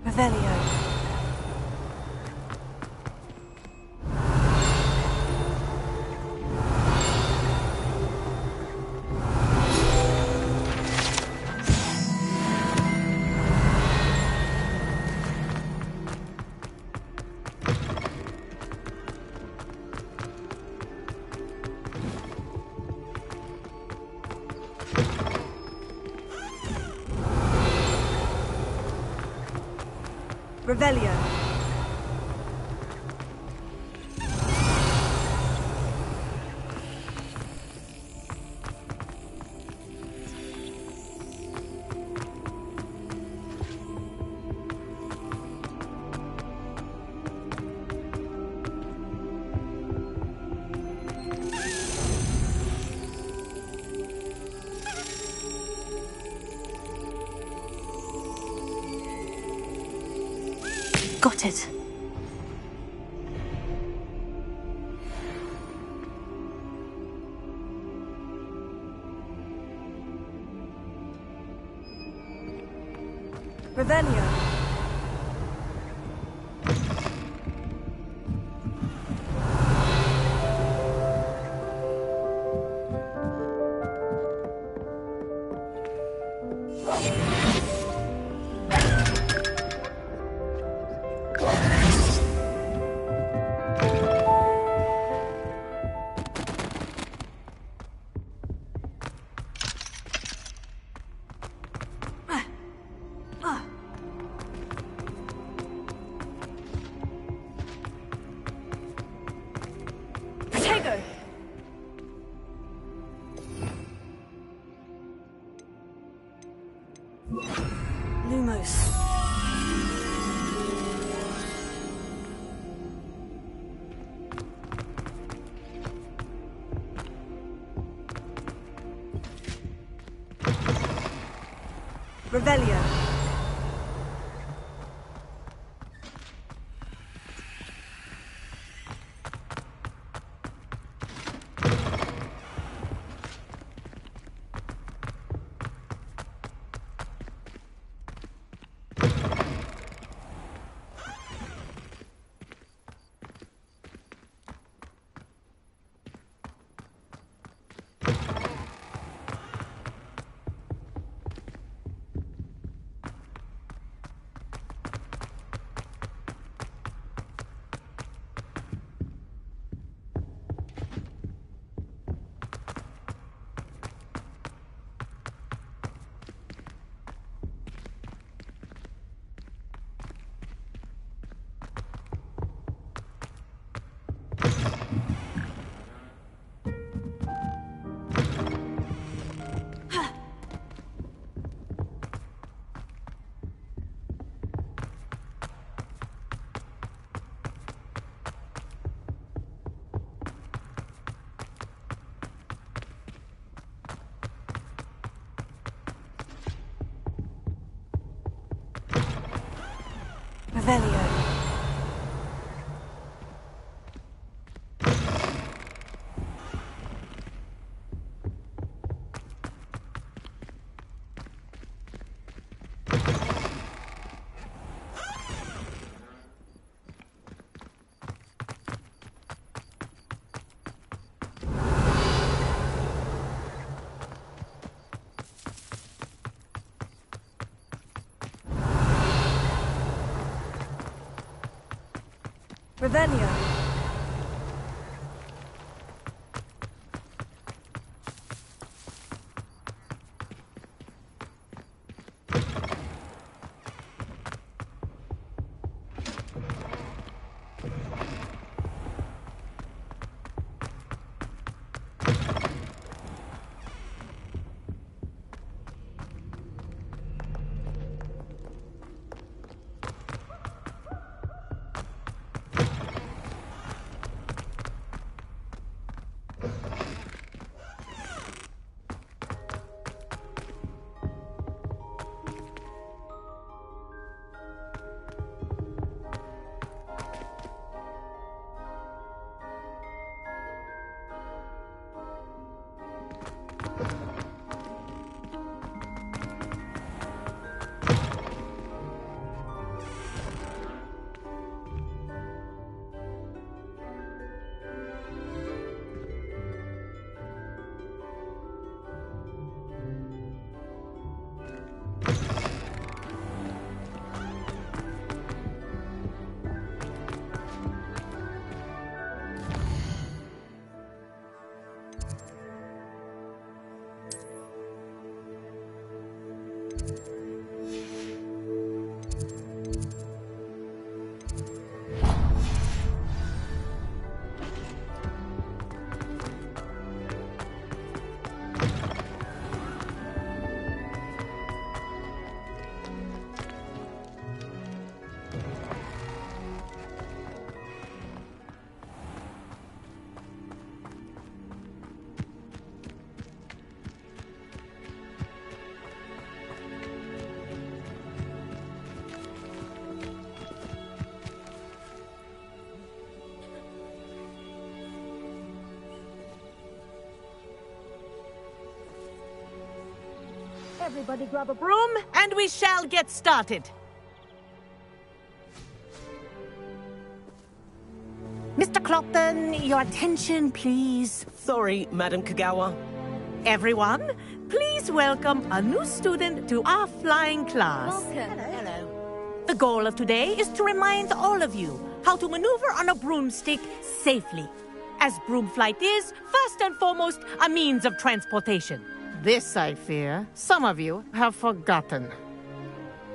Revelio. Revelio. Got it. Revelio. Lumos. Revelio. Revelio. Everybody grab a broom, and we shall get started. Mr. Clopton, your attention, please. Sorry, Madam Kagawa. Everyone, please welcome a new student to our flying class. Welcome. Hello. The goal of today is to remind all of you how to maneuver on a broomstick safely, as broom flight is, first and foremost, a means of transportation. This, I fear, some of you have forgotten.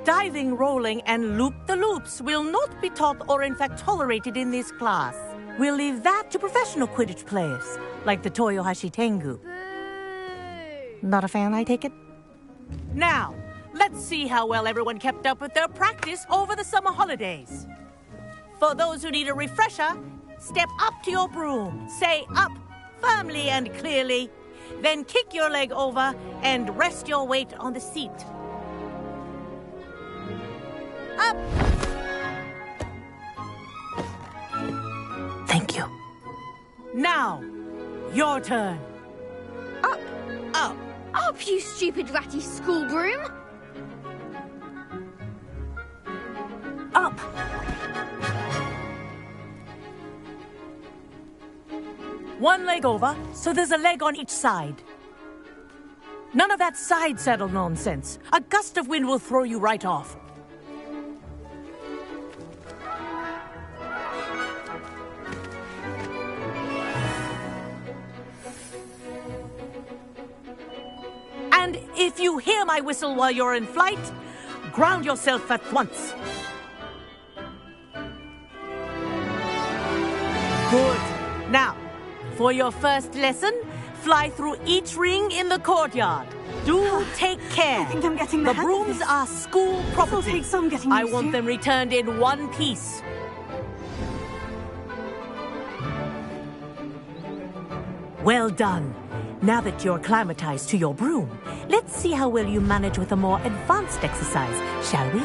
Diving, rolling, and loop-the-loops will not be taught or in fact tolerated in this class. We'll leave that to professional Quidditch players, like the Toyohashi Tengu. Not a fan, I take it? Now, let's see how well everyone kept up with their practice over the summer holidays. For those who need a refresher, step up to your broom, say up firmly and clearly, then kick your leg over and rest your weight on the seat. Up! Thank you. Now, your turn. Up! Up! Up, you stupid ratty school broom! Up! One leg over, so there's a leg on each side. None of that side saddle nonsense. A gust of wind will throw you right off. And if you hear my whistle while you're in flight, ground yourself at once. Good. Now, for your first lesson, fly through each ring in the courtyard. Do take care. I think I'm getting the brooms are school property. It'll take some getting I used want to. them returned in one piece. Well done. Now that you're acclimatized to your broom, let's see how well you manage with a more advanced exercise, shall we?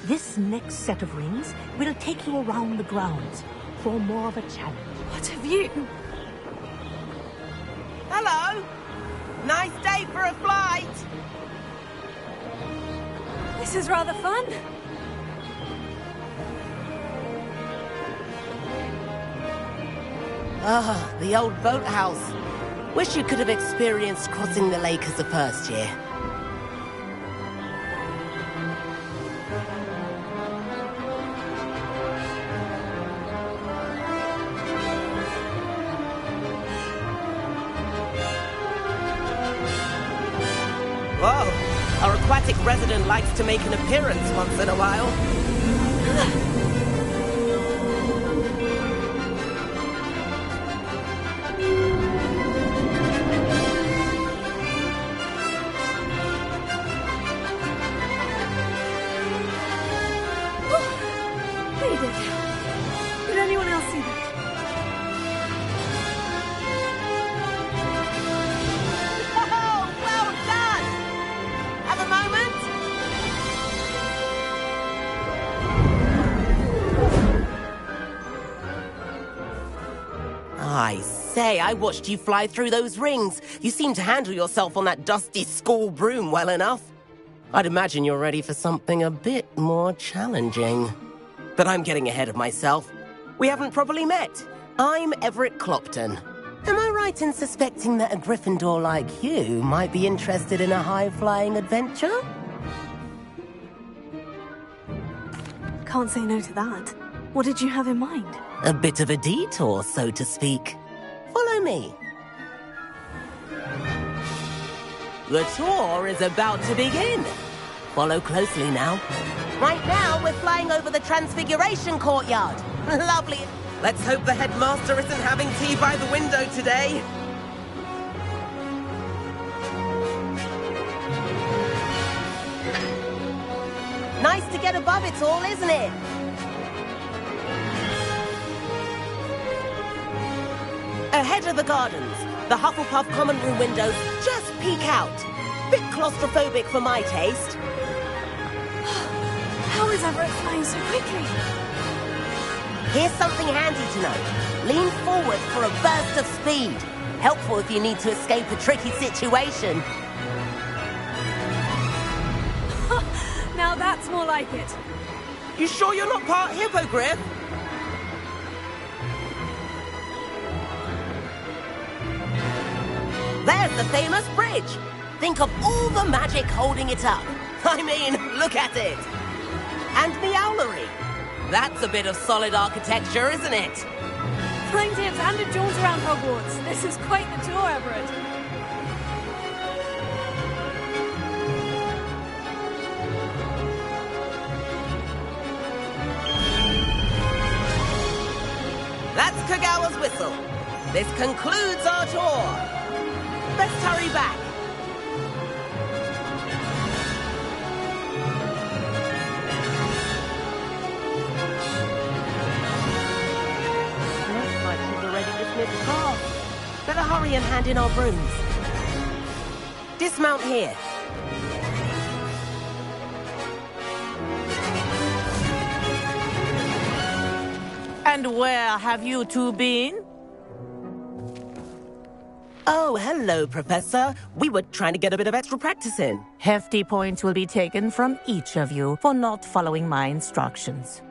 This next set of rings will take you around the grounds for more of a challenge. What have you... Hello! Nice day for a flight! This is rather fun. Ah, the old boathouse. Wish you could have experienced crossing the lake as a first year. president likes to make an appearance once in a while. Did anyone else see that? Oh, well done! Have a moment? I say, I watched you fly through those rings. You seem to handle yourself on that dusty school broom well enough. I'd imagine you're ready for something a bit more challenging. But I'm getting ahead of myself. We haven't properly met. I'm Everett Clopton. Am I right in suspecting that a Gryffindor like you might be interested in a high-flying adventure? Can't say no to that. What did you have in mind? A bit of a detour, so to speak. Follow me. The tour is about to begin. Follow closely now. Right now, we're flying over the Transfiguration Courtyard. Lovely. Let's hope the headmaster isn't having tea by the window today. Nice to get above it all, isn't it? Ahead of the gardens, the Hufflepuff common room windows just peek out. Bit claustrophobic for my taste. How is Everett flying so quickly? Here's something handy to know. Lean forward for a burst of speed. Helpful if you need to escape a tricky situation. Now that's more like it. You sure you're not part hippogriff? There's the famous bridge. Think of all the magic holding it up. I mean, look at it. And the owlery. That's a bit of solid architecture, isn't it? Flying tips and a jaunt around Hogwarts. This is quite the tour, Everett. That's Kagawa's whistle. This concludes our tour. Let's hurry back. Looks like she's already dismissed class. Better hurry and hand in our brooms. Dismount here. And where have you two been? Oh, hello, Professor. We were trying to get a bit of extra practice in. Hefty points will be taken from each of you for not following my instructions.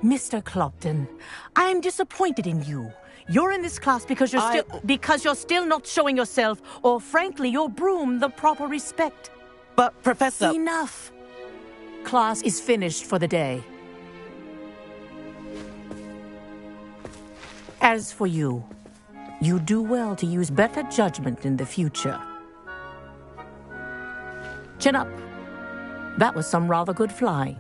Mr. Clopton, I'm disappointed in you. You're in this class because you're still not showing yourself, or frankly, your broom, the proper respect. But, Professor... Enough. Class is finished for the day. As for you, you do well to use better judgment in the future. Chin up. That was some rather good flying.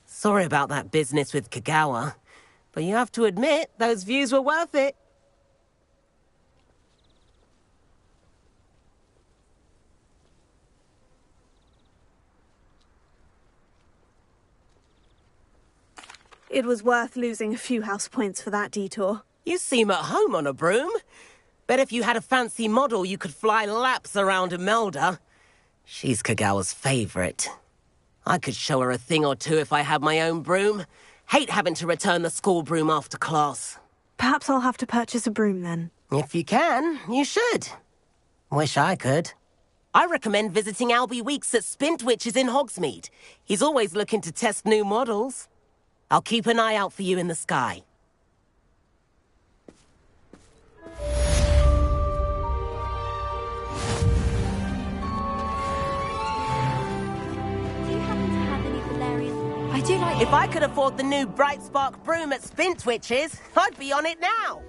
Sorry about that business with Kagawa, but you have to admit, those views were worth it. It was worth losing a few house points for that detour. You seem at home on a broom. Bet if you had a fancy model, you could fly laps around Imelda. She's Kagawa's favorite. I could show her a thing or two if I had my own broom. Hate having to return the school broom after class. Perhaps I'll have to purchase a broom then. If you can, you should. Wish I could. I recommend visiting Albie Weeks at Spintwitches in Hogsmeade. He's always looking to test new models. I'll keep an eye out for you in the sky. Would you like... If I could afford the new Bright Spark broom at Spintwitch's, I'd be on it now.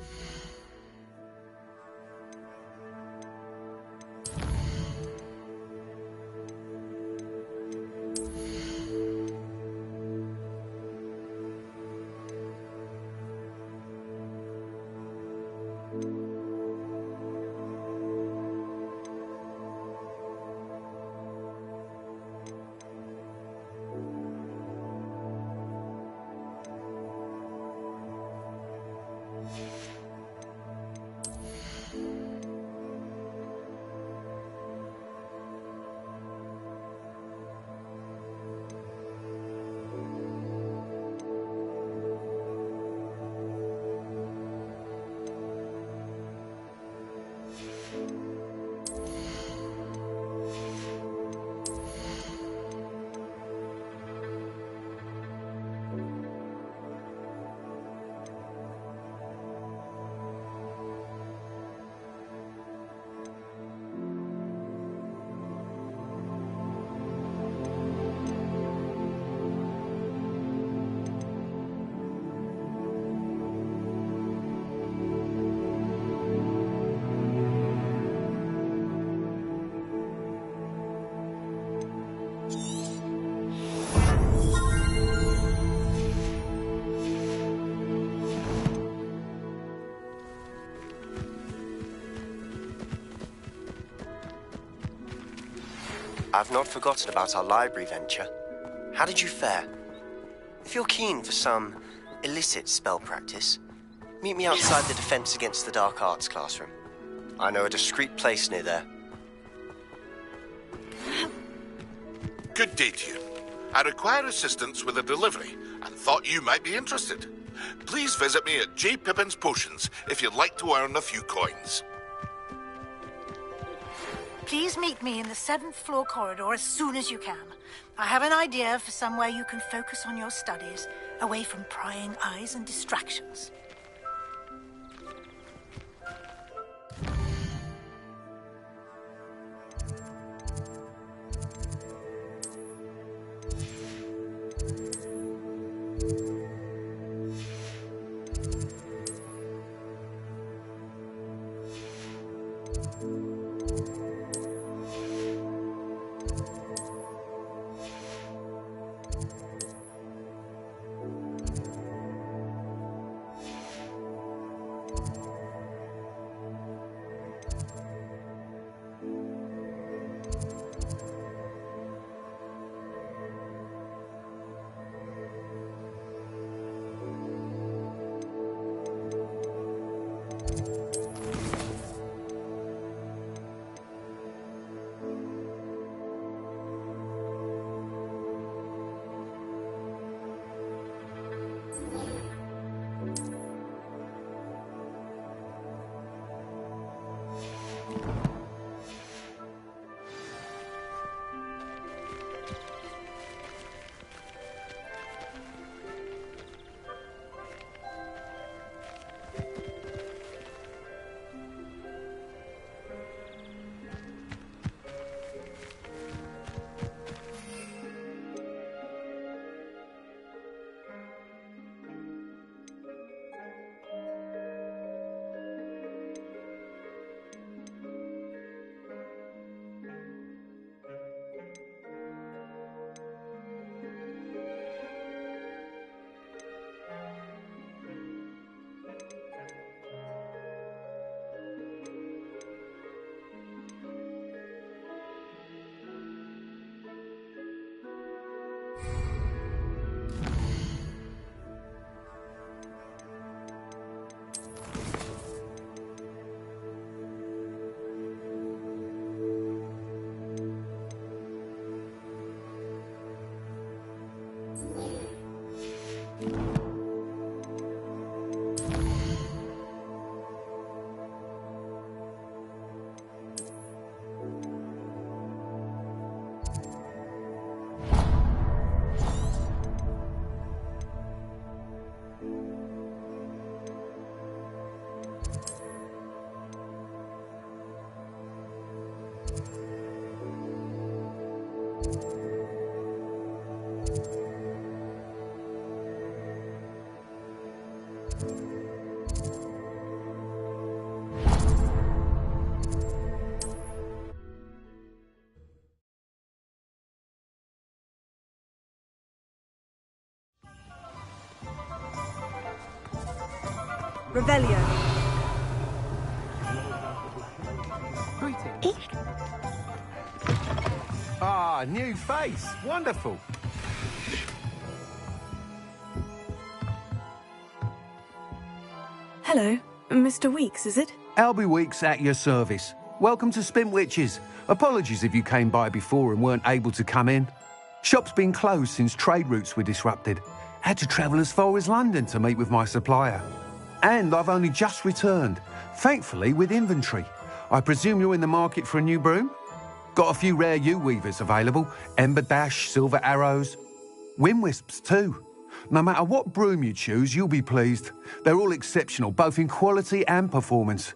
I've not forgotten about our library venture. How did you fare? If you're keen for some illicit spell practice, meet me outside the Defense Against the Dark Arts classroom. I know a discreet place near there. Good day to you. I require assistance with a delivery and thought you might be interested. Please visit me at J. Pippin's Potions if you'd like to earn a few coins. Please meet me in the 7th floor corridor as soon as you can. I have an idea for somewhere you can focus on your studies, away from prying eyes and distractions. Revelio. Ah, new face. Wonderful. Hello, Mr. Weeks, is it? Albie Weeks at your service. Welcome to Spintwitches. Apologies if you came by before and weren't able to come in. Shop's been closed since trade routes were disrupted. Had to travel as far as London to meet with my supplier. And I've only just returned, thankfully with inventory. I presume you're in the market for a new broom? Got a few rare U-weavers available. Ember Dash, Silver Arrows. Wind Wisps too. No matter what broom you choose, you'll be pleased. They're all exceptional, both in quality and performance.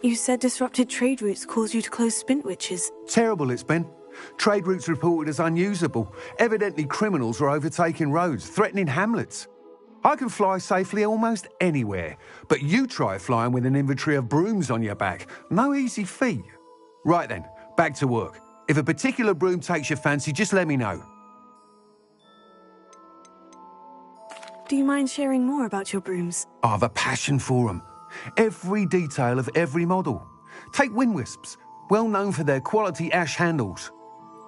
You said disrupted trade routes caused you to close Spintwitches. Terrible it's been. Trade routes reported as unusable. Evidently criminals are overtaking roads, threatening hamlets. I can fly safely almost anywhere, but you try flying with an inventory of brooms on your back. No easy feat. Right then, back to work. If a particular broom takes your fancy, just let me know. Do you mind sharing more about your brooms? I've a passion for them. Every detail of every model. Take Wind Wisps, well known for their quality ash handles.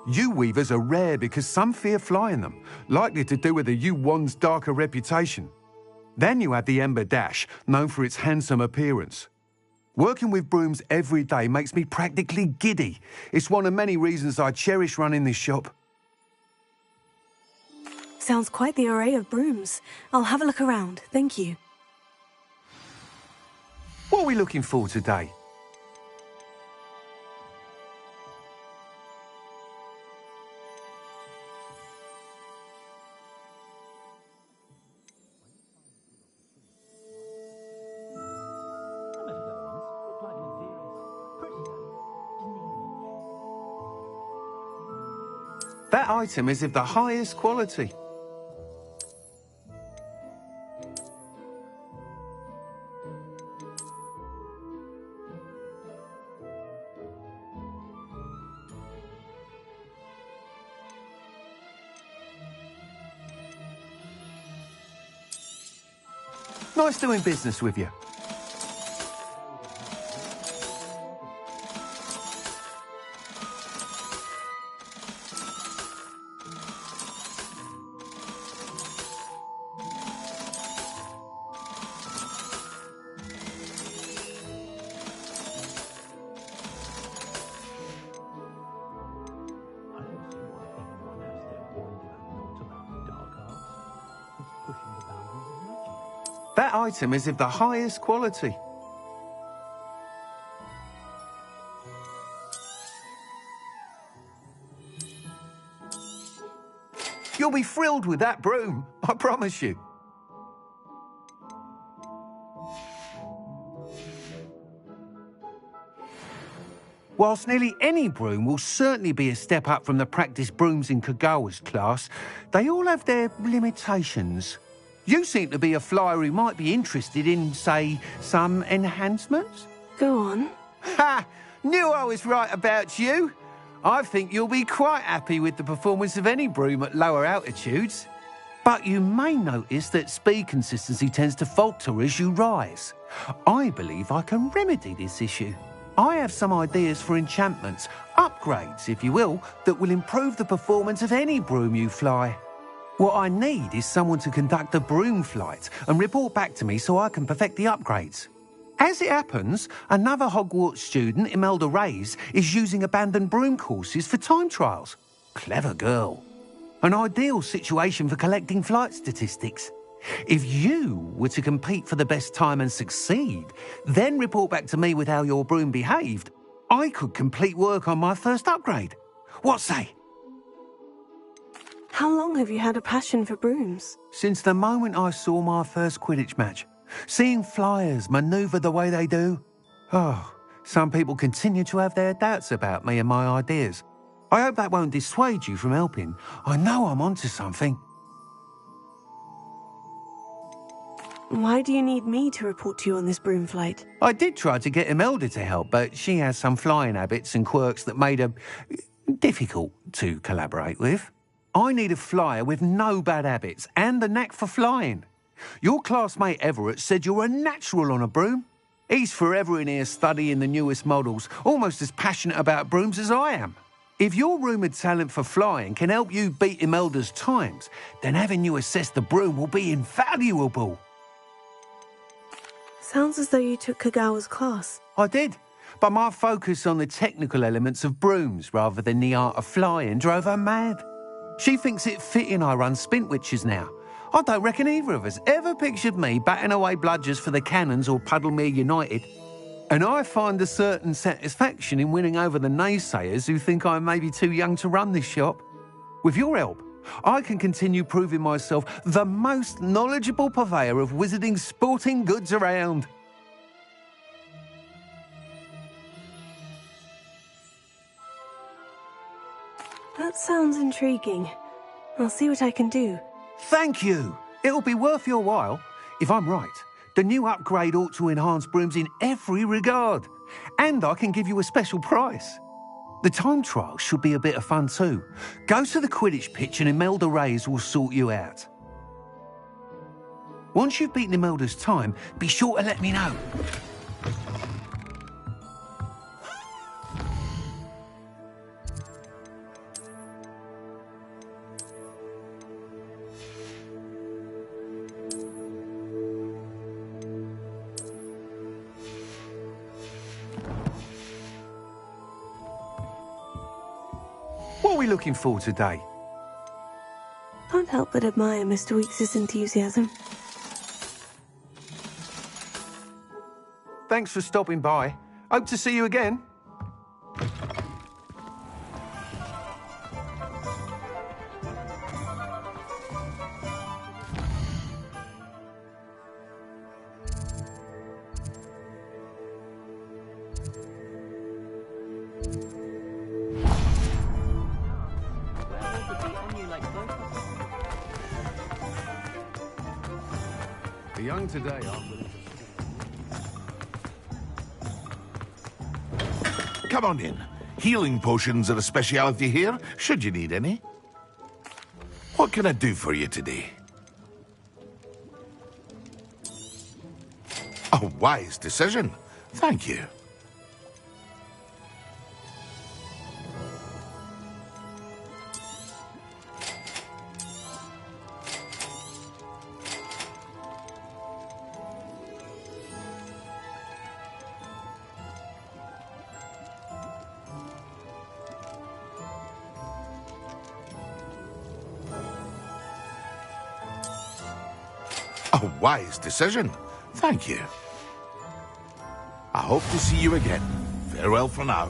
U-weavers are rare because some fear flying them, likely to do with the U-wand's darker reputation. Then you have the Ember Dash, known for its handsome appearance. Working with brooms every day makes me practically giddy. It's one of many reasons I cherish running this shop. Sounds quite the array of brooms. I'll have a look around, thank you. What are we looking for today? That item is of the highest quality. Nice doing business with you. That item is of the highest quality. You'll be thrilled with that broom, I promise you. Whilst nearly any broom will certainly be a step up from the practice brooms in Kagawa's class, they all have their limitations. You seem to be a flyer who might be interested in, say, some enhancements? Go on. Ha! Knew I was right about you. I think you'll be quite happy with the performance of any broom at lower altitudes. But you may notice that speed consistency tends to falter as you rise. I believe I can remedy this issue. I have some ideas for enchantments, upgrades, if you will, that will improve the performance of any broom you fly. What I need is someone to conduct a broom flight and report back to me so I can perfect the upgrades. As it happens, another Hogwarts student, Imelda Reyes, is using abandoned broom courses for time trials. Clever girl. An ideal situation for collecting flight statistics. If you were to compete for the best time and succeed, then report back to me with how your broom behaved, I could complete work on my first upgrade. What say? How long have you had a passion for brooms? Since the moment I saw my first Quidditch match. Seeing flyers manoeuvre the way they do. Oh, some people continue to have their doubts about me and my ideas. I hope that won't dissuade you from helping. I know I'm onto something. Why do you need me to report to you on this broom flight? I did try to get Imelda to help, but she has some flying habits and quirks that made her difficult to collaborate with. I need a flyer with no bad habits and the knack for flying. Your classmate Everett said you're a natural on a broom. He's forever in here studying the newest models, almost as passionate about brooms as I am. If your rumoured talent for flying can help you beat Imelda's times, then having you assess the broom will be invaluable. Sounds as though you took Kagawa's class. I did, but my focus on the technical elements of brooms rather than the art of flying drove her mad. She thinks it fitting I run Spintwitches now. I don't reckon either of us ever pictured me batting away bludgers for the Cannons or Puddlemere United. And I find a certain satisfaction in winning over the naysayers who think I may be too young to run this shop. With your help, I can continue proving myself the most knowledgeable purveyor of wizarding sporting goods around. That sounds intriguing. I'll see what I can do. Thank you. It'll be worth your while. If I'm right, the new upgrade ought to enhance brooms in every regard. And I can give you a special price. The time trial should be a bit of fun too. Go to the Quidditch pitch and Imelda Reyes will sort you out. Once you've beaten Imelda's time, be sure to let me know. What are we looking for today? Can't help but admire Mr. Weeks' enthusiasm. Thanks for stopping by. Hope to see you again. The young today aren't willing to... Come on in. Healing potions are a speciality here, should you need any. What can I do for you today? A wise decision. Thank you. A wise decision. Thank you. I hope to see you again. Farewell for now.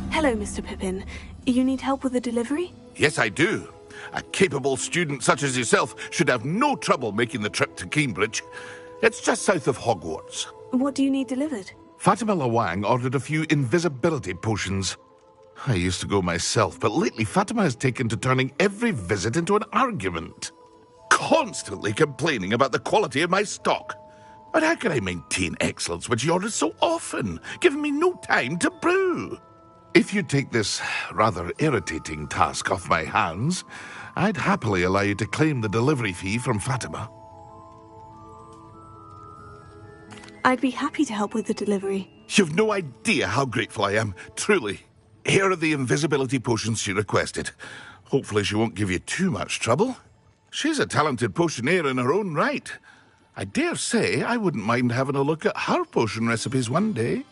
Hello, Mr. Pippin. You need help with the delivery? Yes, I do. A capable student such as yourself should have no trouble making the trip to Cambridge. It's just south of Hogwarts. What do you need delivered? Fatima Lawang ordered a few invisibility potions. I used to go myself, but lately Fatima has taken to turning every visit into an argument. Constantly complaining about the quality of my stock. But how can I maintain excellence when she orders so often, giving me no time to brew? If you take this rather irritating task off my hands, I'd happily allow you to claim the delivery fee from Fatima. I'd be happy to help with the delivery. You've no idea how grateful I am, truly. Here are the invisibility potions she requested. Hopefully she won't give you too much trouble. She's a talented potioneer in her own right. I dare say I wouldn't mind having a look at her potion recipes one day.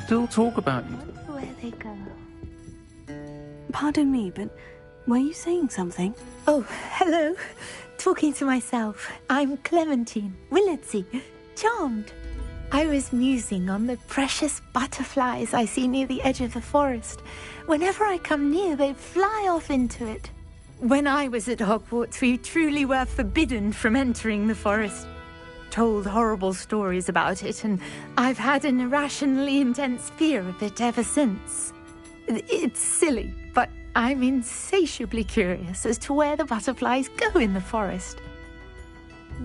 Still talk about you. Where they go. Pardon me, but were you saying something? Oh, hello. Talking to myself. I'm Clementine Willardsey. Charmed. I was musing on the precious butterflies I see near the edge of the forest. Whenever I come near, they fly off into it. When I was at Hogwarts, we truly were forbidden from entering the forest. Told horrible stories about it, and I've had an irrationally intense fear of it ever since. It's silly, but I'm insatiably curious as to where the butterflies go in the forest.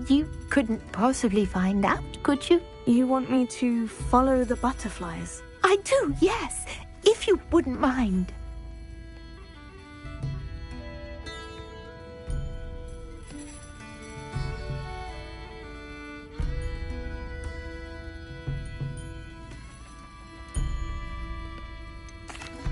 You couldn't possibly find out, could you? You want me to follow the butterflies? I do, yes, if you wouldn't mind.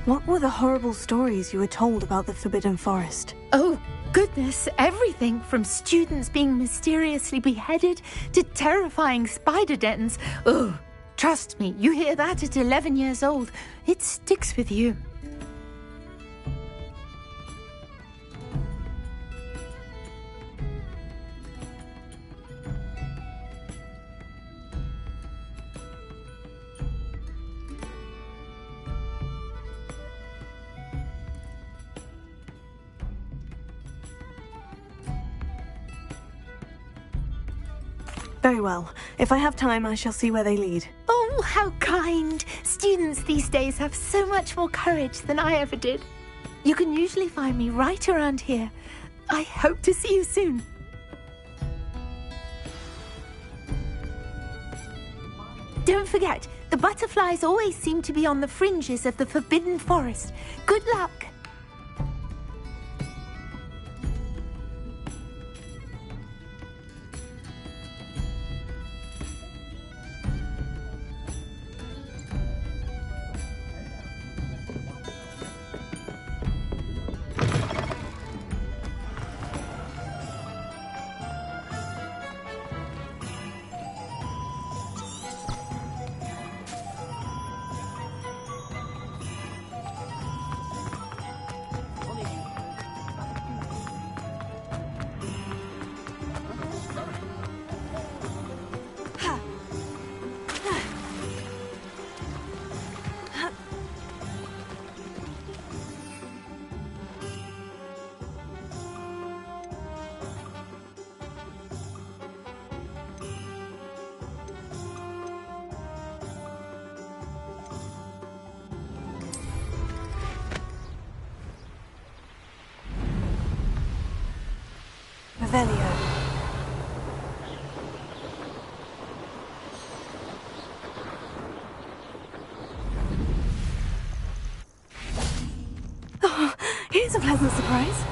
What were the horrible stories you were told about the Forbidden Forest? Oh, goodness, everything from students being mysteriously beheaded to terrifying spider dens. Oh, trust me, you hear that at 11 years old, it sticks with you. Very well. If I have time, I shall see where they lead. Oh, how kind! Students these days have so much more courage than I ever did. You can usually find me right around here. I hope to see you soon. Don't forget, the butterflies always seem to be on the fringes of the Forbidden Forest. Good luck! Revelio. Oh, here's a pleasant surprise.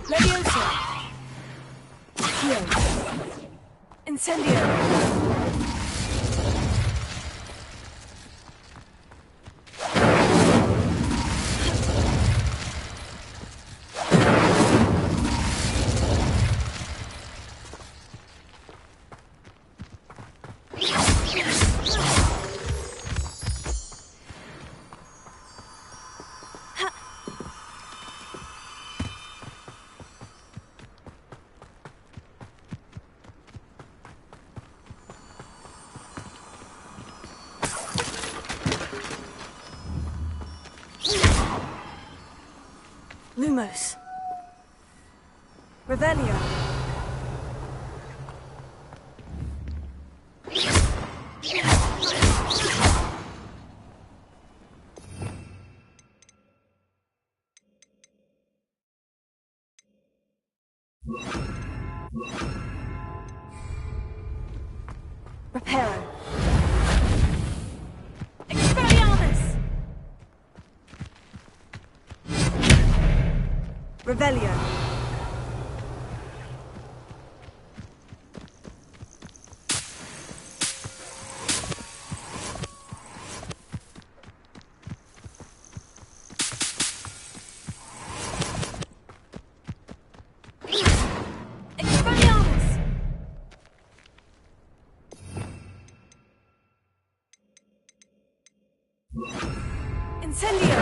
Leviosa! Incendio! Lumos. Revelio. Reparo. Expelliarmus! Revelio. Expelliarmus! Incendio!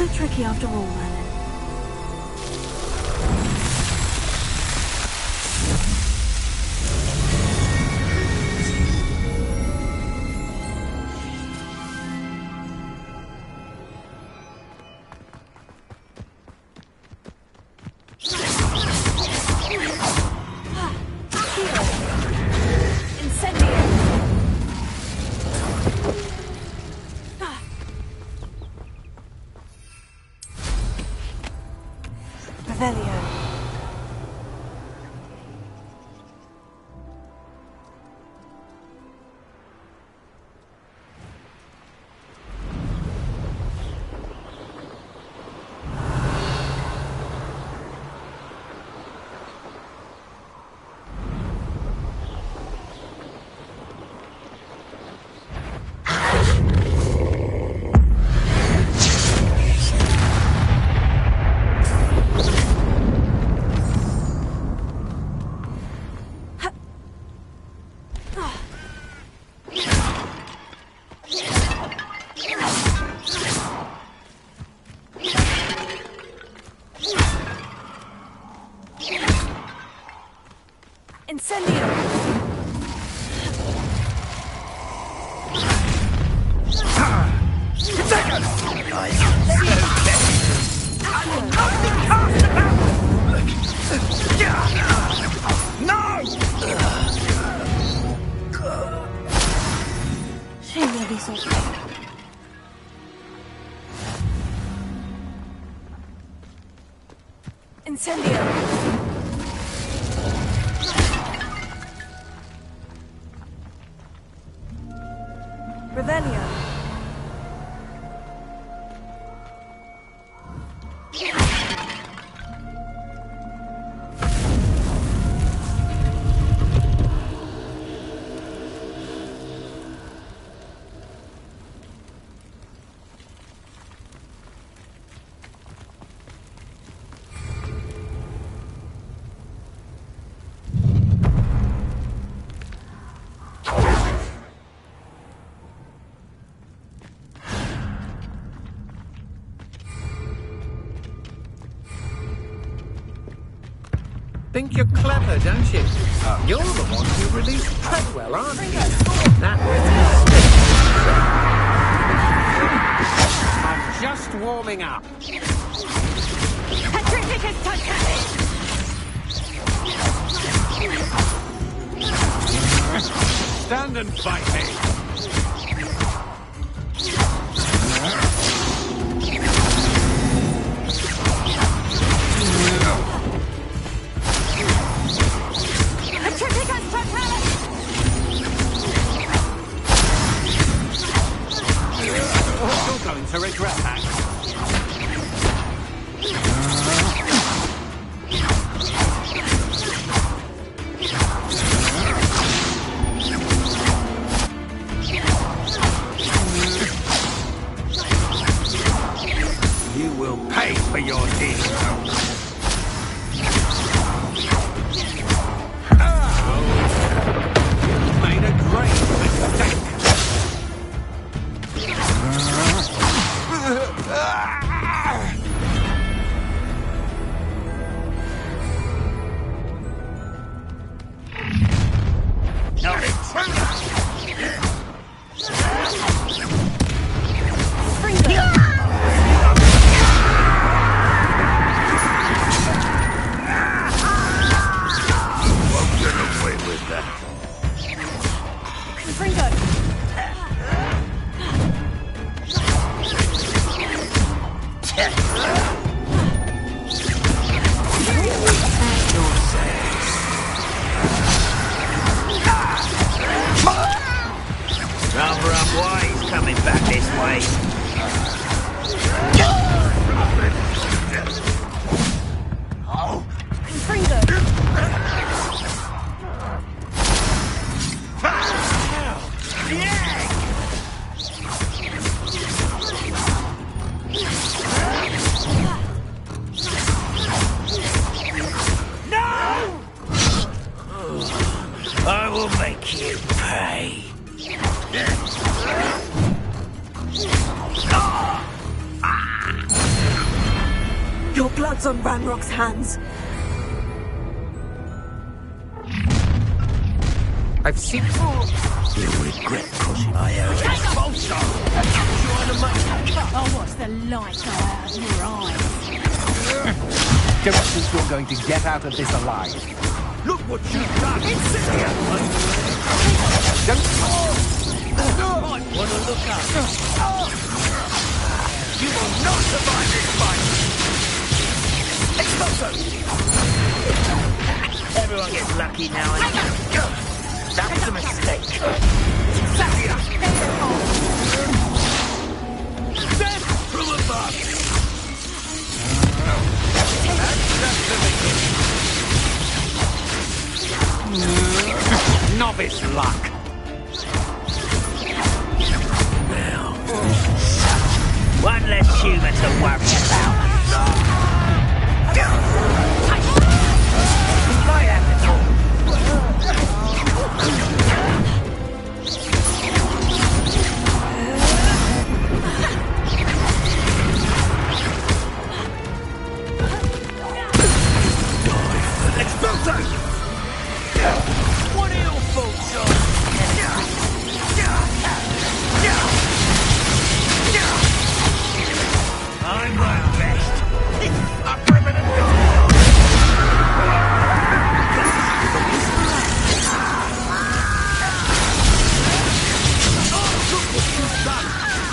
so tricky after all, Merlin. Think you're clever, don't you? You're the one who released Treadwell, aren't you? That was I'm just warming up. Stand and fight me. You're going to regret that. You will pay for your deeds. You made a great mistake. blood's on Ranrock's hands. I've seen... You'll regret crossing my area. Oh, what's the light go out of your eyes? Don't think you're going to get out of this alive. Look what you've done! Don't... Might want to look up. You will not survive this fight! Exploso! Everyone gets lucky now and then. That's a mistake. Death from above! Novice luck. Now. One less human to worry about. Might have to talk. What are your faults, son? I'm my best. A permanent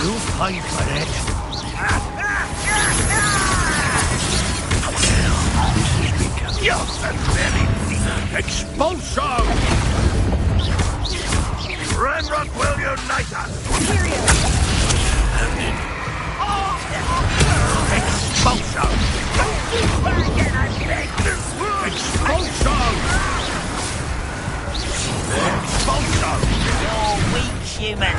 You'll pay for it. You're pathetic! Expulso! Ranrock will unite us! Expulso! Expulso! Expulso! You're weak, human.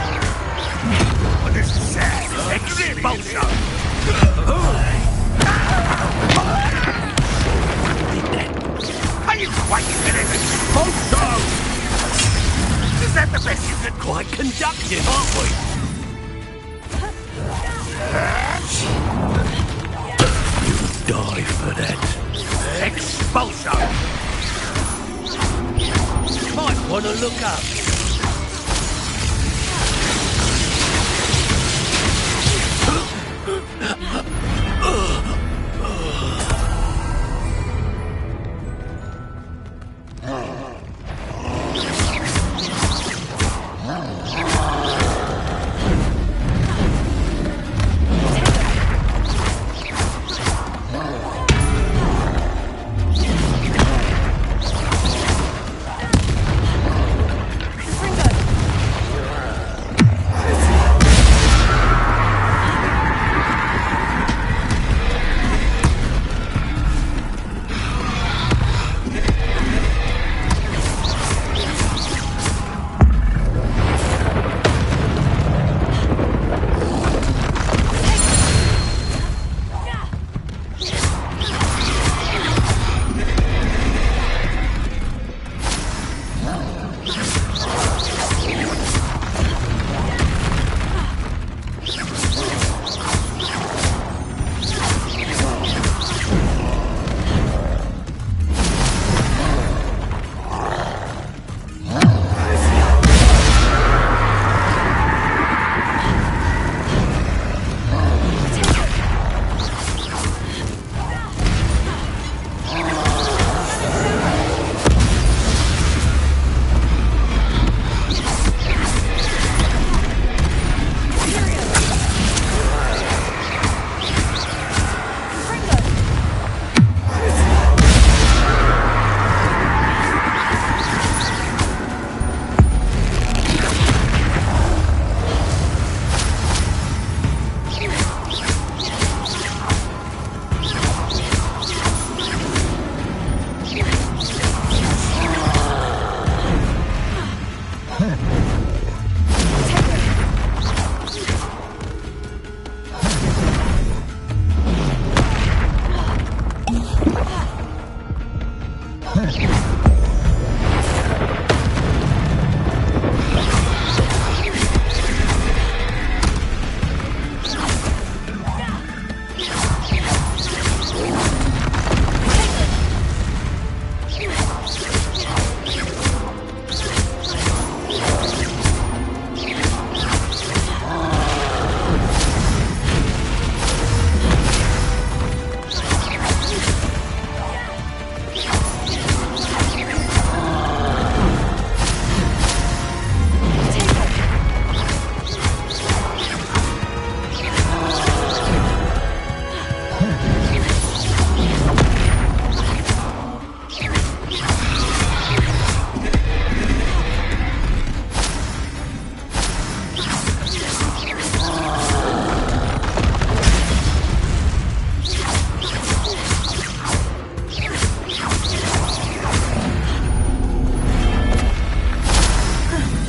Well, this is sad. Expulso! Are you quite finished? Expulso! Is that the best you can Quite conductive, aren't we? You'll die for that. Expulso! Might want to look up.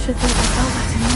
to think I felt that in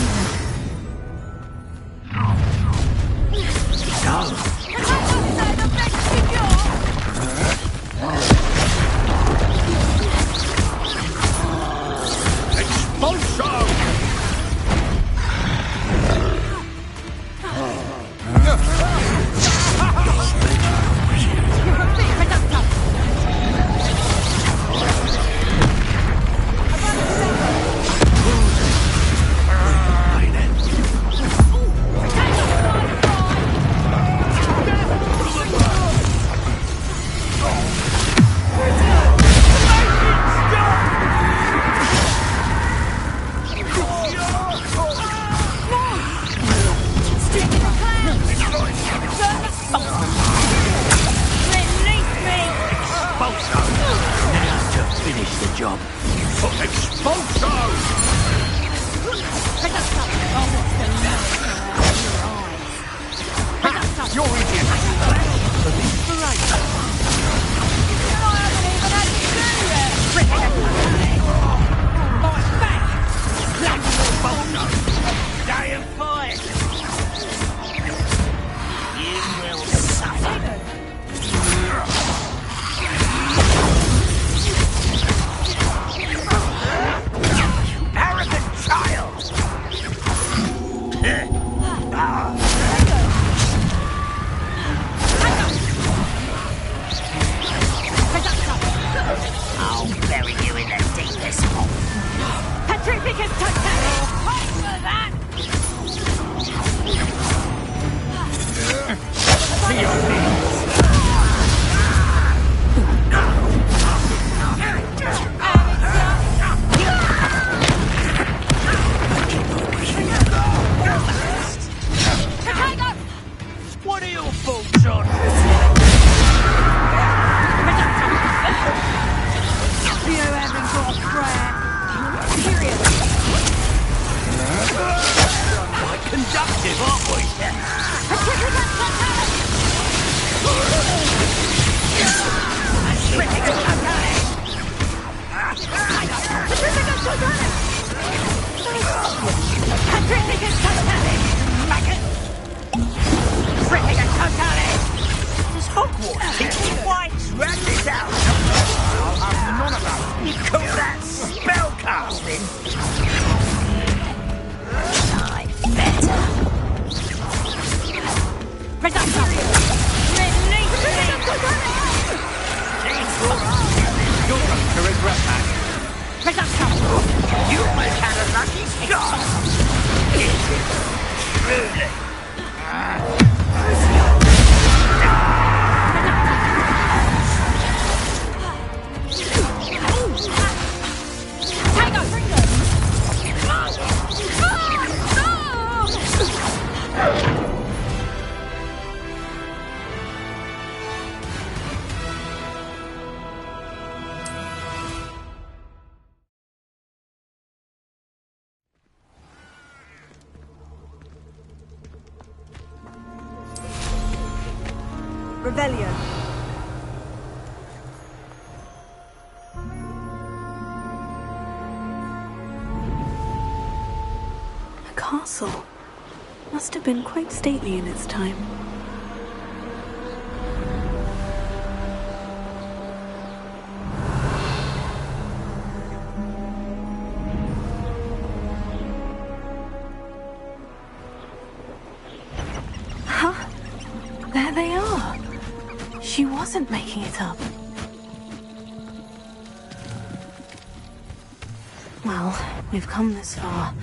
Does Hogwarts teach you whites? Rat this out! I'll have none of that! You call that spellcasting? I better. You're going to regret that. You must have a lucky shot! Is it? Truly? Revelio. A castle. Must have been quite stately in its time. Huh? There they are. She wasn't making it up. Well, we've come this far.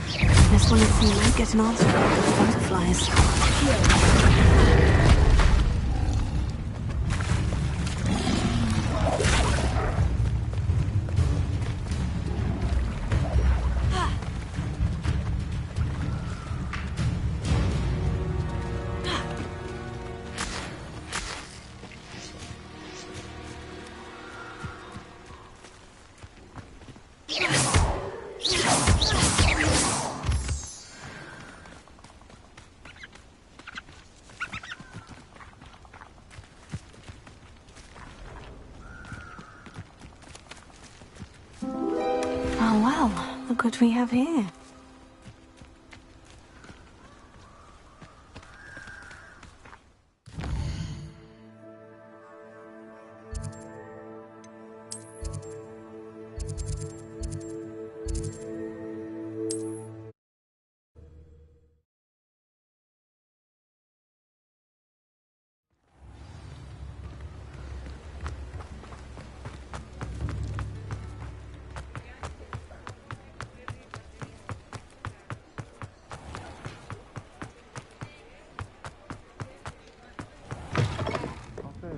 This one is we might get an answer about the butterflies. Oh well, look what we have here.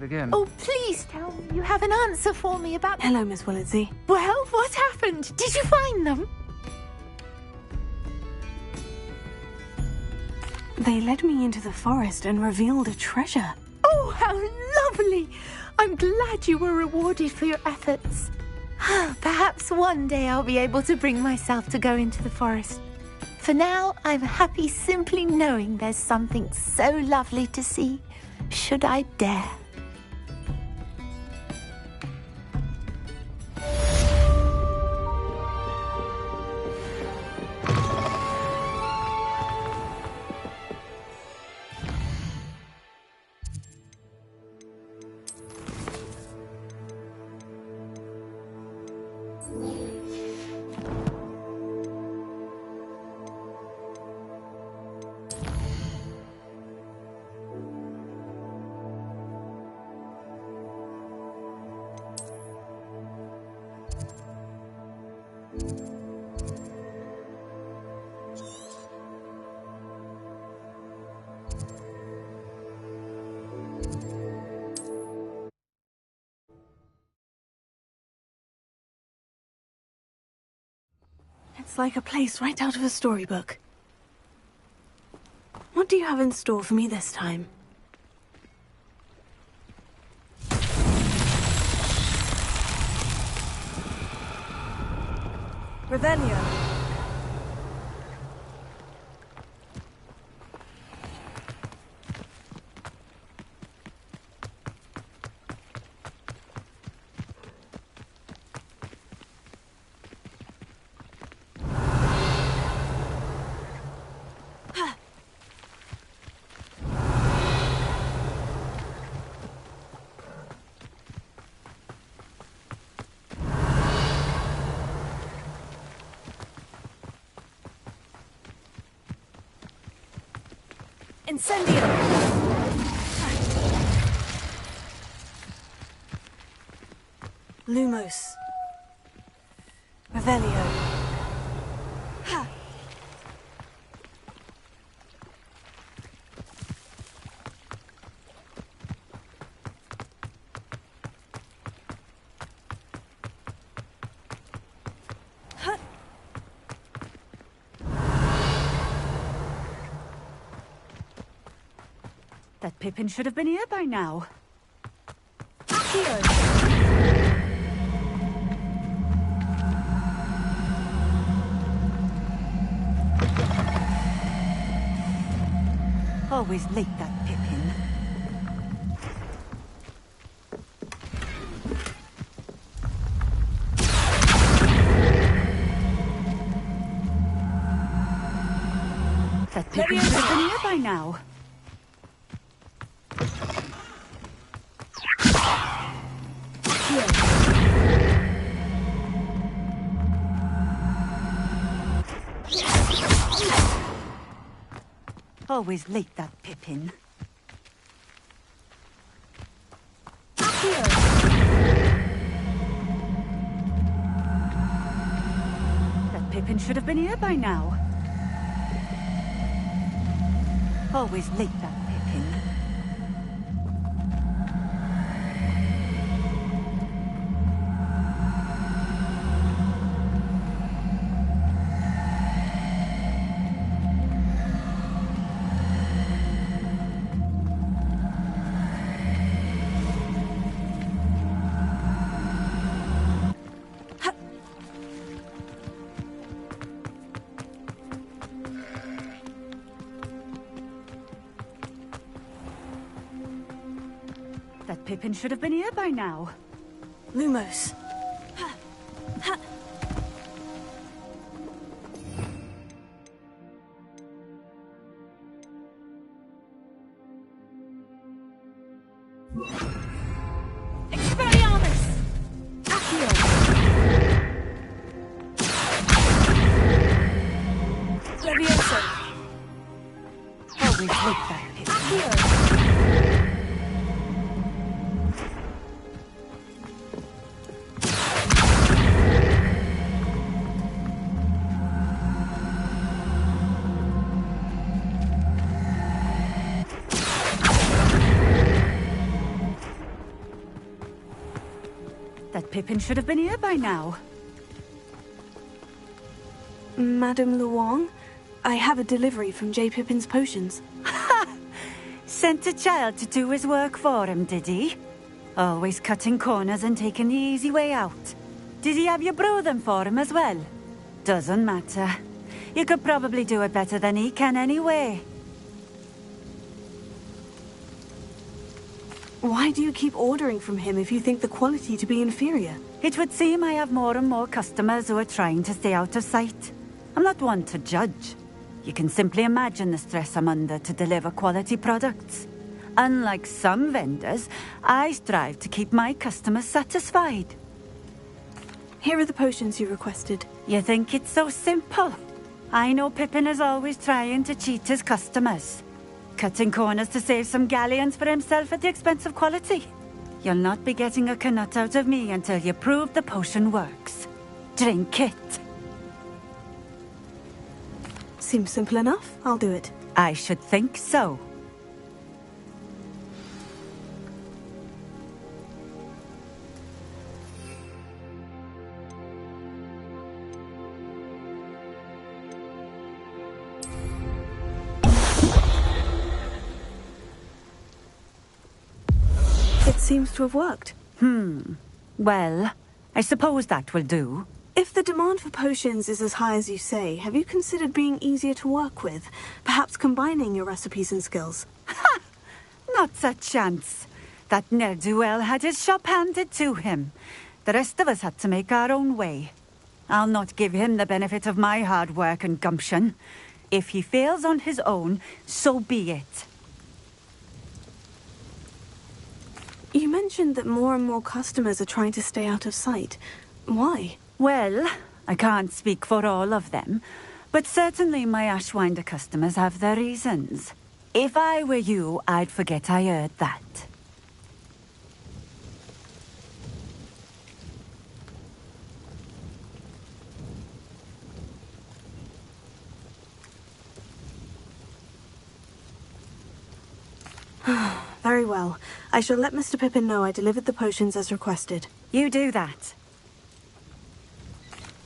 it again. Oh, please tell me you have an answer for me about... Hello, Miss Willitsey. Well, what happened? Did you find them? They led me into the forest and revealed a treasure. Oh, how lovely! I'm glad you were rewarded for your efforts. Perhaps one day I'll be able to bring myself to go into the forest. For now, I'm happy simply knowing there's something so lovely to see, should I dare. It's like a place right out of a storybook. What do you have in store for me this time? Revelio. Incendio! Lumos. Revelio. Ha! That Pippin should have been here by now. Always late, that Pippin. That Pippin should have been here by now. Always late, that Pippin. That Pippin should have been here by now. Always late, that Pippin. That Pippin should have been here by now. Lumos. Expelliarmus! Accio! Levioso! Always late, that Pippin. Accio! Pippin should have been here by now. Madame Luong, I have a delivery from J. Pippin's potions. Ha! Sent a child to do his work for him, did he? Always cutting corners and taking the easy way out. Did he have you brew them for him as well? Doesn't matter. You could probably do it better than he can anyway. Why do you keep ordering from him if you think the quality to be inferior? It would seem I have more and more customers who are trying to stay out of sight. I'm not one to judge. You can simply imagine the stress I'm under to deliver quality products. Unlike some vendors, I strive to keep my customers satisfied. Here are the potions you requested. You think it's so simple? I know Pippin is always trying to cheat his customers. Cutting corners to save some galleons for himself at the expense of quality. You'll not be getting a canut out of me until you prove the potion works. Drink it. Seems simple enough. I'll do it. I should think so. It seems to have worked. Well, I suppose that will do. If the demand for potions is as high as you say, have you considered being easier to work with? Perhaps combining your recipes and skills? Ha! Not a chance. That ne'er-do-well had his shop handed to him. The rest of us had to make our own way. I'll not give him the benefit of my hard work and gumption. If he fails on his own, so be it. You mentioned that more and more customers are trying to stay out of sight. Why? Well, I can't speak for all of them, but certainly my Ashwinder customers have their reasons. If I were you, I'd forget I heard that. Very well. I shall let Mr. Pippin know I delivered the potions as requested. You do that.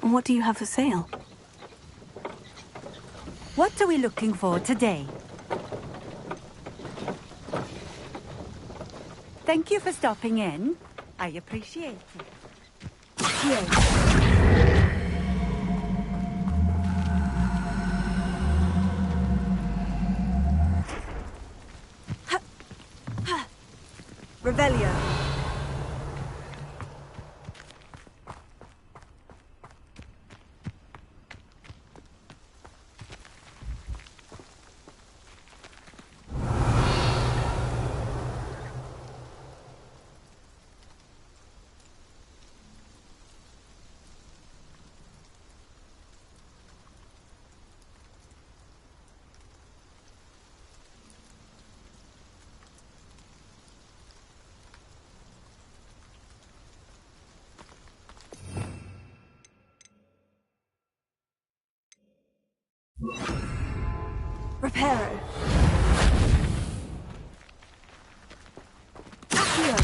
What do you have for sale? What are we looking for today? Thank you for stopping in. I appreciate it. Here. Revelio. Reparo. Accio.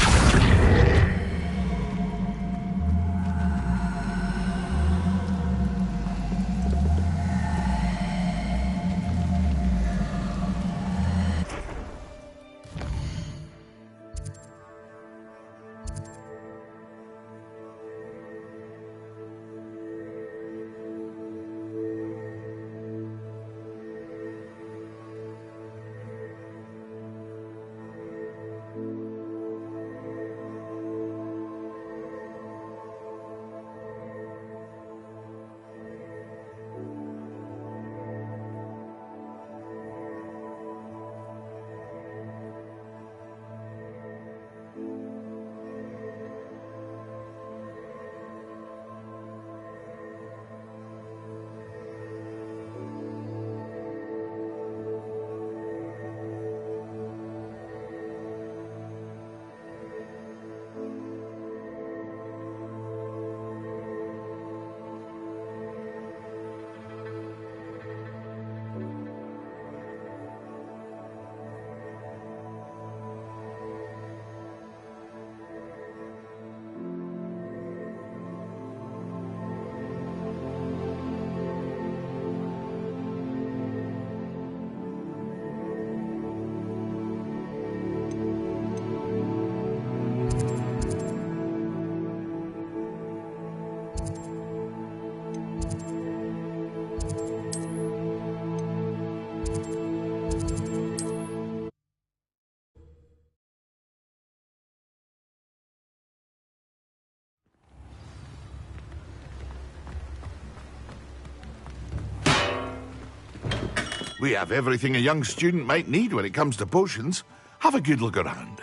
We have everything a young student might need when it comes to potions. Have a good look around.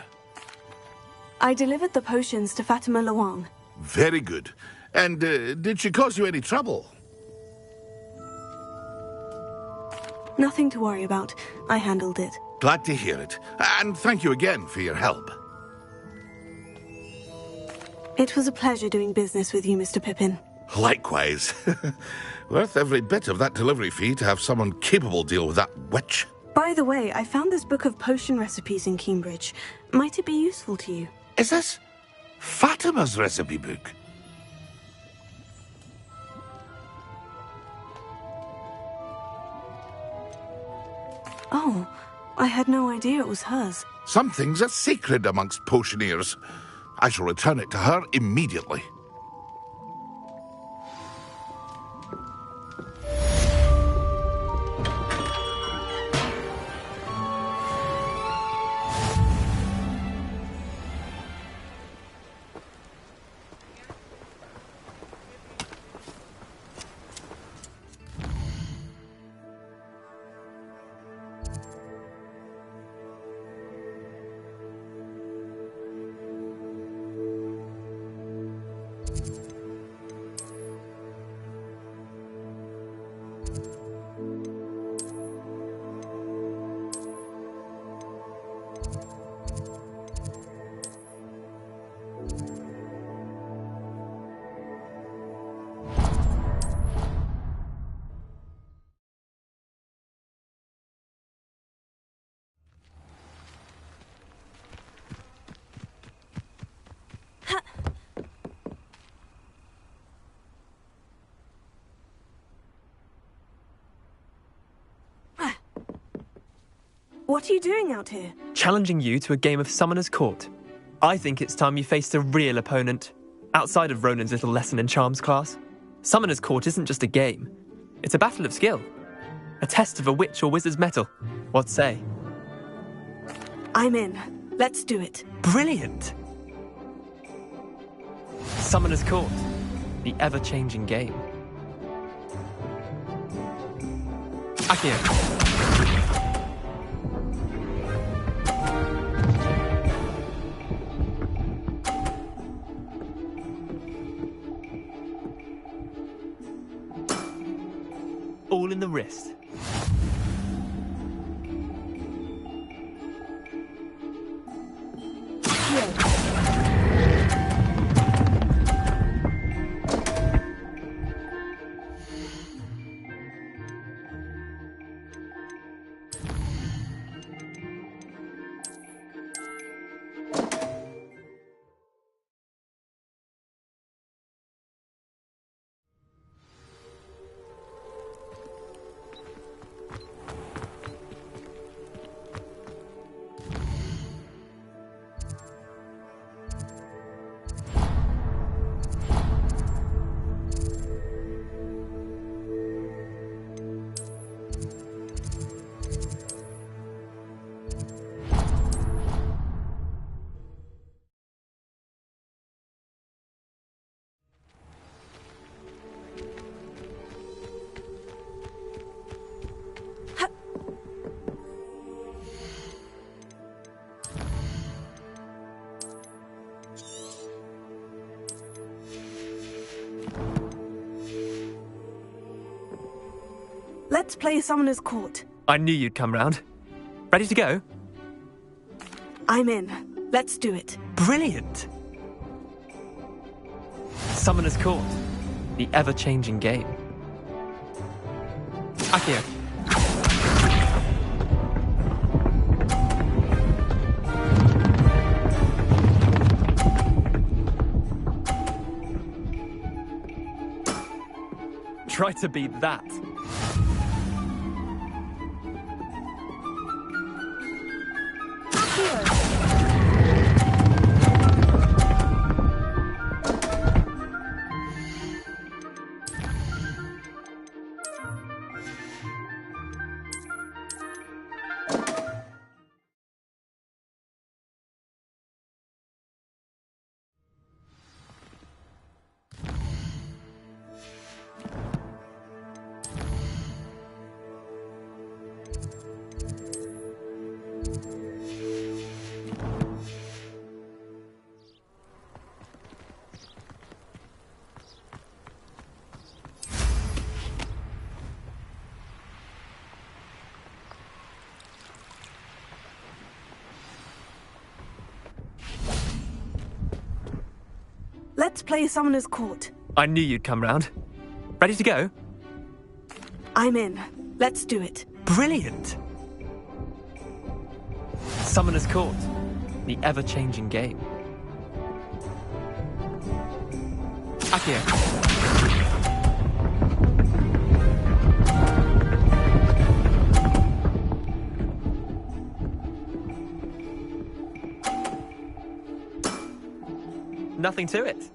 I delivered the potions to Fatima Lawang. Very good. And did she cause you any trouble? Nothing to worry about. I handled it. Glad to hear it. And thank you again for your help. It was a pleasure doing business with you, Mr. Pippin. Likewise. Worth every bit of that delivery fee to have someone capable deal with that witch. By the way, I found this book of potion recipes in Cambridge. Might it be useful to you? Is this Fatima's recipe book? Oh, I had no idea it was hers. Some things are sacred amongst potioneers. I shall return it to her immediately. What are you doing out here? Challenging you to a game of Summoner's Court. I think it's time you faced a real opponent, outside of Ronan's little lesson in charms class. Summoner's Court isn't just a game. It's a battle of skill. A test of a witch or wizard's mettle. What say? I'm in. Let's do it. Brilliant! Summoner's Court. The ever-changing game. Akio. All in the wrist. Let's play Summoner's Court. I knew you'd come round. Ready to go? I'm in. Let's do it. Brilliant! Summoner's Court. The ever-changing game. Akio. Try to beat that. play Summoner's Court. I knew you'd come round. Ready to go? I'm in. Let's do it. Brilliant! Summoner's Court, the ever-changing game. Akio. Nothing to it.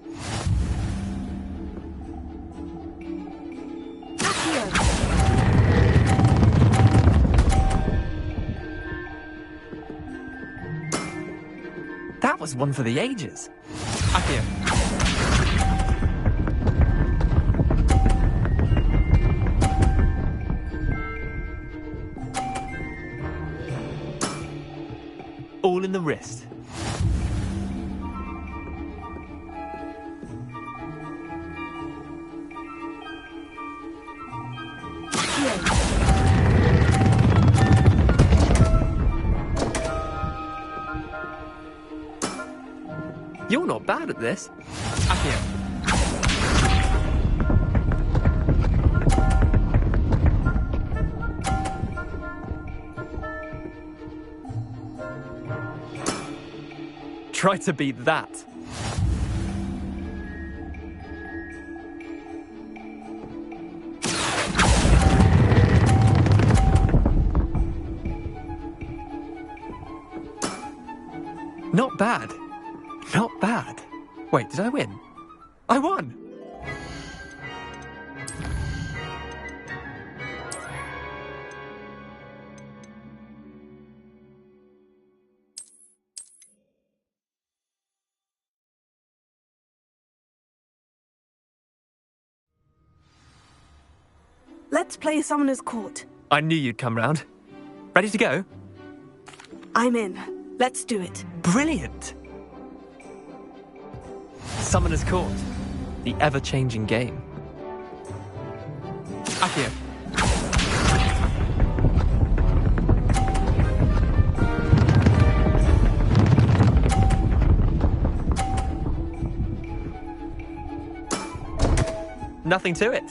That was one for the ages. Akio. All in the wrist. You're not bad at this. Akio. Try to beat that. Not bad. Not bad. Wait, did I win? I won! Let's play Summoner's Court. I knew you'd come round. Ready to go? I'm in. Let's do it. Brilliant! Summoner's Court, the ever-changing game. Akio. Nothing to it.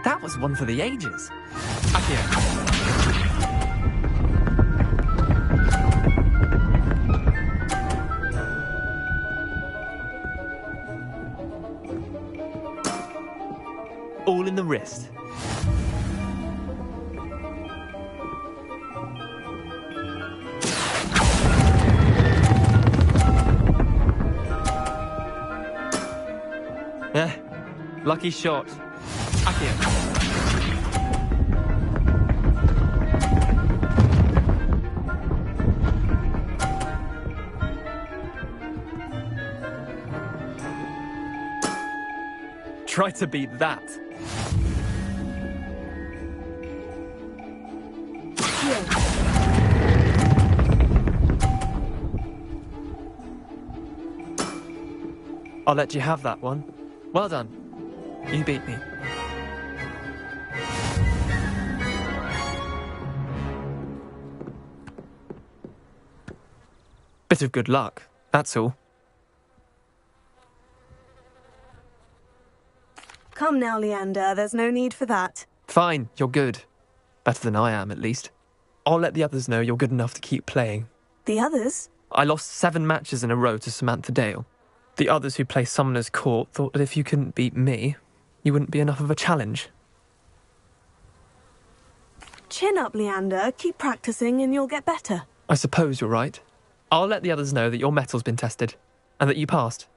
That was one for the ages. Akio. All in the wrist. Lucky shot. Akio. Try to beat that. I'll let you have that one. Well done. You beat me. Bit of good luck, that's all. Come now, Leander. There's no need for that. Fine, you're good. Better than I am, at least. I'll let the others know you're good enough to keep playing. The others? I lost 7 matches in a row to Samantha Dale. The others who play Summoner's Court thought that if you couldn't beat me, you wouldn't be enough of a challenge. Chin up, Leander. Keep practicing and you'll get better. I suppose you're right. I'll let the others know that your metal's been tested, and that you passed.